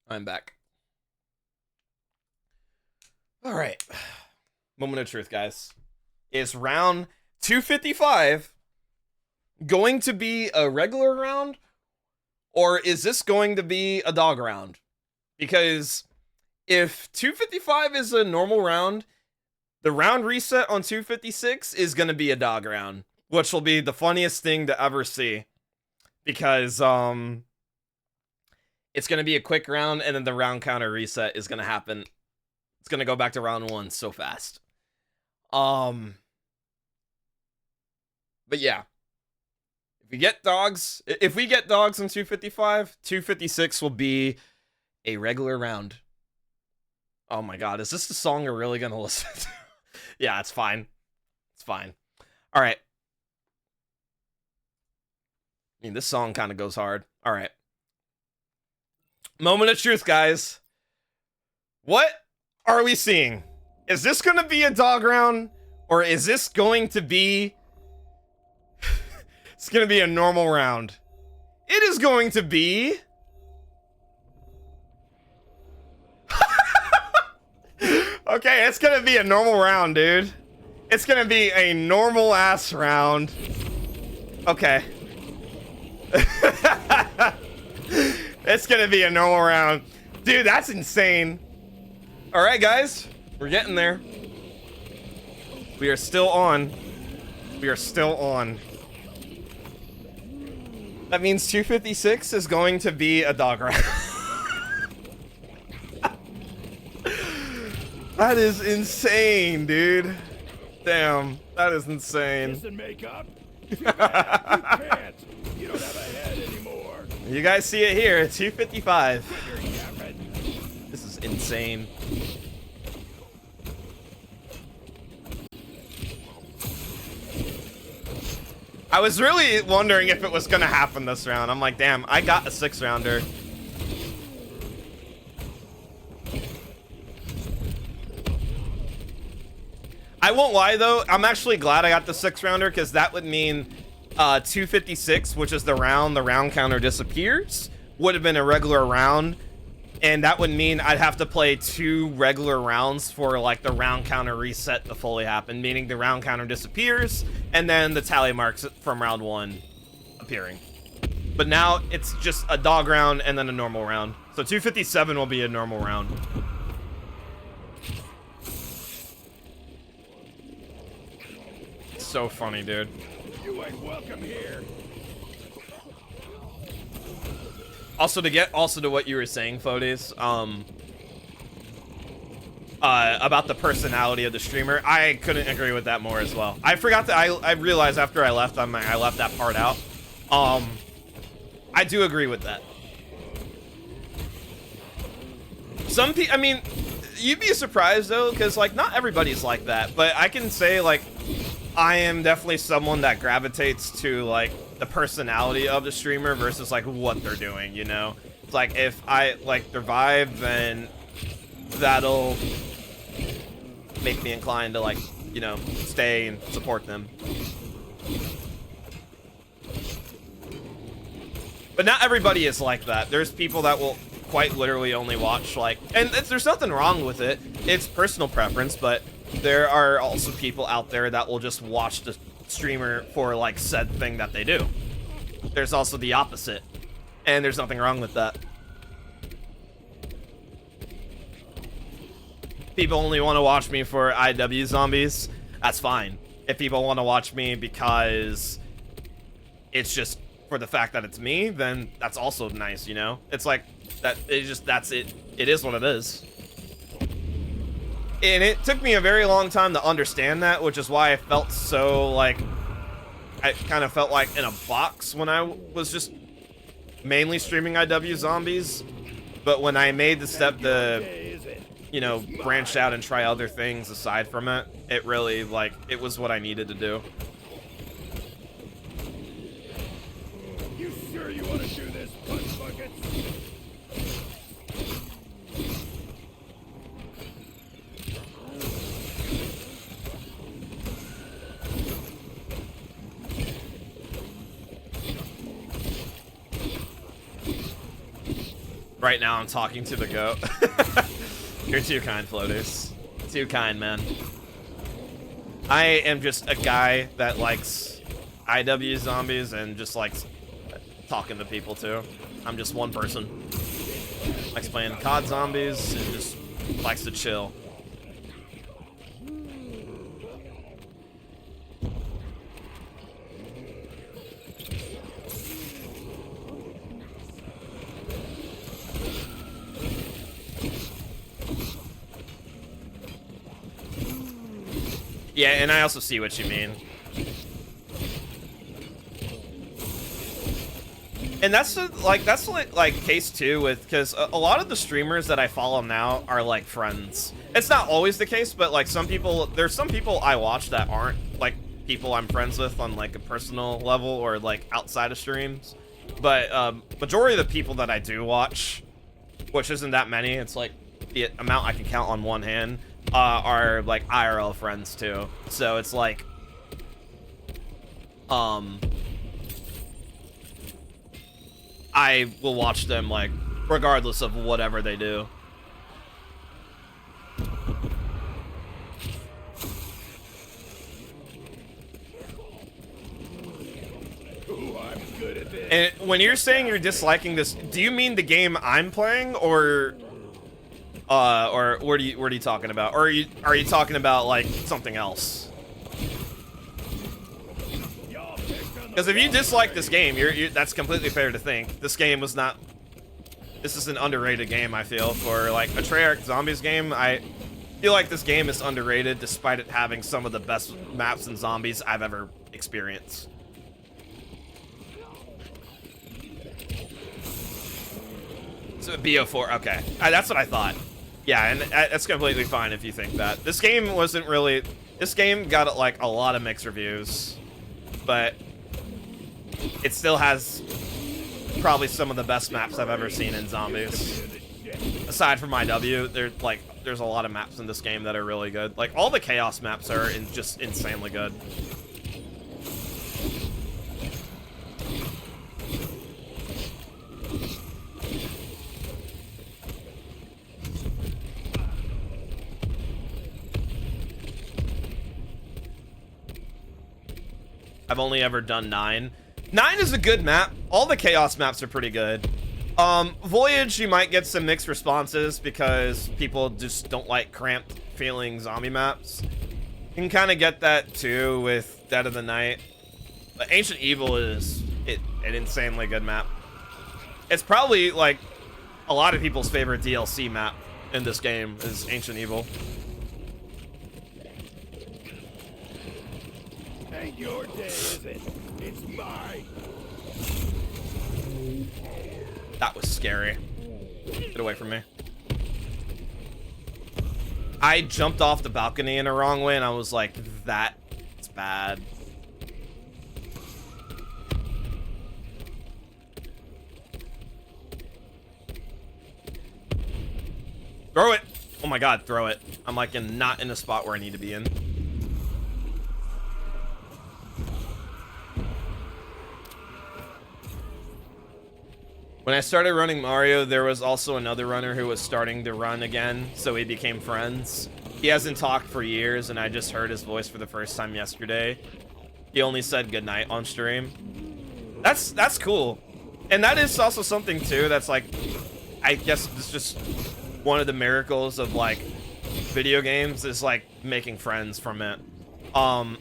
I'm back. All right. Moment of truth, guys. Is round 255 going to be a regular round, or is this going to be a dog round? Because if 255 is a normal round, the round reset on 256 is going to be a dog round, which will be the funniest thing to ever see. Because it's going to be a quick round, and then the round counter reset is going to happen. It's going to go back to round 1 so fast. But yeah. If we get dogs in 255, 256 will be a regular round. Oh my god, is this the song you're really going to listen to? Yeah, it's fine. It's fine. All right. I mean, this song kind of goes hard. All right. Moment of truth, guys. What are we seeing? Is this going to be a dog round, or is this going to be... It's going to be a normal round. It is going to be... Okay, it's going to be a normal round, dude. It's going to be a normal ass round. Okay. It's going to be a normal round. Dude, that's insane. All right, guys. We're getting there. We are still on. We are still on. That means 256 is going to be a dog round. That is insane, dude. Damn, that is insane. Kiss and make up? You can't. You don't have a head anymore. You guys see it here, 255. You're yapping. This is insane. I was really wondering if it was gonna happen this round. I'm like, damn, I got a 6-rounder. I won't lie though, I'm actually glad I got the 6-rounder, because that would mean 256, which is the round counter disappears, would have been a regular round, and that would mean I'd have to play 2 regular rounds for like the round counter reset to fully happen, meaning the round counter disappears and then the tally marks from round 1 appearing. But now it's just a dog round and then a normal round. So 257 will be a normal round. So funny, dude. You ain't welcome here. Also to what you were saying, Fodes, about the personality of the streamer, I couldn't agree with that more as well. I forgot that I realized after I left, I left that part out. I do agree with that. Some people, I mean, you'd be surprised though, because like not everybody's like that, but I can say like I am definitely someone that gravitates to like the personality of the streamer versus like what they're doing, you know? It's like if I like their vibe, then that'll make me inclined to like, you know, stay and support them. But not everybody is like that. There's people that will quite literally only watch like, and there's nothing wrong with it. It's personal preference, but there are also people out there that will just watch the streamer for like said thing that they do. There's also the opposite, and there's nothing wrong with that. People only want to watch me for IW zombies, that's fine. If people want to watch me because it's just for the fact that it's me, then that's also nice, you know? It's like that, that's it. It is what it is. And it took me a very long time to understand that, which is why I felt so like, I kind of felt like in a box when I was just mainly streaming IW zombies. But when I made the step to, you know, branch out and try other things aside from it, it really, like, it was what I needed to do. You sure you want to do this, punch buckets? Right now, I'm talking to the goat. You're too kind, floaters. Too kind, man. I am just a guy that likes IW zombies and just likes talking to people too. I'm just one person. Likes playing COD zombies and just likes to chill. Yeah, and I also see what you mean. And that's like case too with, because a lot of the streamers that I follow now are like friends. It's not always the case, but like there's some people I watch that aren't like people I'm friends with on like a personal level or like outside of streams. But majority of the people that I do watch, which isn't that many, it's like the amount I can count on one hand, are like IRL friends too. So it's like, I will watch them like regardless of whatever they do. Ooh, I'm good at this. And when you're saying you're disliking this, do you mean the game I'm playing, or what are you talking about? Or are you talking about like something else? Because if you dislike this game, that's completely fair to think. This game was not. This is an underrated game, I feel, for like a Treyarch Zombies game. I feel like this game is underrated, despite it having some of the best maps and zombies I've ever experienced. So BO4, okay, that's what I thought. Yeah, and that's completely fine if you think that. This game wasn't really. This game got like a lot of mixed reviews, but it still has probably some of the best maps I've ever seen in zombies. Aside from IW, there's a lot of maps in this game that are really good. Like all the chaos maps are just insanely good. I've only ever done 9. 9 is a good map. All the chaos maps are pretty good. Voyage, you might get some mixed responses because people just don't like cramped feeling zombie maps. You can kind of get that too with Dead of the Night. But Ancient Evil is an insanely good map. It's probably like a lot of people's favorite DLC map in this game is Ancient Evil. Ain't your day, is it? It's mine. That was scary. Get away from me. I jumped off the balcony in the wrong way, and I was like, that's bad. Throw it! Oh my god, throw it. I'm like not in a spot where I need to be in. When I started running Mario, there was also another runner who was starting to run again, so we became friends. He hasn't talked for years, and I just heard his voice for the first time yesterday. He only said goodnight on stream. That's cool. And that is also something, too, that's like, I guess it's just one of the miracles of, like, video games is, like, making friends from it. Some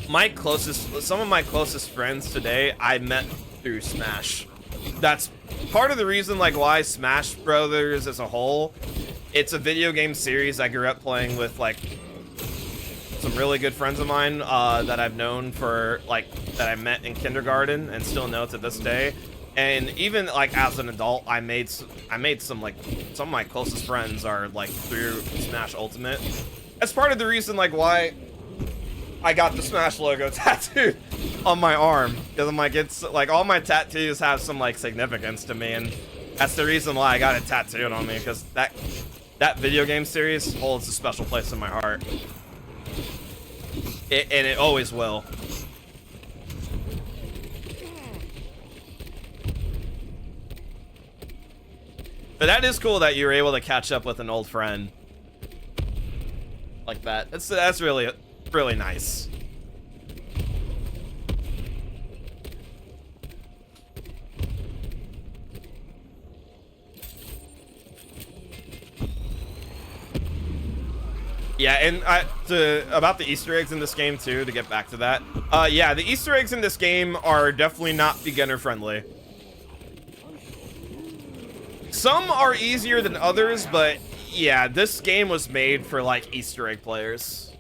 of my closest friends today, I met through Smash. That's part of the reason like why Smash Brothers as a whole, it's a video game series I grew up playing with like some really good friends of mine that I've known for like that I met in kindergarten and still know to this day. And even like as an adult, I made some like some of my closest friends are like through Smash Ultimate. That's part of the reason like why I got the Smash logo tattooed on my arm, because I'm like, it's like all my tattoos have some like significance to me, and that's the reason why I got it tattooed on me, because that video game series holds a special place in my heart. And it always will. But that is cool that you were able to catch up with an old friend like that. That's really nice. Yeah, and about the Easter eggs in this game too, to get back to that. Yeah, the Easter eggs in this game are definitely not beginner friendly. Some are easier than others, but yeah, this game was made for like Easter egg players.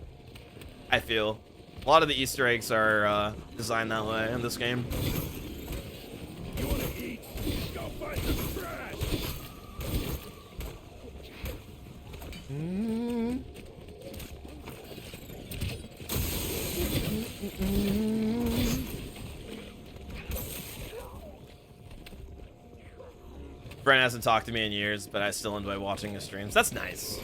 I feel a lot of the Easter eggs are designed that way in this game. You wanna eat? Go find some trash. Brent hasn't talked to me in years, but I still enjoy watching his streams. That's nice.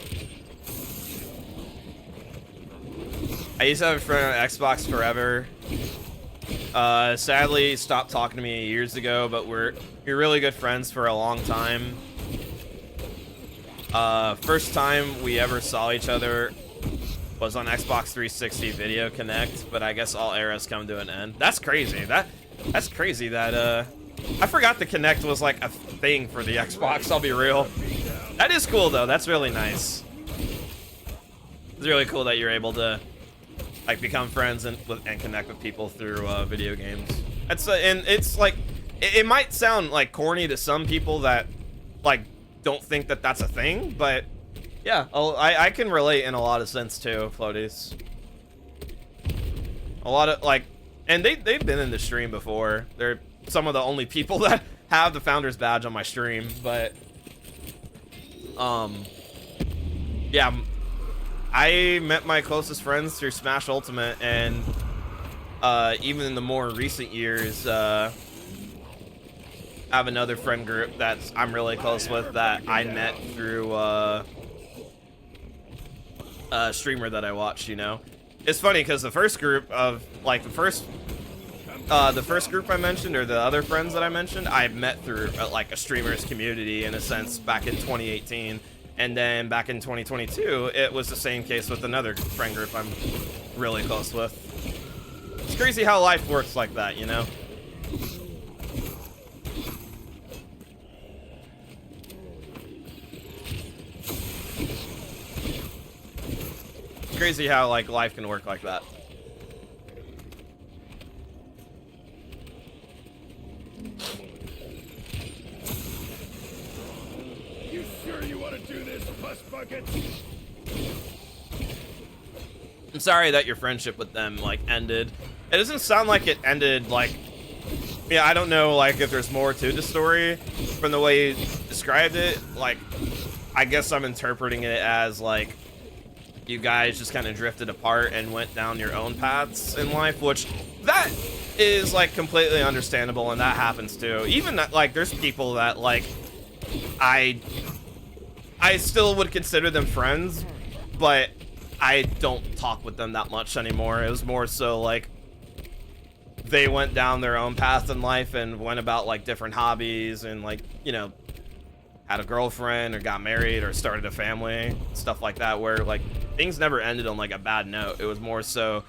I used to have a friend on Xbox forever. Sadly, stopped talking to me years ago, but we're really good friends for a long time. First time we ever saw each other was on Xbox 360 Video Connect, but I guess all eras come to an end. That's crazy. That's crazy that I forgot the Kinect was like a thing for the Xbox, I'll be real. That is cool though, that's really nice. It's really cool that you're able to like become friends and connect with people through video games. And it's like, it might sound like corny to some people that like don't think that that's a thing, but yeah, I can relate in a lot of sense too, Floaties. A lot of like, and they've been in the stream before. They're some of the only people that have the founder's badge on my stream, but yeah, I met my closest friends through Smash Ultimate, and even in the more recent years, I have another friend group that I'm really close with that I met through a streamer that I watch, you know. It's funny because the first group of like the first group I mentioned, or the other friends that I mentioned, I met through like a streamer's community in a sense back in 2018, and then back in 2022 it was the same case with another friend group I'm really close with. It's crazy how life works like that, you know. It's crazy how like life can work like that. You sure you want to do this, Puss Bucket? I'm sorry that your friendship with them like ended. It doesn't sound like it ended like, yeah, I don't know like if there's more to the story from the way you described it. Like, I guess I'm interpreting it as like you guys just kind of drifted apart and went down your own paths in life, which that is like completely understandable, and that happens too. Even that, like, there's people that like I still would consider them friends, but I don't talk with them that much anymore. It was more so like they went down their own path in life and went about like different hobbies, and like, you know, had a girlfriend or got married or started a family, stuff like that, where like things never ended on like a bad note. It was more so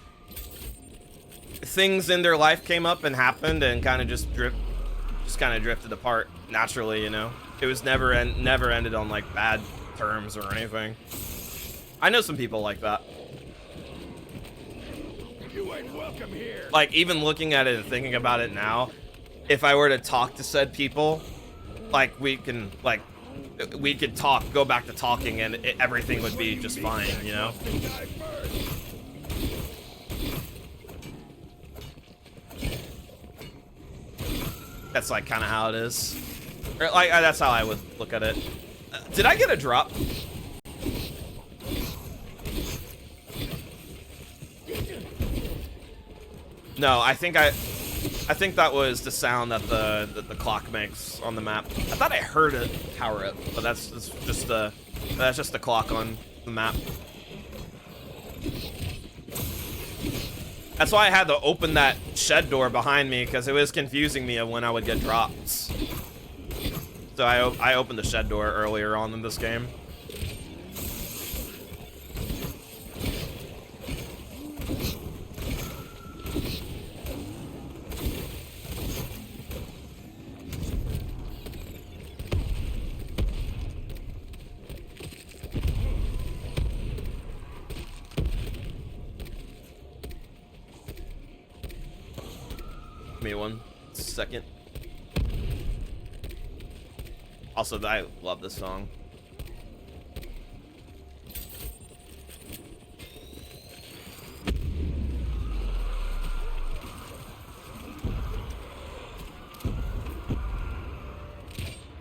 things in their life came up and happened and kind of just drifted apart naturally, you know. It was never ended on like bad terms or anything. I know some people like that. You ain't welcome here. Like, even looking at it and thinking about it now, if I were to talk to said people, like, we could talk, go back to talking, and everything would be just fine, you know? That's like kind of how it is. Or like, that's how I would look at it. Did I get a drop? No, I think that was the sound that the clock makes on the map. I thought I heard it power up, but that's just the clock on the map. That's why I had to open that shed door behind me, because it was confusing me of when I would get drops. So I opened the shed door earlier on in this game. Give me 1 second. Also, I love this song.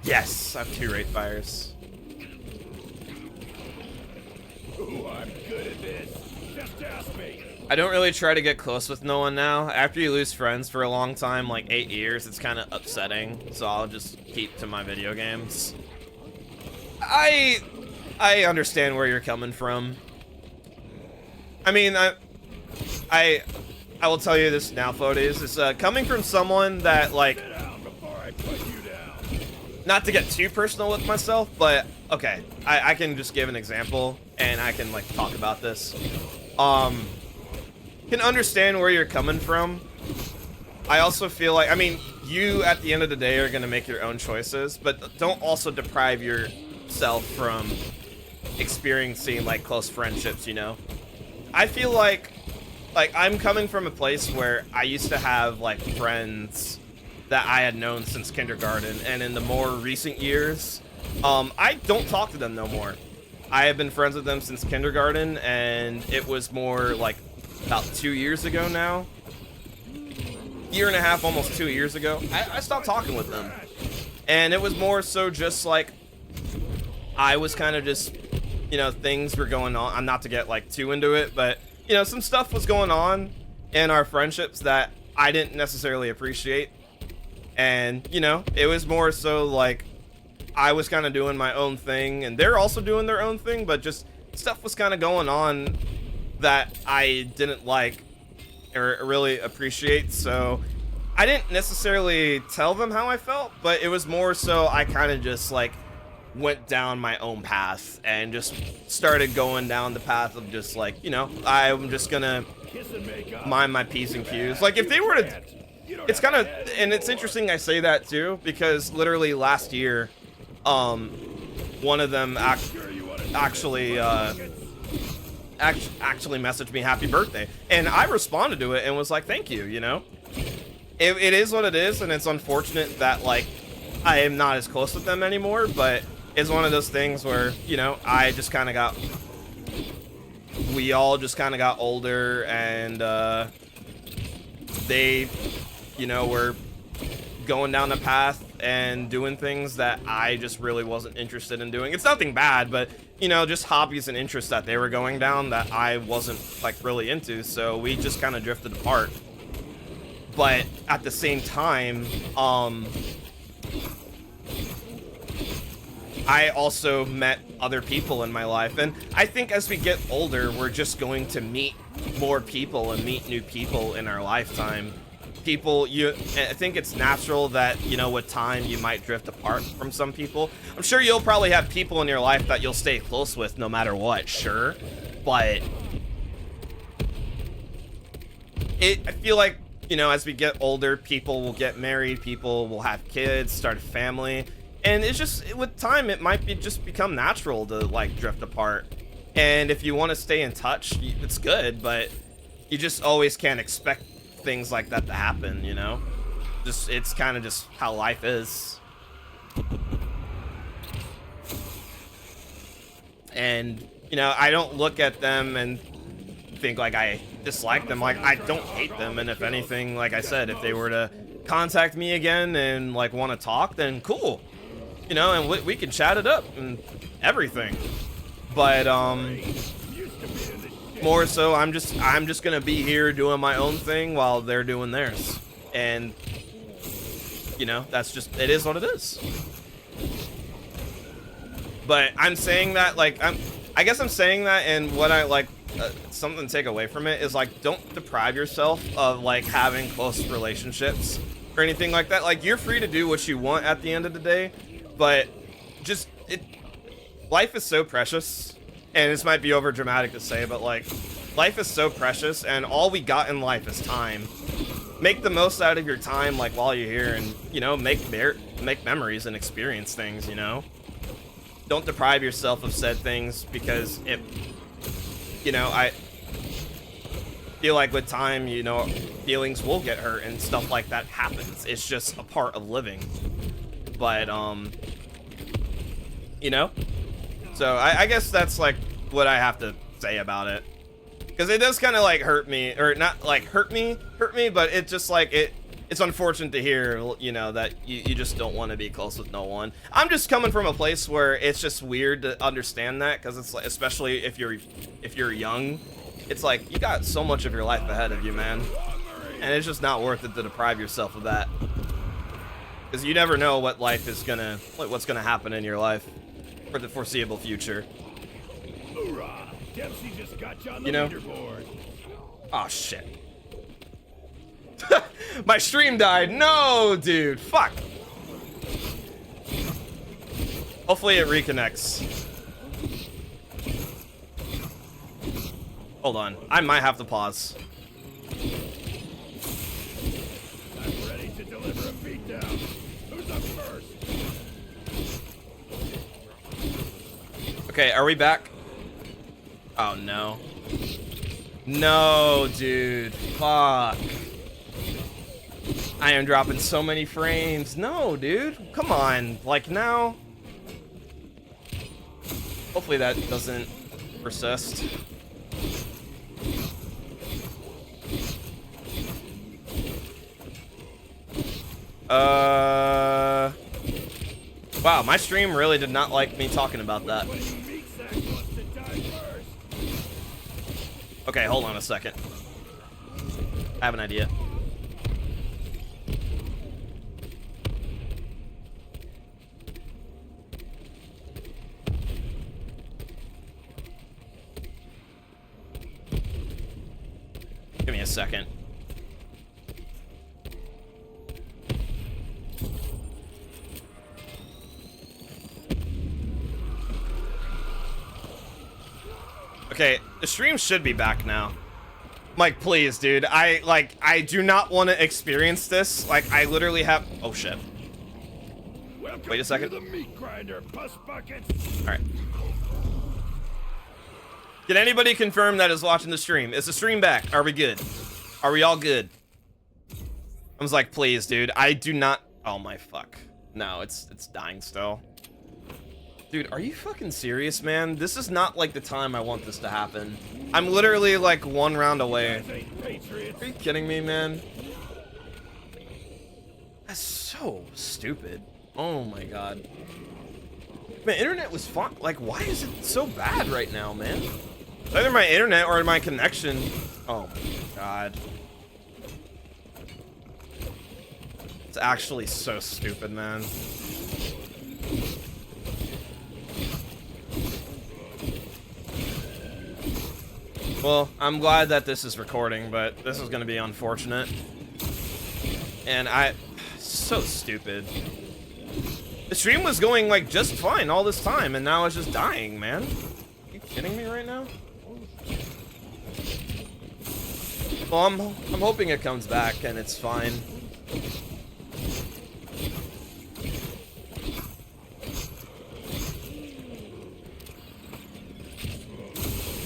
Yes, I have 2 Wraith Fires. Ooh, I'm good at this. Just ask me. I don't really try to get close with no one now. After you lose friends for a long time, like 8 years, it's kind of upsetting. So I'll just keep to my video games. I understand where you're coming from. I mean, I will tell you this now, Floaties. It's coming from someone that, like, Sit down before I put you down. not to get too personal with myself, but okay, I can just give an example and I can, like, talk about this. Can understand where you're coming from. I also feel like, I mean, you at the end of the day are going to make your own choices, but don't also deprive yourself from experiencing, like, close friendships, you know? I feel like I'm coming from a place where I used to have, like, friends that I had known since kindergarten, and in the more recent years, I don't talk to them no more. I have been friends with them since kindergarten, and it was more like about 2 years ago now. Year and a half, almost 2 years ago, I stopped talking with them. And it was more so just like, I was kind of just, you know, things were going on. I'm not to get like too into it, but, you know, some stuff was going on in our friendships that I didn't necessarily appreciate. And, you know, it was more so like, I was kind of doing my own thing, and they're also doing their own thing, but just stuff was kind of going on that I didn't like or really appreciate. So I didn't necessarily tell them how I felt, but it was more so I kind of just like went down my own path and just started going down the path of just like, you know, I'm just gonna Kiss and make up. mind my P's and Q's. Like if they were to, it's kind of, and it's interesting I say that too, because literally last year, one of them actually messaged me happy birthday, and I responded to it and was like, thank you, you know? It is what it is, and it's unfortunate that, like, I am not as close with them anymore, but it's one of those things where, you know, we all just kind of got older, and, they, you know, were going down the path and doing things that I just really wasn't interested in doing. It's nothing bad, but, you know, just hobbies and interests that they were going down that I wasn't, like, really into, so we just kind of drifted apart. But at the same time, I also met other people in my life, and I think as we get older, we're just going to meet more people and meet new people in our lifetime. I think it's natural that, you know, with time you might drift apart from some people. I'm sure you'll probably have people in your life that you'll stay close with no matter what, sure, but I feel like, you know, as we get older, people will get married, people will have kids, start a family, and it's just, with time, it might just become natural to, like, drift apart. And if you want to stay in touch, it's good, but you just always can't expect things like that to happen, you know? It's kind of just how life is. And, you know, I don't look at them and think like I dislike them. Like, I don't hate them, and if anything, like I said, if they were to contact me again and, like, want to talk, then cool. You know, and we can chat it up and everything. But, more so, I'm just gonna be here doing my own thing while they're doing theirs, and you know, that's just, it is what it is. But I'm saying that, like, I guess I'm saying that, and what I like, something to take away from it is, like, don't deprive yourself of, like, having close relationships or anything like that. Like, you're free to do what you want at the end of the day, But just life is so precious, and this might be over dramatic to say, but like life is so precious, and all we got in life is time. Make the most out of your time, like while you're here, and you know, make memories and experience things. You know, don't deprive yourself of said things, because it, you know, I feel like with time, you know, feelings will get hurt and stuff like that happens. It's just a part of living. But you know, so I guess that's like what I have to say about it, because it does kind of like hurt me, or not like hurt me, but it just like it's unfortunate to hear, you know, that you just don't want to be close with no one. I'm just coming from a place where it's just weird to understand that, because it's like, especially if you're young, it's like you got so much of your life ahead of you, man, and it's just not worth it to deprive yourself of that, because you never know what life is what's gonna happen in your life for the foreseeable future. Hoorah! Dempsey just got you on the You know? leaderboard. Oh shit. My stream died. No, dude. Fuck. Hopefully it reconnects. Hold on. I might have to pause. I'm ready to deliver a beatdown. Who's up first? Okay, are we back? Oh no. No, dude. Fuck. I am dropping so many frames. No, dude. Come on. Like now. Hopefully that doesn't persist. Wow, my stream really did not like me talking about that. Meat sack wants to die first. Okay, hold on a second. I have an idea. Give me a second. Okay, the stream should be back now. Mike, please, dude. I do not want to experience this. Like, I literally have... Oh, shit. Welcome Wait a second. to the meat grinder, puss bucket. Alright. Can anybody confirm that is watching the stream? Is the stream back? Are we good? Are we all good? I was like, please, dude. I do not... Oh, my fuck. No, it's dying still. Dude, are you fucking serious, man? This is not like the time I want this to happen. I'm literally like one round away. Guys ain't patriots. Are you kidding me, man? That's so stupid. Oh my god. My internet was fine. Like, why is it so bad right now, man? It's either my internet or my connection. Oh my god. It's actually so stupid, man. Well, I'm glad that this is recording, but this is going to be unfortunate. And so stupid. The stream was going, like, just fine all this time, and now it's just dying, man. Are you kidding me right now? Well, I'm hoping it comes back and it's fine.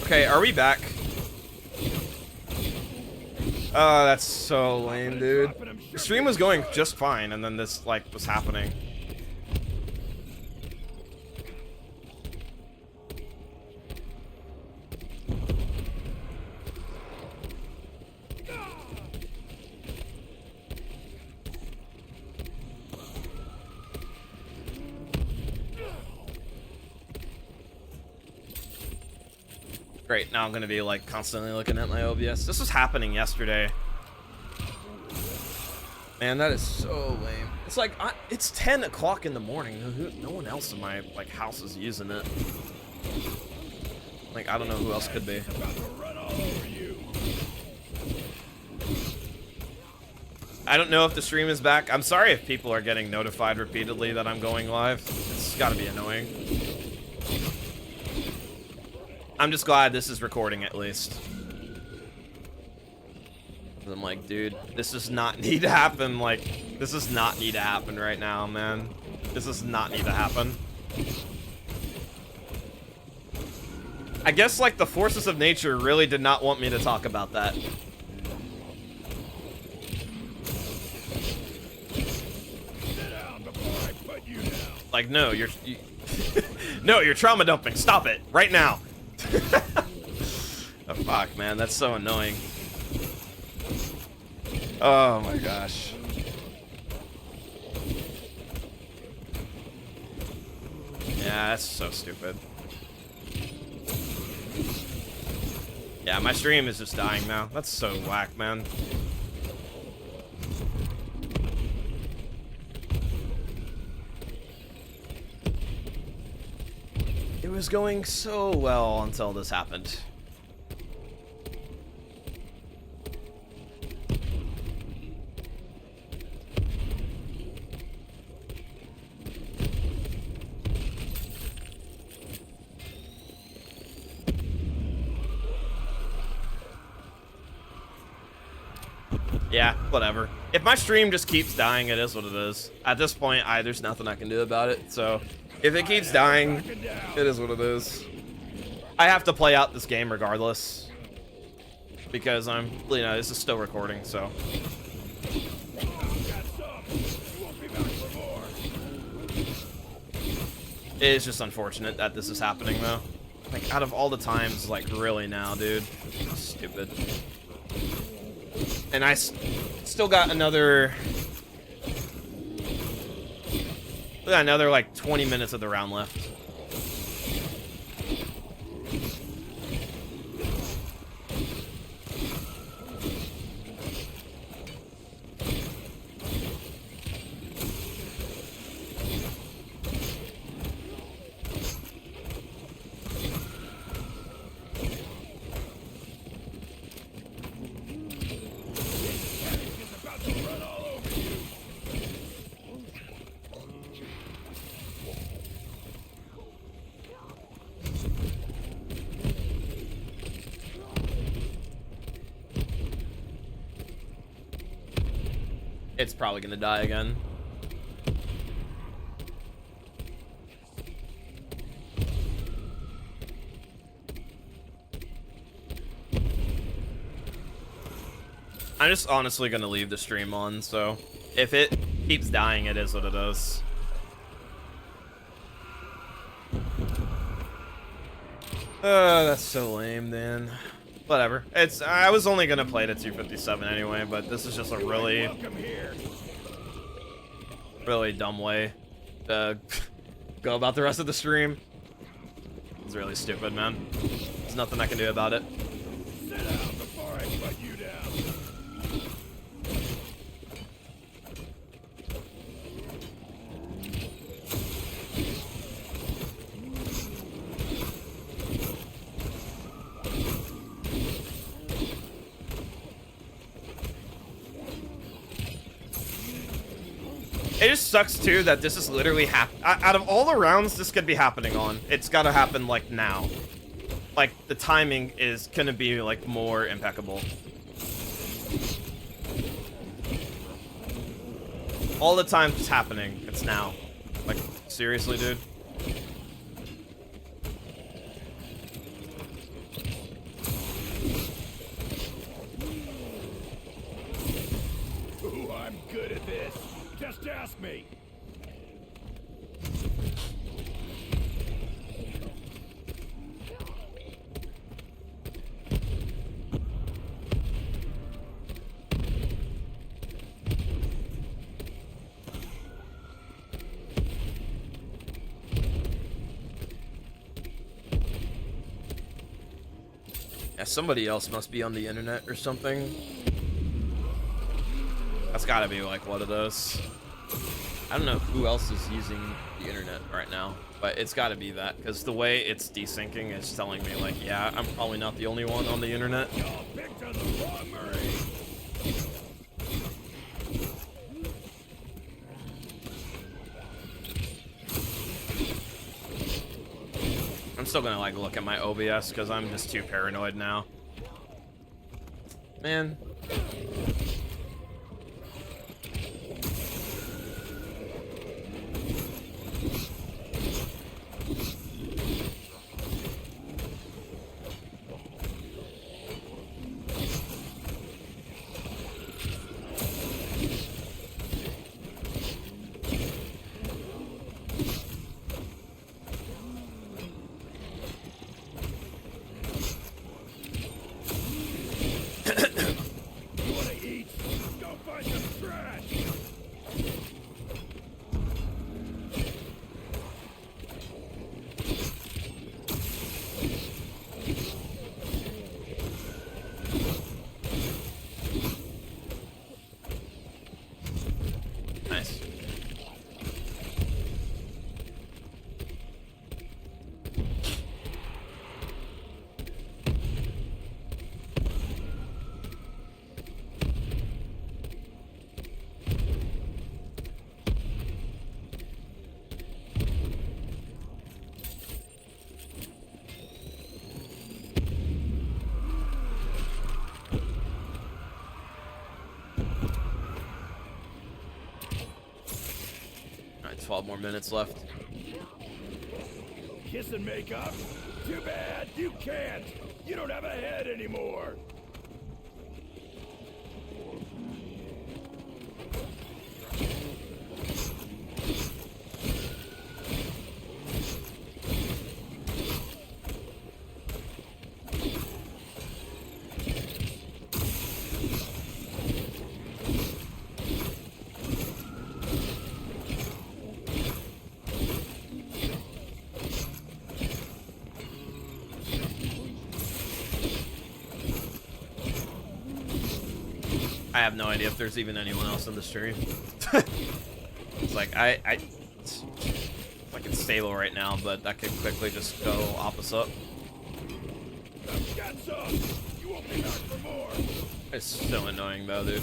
Okay, are we back? Oh, that's so lame, dude. The stream was going just fine, and then this, like, was happening. Great, now I'm gonna be like constantly looking at my OBS. This was happening yesterday. Man, that is so lame. It's like, it's 10 o'clock in the morning. No one else in my like house is using it. Like, I don't know who else could be. About to run all over you. I don't know if the stream is back. I'm sorry if people are getting notified repeatedly that I'm going live. It's gotta be annoying. I'm just glad this is recording at least. I'm like, dude, this does not need to happen. Like, this does not need to happen right now, man. This does not need to happen. I guess, like, the forces of nature really did not want me to talk about that. Like, no, no, you're trauma dumping. Stop it right now. Oh, fuck, man, that's so annoying. Oh my gosh. Yeah, that's so stupid. Yeah, my stream is just dying now. That's so whack, man. It was going so well until this happened. Yeah, whatever. If my stream just keeps dying, it is what it is. At this point, there's nothing I can do about it, so... If it keeps dying, it is what it is. I have to play out this game regardless. Because this is still recording, so. It is just unfortunate that this is happening, though. Like, out of all the times, like, really now, dude. Stupid. And I still got another... We got another, like, 20 minutes of the round left. It's probably gonna die again. I'm just honestly gonna leave the stream on, so if it keeps dying, it is what it is. That's so lame, Dan. Whatever. I was only gonna play it at 257 anyway, but this is just a really dumb way to go about the rest of the stream. It's really stupid, man. There's nothing I can do about it. Sit down before I put you down. It just sucks, too, that this is literally out of all the rounds this could be happening on, it's gotta happen, like, now. Like, the timing is gonna be, like, more impeccable. All the time it's happening, it's now. Like, seriously, dude? Ooh, I'm good at this. Just ask me. Yeah, somebody else must be on the internet or something. That's gotta be like one of those. I don't know who else is using the internet right now, but it's gotta be that, because the way it's desyncing is telling me, like, yeah, I'm probably not the only one on the internet. Y'all picked on the wrong Murray. still gonna like look at my OBS because I'm just too paranoid now. Man. Nice. Alright, 12 more minutes left. Kiss and make up? Too bad, you can't. You don't have a head anymore. I have no idea if there's even anyone else in the stream. It's like it's like it's stable right now, but that could quickly just go opposite. I've got some. You won't be back for more. It's so annoying though, dude.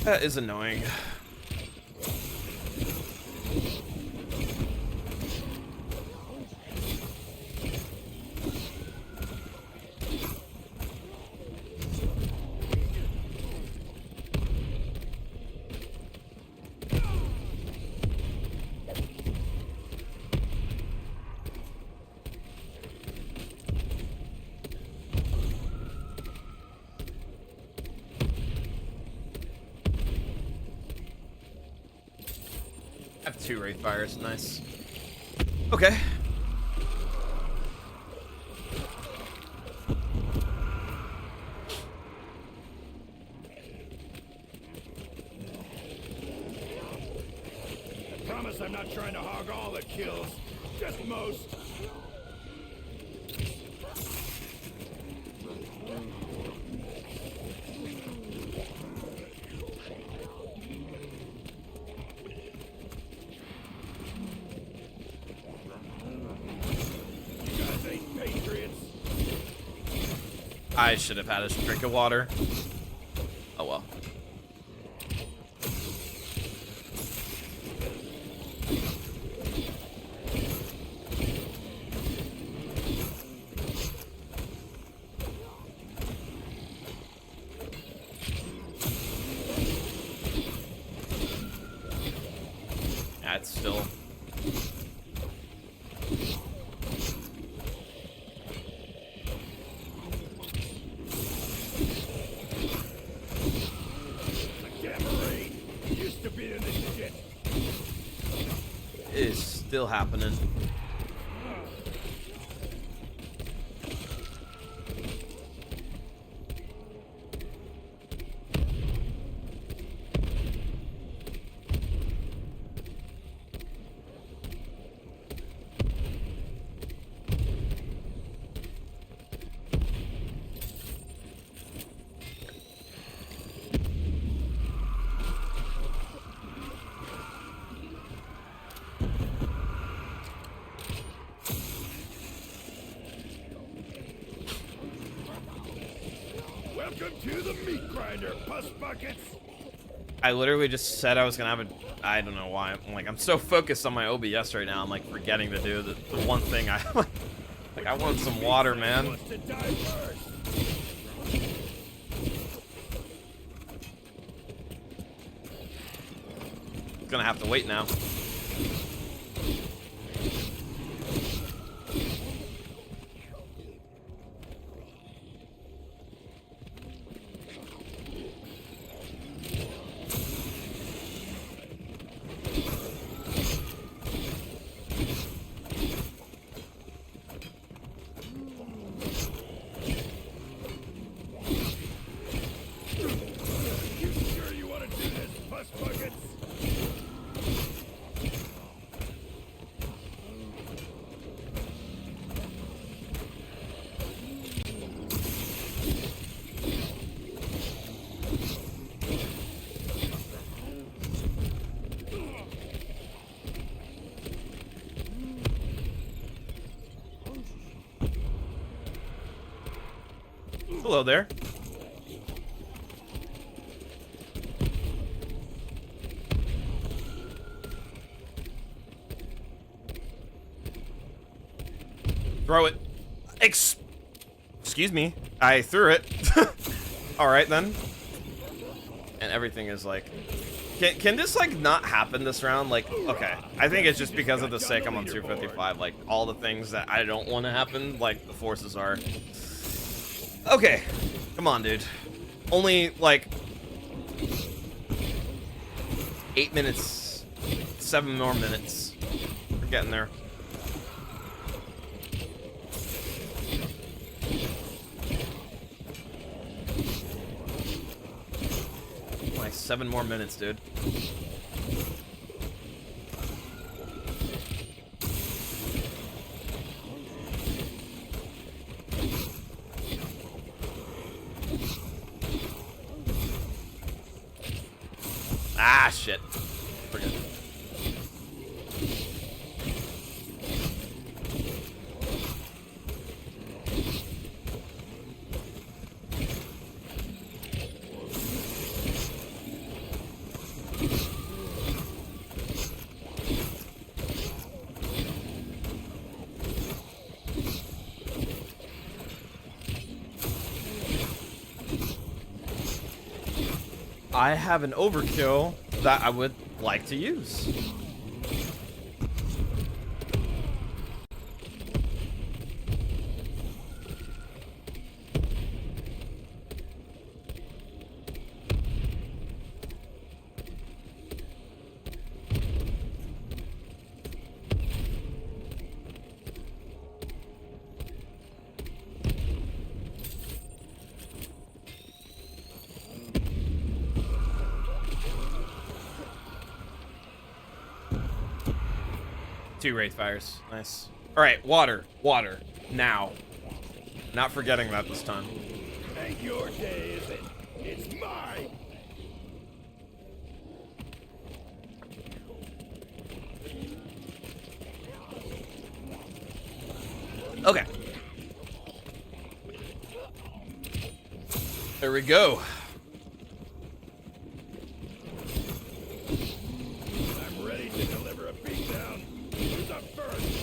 That is annoying. I have 2 Wraith Fires, nice. Okay. I promise I'm not trying to hog all the kills, just most. You guys ain't patriots. I should have had a drink of water. Oh well. Yeah, it's still. Gamma ray used to be in this shit. It is still happening. Welcome to the meat grinder, puss buckets. I literally just said I was gonna have a. I don't know why. I'm so focused on my OBS right now. I'm like forgetting to do the one thing I like. I want some water, man. Wants to die first. Gonna have to wait now. You sure you want to do this, Puss Buckets? Hello there. Throw it. Excuse me. I threw it. All right then. And everything is like, can this like not happen this round? Like, okay, I think it's just because of the sake I'm on 255. Like all the things that I don't want to happen, like the forces are. Okay, come on, dude. Only like 8 minutes, 7 more minutes. We're getting there. Like 7 more minutes, dude. Ah, shit. Forget it. I have an overkill that I would like to use. Two Wraith Fires. Nice. Alright, water. Water. Now. Not forgetting that this time. Ain't your day, is it? It's mine! Okay. There we go. I'm ready to deliver a beatdown. Who's up first?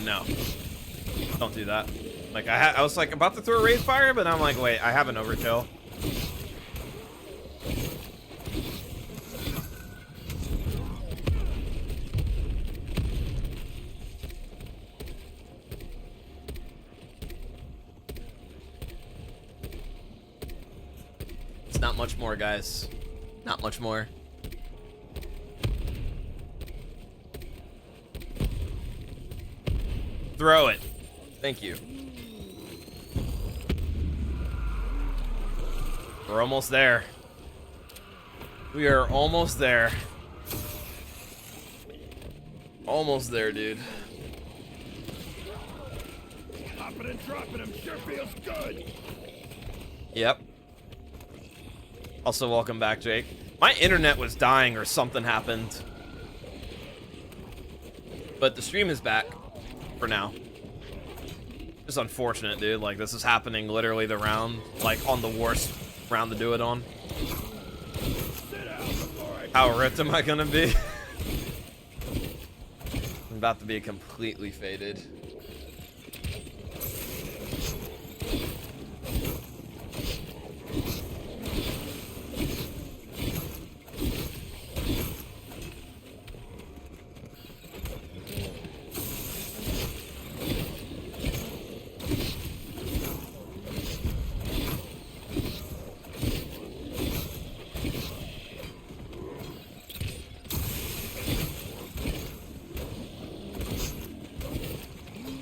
No. Don't do that. Like, I was like about to throw a Wraith Fire, but I'm like, wait, I have an overkill. It's not much more, guys. Not much more. Throw it. Thank you. We're almost there. We are almost there. Almost there, dude. Popping and dropping him sure feels good. Yep. Also, welcome back, Jake. My internet was dying or something happened. But the stream is back. For now. It's unfortunate, dude. Like, this is happening literally the round, like, on the worst round to do it on. How ripped am I gonna be? I'm about to be completely faded.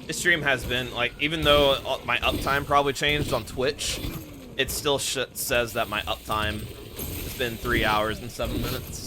This stream has been, like, even though my uptime probably changed on Twitch, it still says that my uptime has been 3 hours and 7 minutes.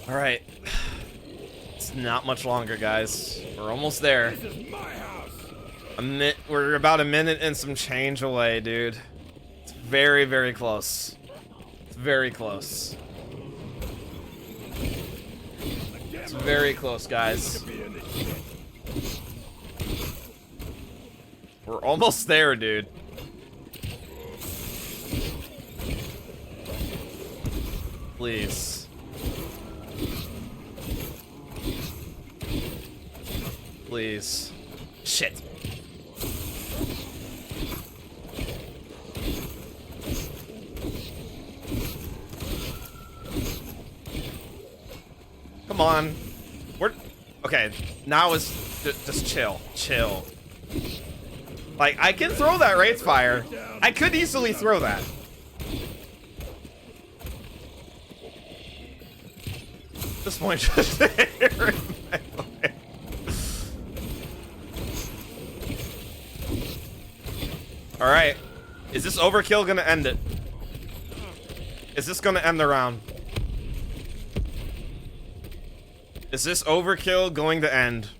Alright. It's not much longer, guys. We're almost there. This is my house. We're about a minute and some change away, dude. It's very, very close. It's very close. It's very close, guys. We're almost there, dude. Please. Please. Shit. Come on. We're... Okay, now is... Just chill. Chill. Like, I can throw that Wraith Fire. I could easily throw that. At this point, just... Alright. Is this overkill gonna end it? Is this gonna end the round? Is this overkill going to end?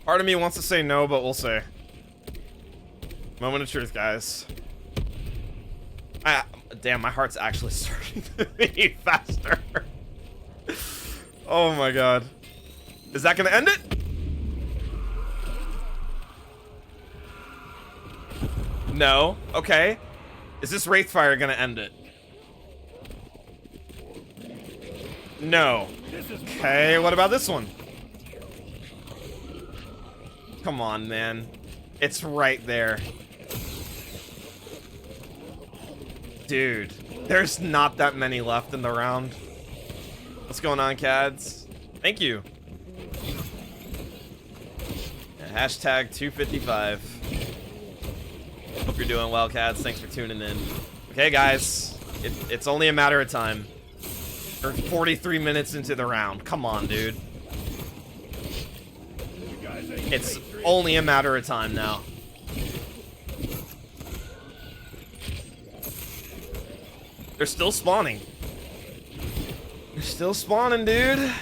Part of me wants to say no, but we'll see. Moment of truth, guys. Damn, my heart's actually starting to beat faster. Oh my god. Is that gonna end it? No. Okay. Is this Wraithfire gonna end it? No. Okay, what about this one? Come on, man. It's right there. Dude, there's not that many left in the round. What's going on, Cads? Thank you. Hashtag 255. Hope you're doing well, Cads. Thanks for tuning in. Okay, guys. It's only a matter of time. We're 43 minutes into the round. Come on, dude. It's only a matter of time now. They're still spawning. They're still spawning, dude.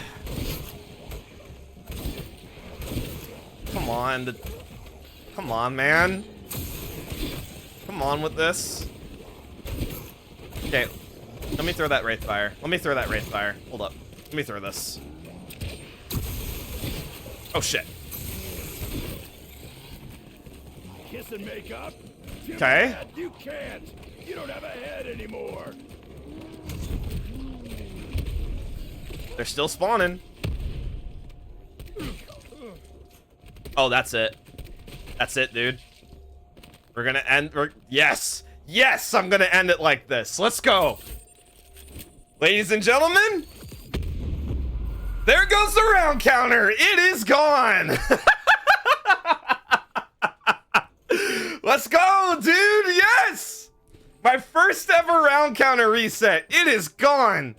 Come on. Come on, man. Come on with this. Okay. Let me throw that Wraithfire. Let me throw that Wraithfire. Hold up. Let me throw this. Oh, shit. Kiss and make up? Okay. You can't. You don't have a head anymore. They're still spawning. Oh, that's it. That's it, dude. We're gonna end. Yes! Yes! I'm gonna end it like this. Let's go! Ladies and gentlemen, there goes the round counter. It is gone. Let's go, dude. Yes. My first ever round counter reset. It is gone.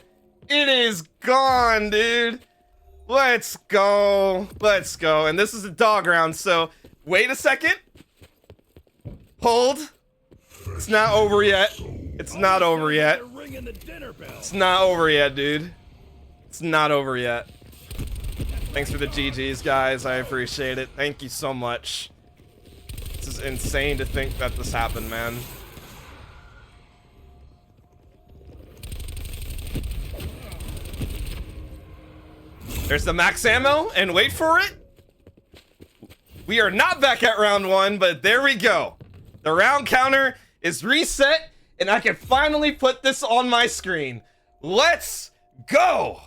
It is gone, dude. Let's go. Let's go. And this is a dog round, so wait a second. Hold. It's not over yet. It's not over yet. It's not over yet, dude. It's not over yet. Thanks for the GGs, guys. I appreciate it. Thank you so much. This is insane to think that this happened, man. There's the max ammo, and wait for it. We are not back at round 1, but there we go. The round counter is reset, and I can finally put this on my screen. Let's go.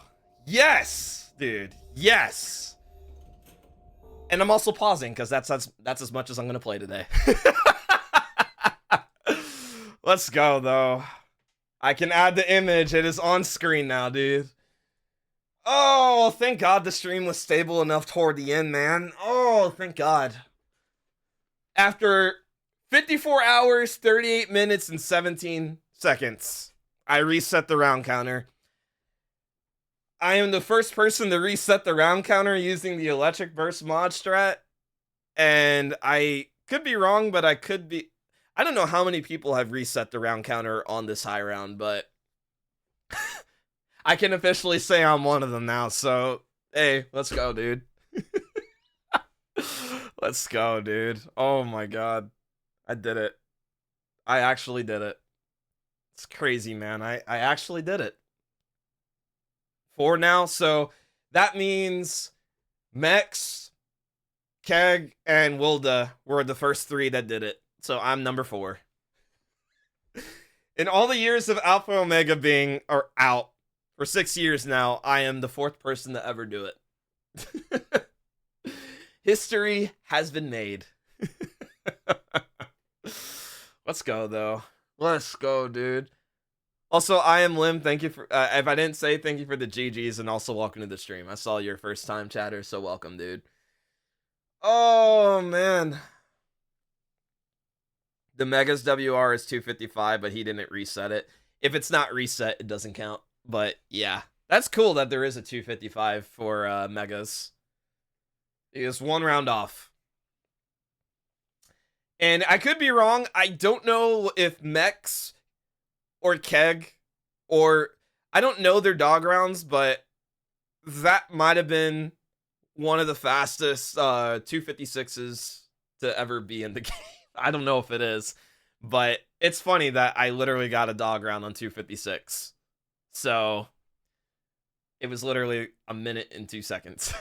Yes, dude. Yes. And I'm also pausing because that's as much as I'm gonna play today. Let's go, though. I can add the image. It is on screen now, dude. Oh, thank God the stream was stable enough toward the end, man. Oh, thank God. After 54 hours, 38 minutes, and 17 seconds, I reset the round counter. I am the first person to reset the round counter using the electric burst mod strat. And I could be wrong, but I could be... I don't know how many people have reset the round counter on this high round, but... I can officially say I'm one of them now, so... Hey, let's go, dude. Let's go, dude. Oh my God. I did it. I actually did it. It's crazy, man. I actually did it. 4 now, so that means Mex, Keg, and Wilda were the first 3 that did it. So I'm number 4. In all the years of Alpha Omega being out for 6 years now, I am the 4th person to ever do it. History has been made. Let's go, though. Let's go, dude. Also, I am Lim. Thank you for, if I didn't say, thank you for the GGs, and also welcome to the stream. I saw your first time chatter, so welcome, dude. Oh, man. The Megas WR is 255, but he didn't reset it. If it's not reset, it doesn't count. But, yeah. That's cool that there is a 255 for Megas. He is 1 round off. And I could be wrong. I don't know if Mex... or Keg, or I don't know their dog rounds, but that might have been one of the fastest 256s to ever be in the game. I don't know if it is, but it's funny that I literally got a dog round on 256. So it was literally a minute and 2 seconds.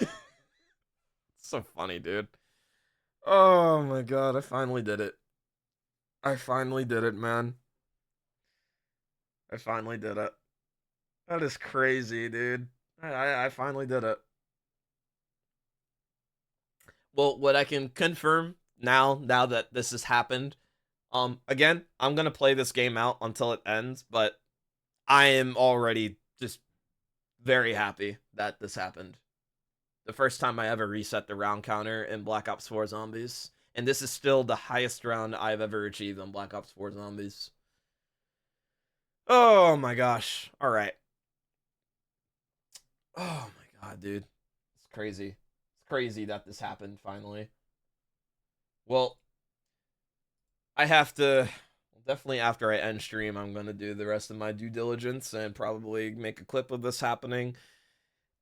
So funny, dude. Oh my God, I finally did it. I finally did it, man. I finally did it. That is crazy, dude. I finally did it. Well, what I can confirm now that this has happened, again, I'm gonna play this game out until it ends, but I am already just very happy that this happened. The first time I ever reset the round counter in Black Ops 4 Zombies, and this is still the highest round I've ever achieved on Black Ops 4 Zombies. Oh my gosh. All right. Oh my God, dude. It's crazy. It's crazy that this happened finally. Well, I have to, definitely after I end stream, I'm going to do the rest of my due diligence and probably make a clip of this happening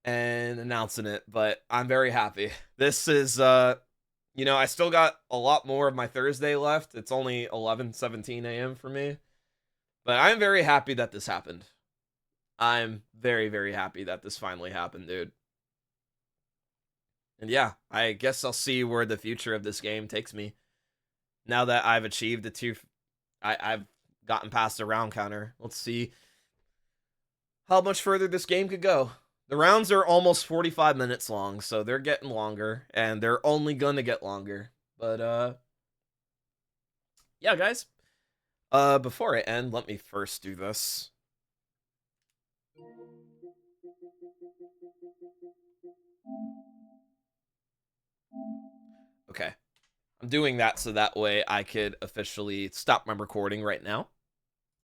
and announcing it, but I'm very happy. This is, you know, I still got a lot more of my Thursday left. It's only 11:17 a.m. for me. But I'm very happy that this happened. I'm very, very happy that this finally happened, dude. And yeah, I guess I'll see where the future of this game takes me. Now that I've achieved the 2... I've gotten past the round counter. Let's see how much further this game could go. The rounds are almost 45 minutes long, so they're getting longer, and they're only gonna get longer. But, yeah, guys. Before I end, let me first do this. Okay. I'm doing that so that way I could officially stop my recording right now.